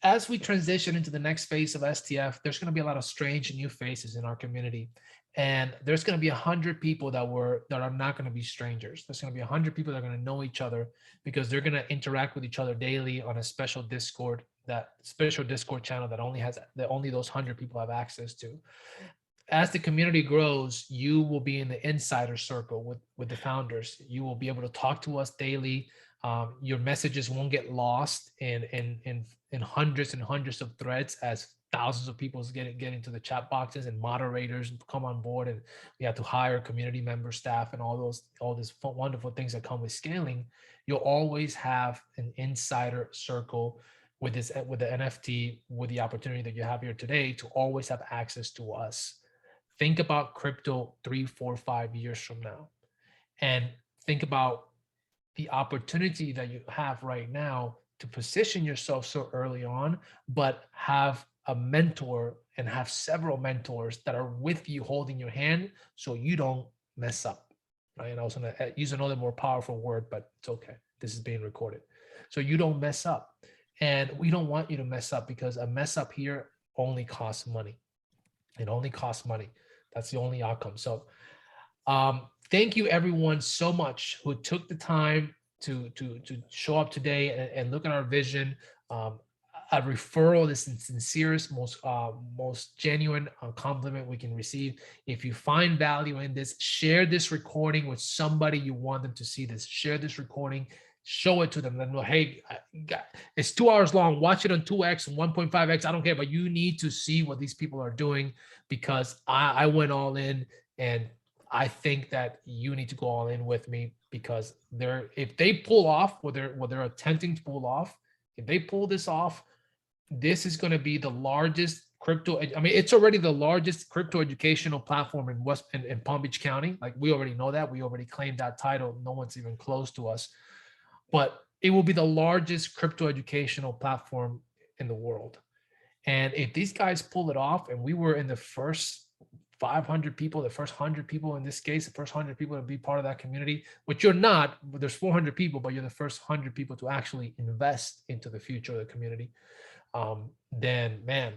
Speaker 1: as we transition into the next phase of STF, there's going to be a lot of strange new faces in our community. And there's going to be 100 people that are not going to be strangers. There's going to be 100 people that are going to know each other because they're going to interact with each other daily on a special Discord channel that only those 100 people have access to. As the community grows, you will be in the insider circle with the founders. You will be able to talk to us daily. Your messages won't get lost in hundreds and hundreds of threads as thousands of people get into the chat boxes, and moderators come on board, and we have to hire community member staff and all these wonderful things that come with scaling. You'll always have an insider circle with the NFT, with the opportunity that you have here today to always have access to us. Think about crypto 3, 4, 5 years from now, and think about the opportunity that you have right now to position yourself so early on, but have a mentor and have several mentors that are with you holding your hand so you don't mess up. right? And I was going to use another more powerful word, but it's okay. This is being recorded. So you don't mess up. And we don't want you to mess up, because a mess up here only costs money. It only costs money. That's the only outcome. So thank you everyone so much who took the time to show up today and look at our vision. A referral is the sincerest, most genuine compliment we can receive. If you find value in this, share this recording with somebody you want them to see this. Share this recording, show it to them. Let them know, hey, it's 2 hours long. Watch it on 2x and 1.5x. I don't care, but you need to see what these people are doing, because I went all in, and I think that you need to go all in with me, because if they pull off what they're attempting to pull off, if they pull this off, this is going to be the largest crypto. I mean, it's already the largest crypto educational platform in Palm Beach County. Like, we already know that. We already claimed that title. No one's even close to us. But it will be the largest crypto educational platform in the world. And if these guys pull it off, and we were in the first 500 people, the first 100 people in this case, the first 100 people to be part of that community, which you're not, there's 400 people, but you're the first 100 people to actually invest into the future of the community. Then, man,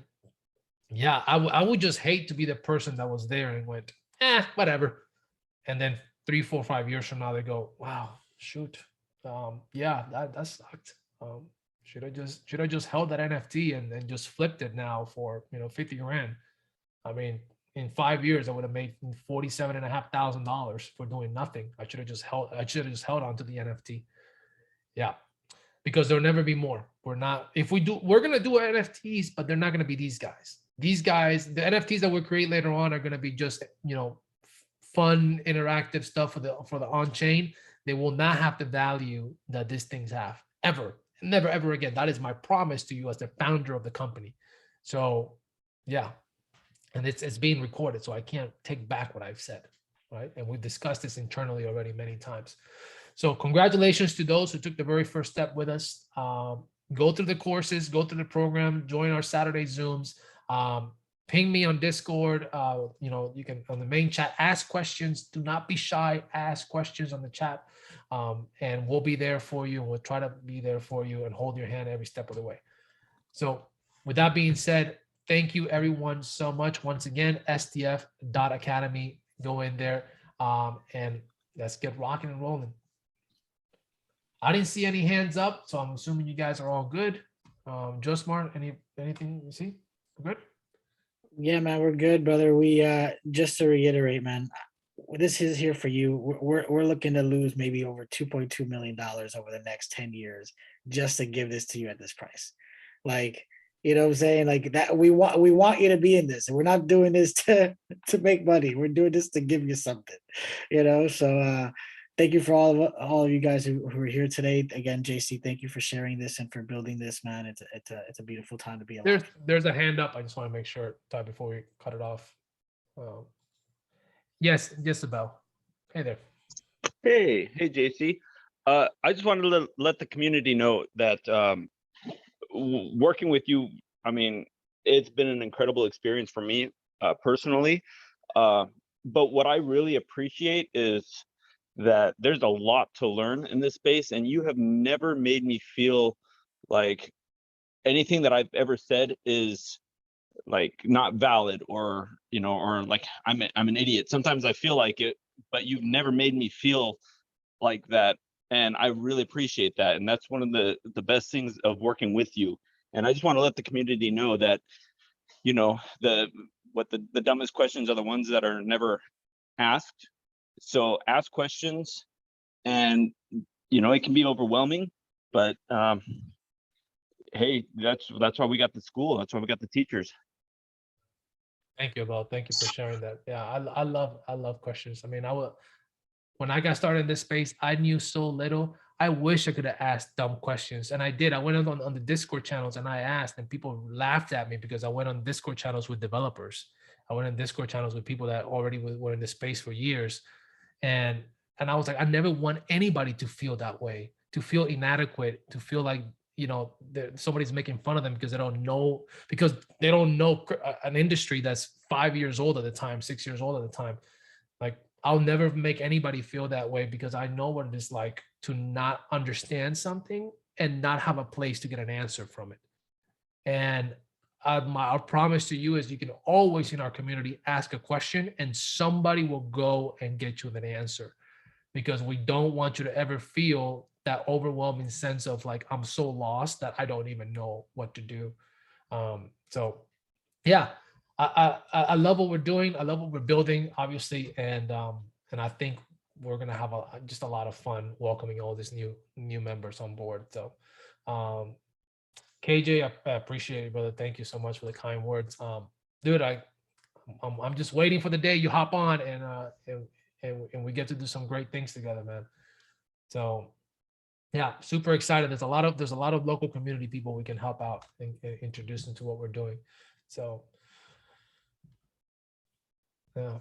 Speaker 1: yeah, I would just hate to be the person that was there and went, whatever. And then 3, 4, 5 years from now, they go, wow, shoot. Yeah, that sucked. Should I just held that NFT and just flipped it now for 50 grand? I mean, in 5 years, I would have made $47,500 for doing nothing. I should have just held on to the NFT. Yeah, because there'll never be more. We're gonna do NFTs, but they're not gonna be these guys. These guys, the NFTs that we'll create later on are gonna be just fun, interactive stuff for the on-chain. They will not have the value that these things have, ever. Never, ever again. That is my promise to you as the founder of the company. So, yeah. And it's being recorded, so I can't take back what I've said, right? And we've discussed this internally already many times. So congratulations to those who took the very first step with us. Go through the courses, go through the program, join our Saturday Zooms. Ping me on Discord. You can, on the main chat, ask questions. Do not be shy. Ask questions on the chat, and we'll be there for you. We'll try to be there for you and hold your hand every step of the way. So with that being said, thank you everyone so much. Once again, STF.Academy. Go in there, and let's get rocking and rolling. I didn't see any hands up, so I'm assuming you guys are all good. Josmar, anything you see? We're good?
Speaker 2: Yeah, man, we're good, brother. We just to reiterate, man, this is here for you. We're looking to lose maybe over $2.2 million over the next 10 years just to give this to you at this price. Like, you know what I'm saying? Like that, we want you to be in this, and we're not doing this to make money. We're doing this to give you something, So thank you for all of you guys who are here today. Again, JC, thank you for sharing this and for building this, man. It's a beautiful time to be alive.
Speaker 1: There's a hand up. I just want to make sure before we cut it off. Yes, Isabel. Hey there.
Speaker 7: Hey, JC. I just wanted to let the community know that working with you, I mean, it's been an incredible experience for me personally. But what I really appreciate is that there's a lot to learn in this space, and you have never made me feel like anything that I've ever said is like not valid or like I'm an idiot. Sometimes I feel like it, but you've never made me feel like that, and I really appreciate that. And that's one of the best things of working with you. And I just want to let the community know that the dumbest questions are the ones that are never asked. So ask questions, and it can be overwhelming, but hey, that's why we got the school. That's why we got the teachers.
Speaker 1: Thank you, Abel. Thank you for sharing that. Yeah, I love questions. I mean, when I got started in this space, I knew so little. I wish I could have asked dumb questions, and I did. I went on the Discord channels and I asked, and people laughed at me because I went on Discord channels with developers. I went on Discord channels with people that already were in the space for years. And I was like, I never want anybody to feel that way, to feel inadequate, to feel like, somebody's making fun of them because they don't know an industry that's 5 years old at the time, 6 years old at the time. Like, I'll never make anybody feel that way, because I know what it is like to not understand something and not have a place to get an answer from it. And our promise to you is you can always in our community ask a question and somebody will go and get you an answer, because we don't want you to ever feel that overwhelming sense of like, I'm so lost that I don't even know what to do. So yeah, I love what we're doing. I love what we're building, obviously. And I think we're going to have just a lot of fun welcoming all these new members on board. So KJ, I appreciate it, brother. Thank you so much for the kind words. Dude, I'm just waiting for the day you hop on and we get to do some great things together, man. So yeah, super excited. There's a lot of local community people we can help out and introduce them to what we're doing. So yeah.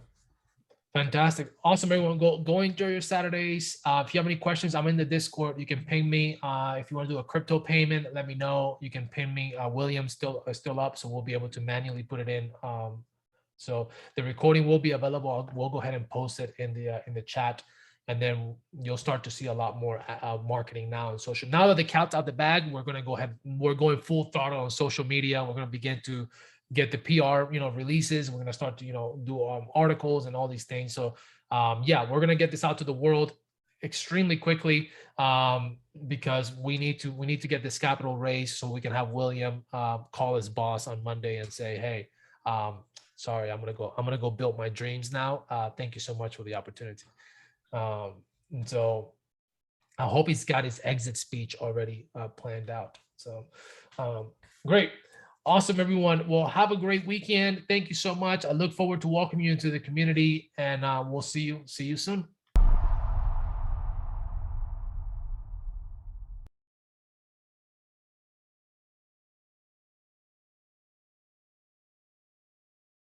Speaker 1: Fantastic. Awesome, everyone. Go enjoy your Saturdays. If you have any questions, I'm in the Discord. You can ping me. If you want to do a crypto payment, let me know. You can ping me. William's still up, so we'll be able to manually put it in. So the recording will be available. We'll go ahead and post it in the chat, and then you'll start to see a lot more marketing now on social. Now that the cat's out the bag, we're going to go ahead. We're going full throttle on social media. We're going to begin to get the PR, releases. We're going to start to, do articles and all these things. So yeah, we're going to get this out to the world extremely quickly because we need to get this capital raised so we can have William call his boss on Monday and say, hey, sorry, I'm going to go build my dreams now. Thank you so much for the opportunity. And so I hope he's got his exit speech already planned out. So great. Awesome, everyone. Well, have a great weekend. Thank you so much. I look forward to welcoming you into the community, and we'll see you soon.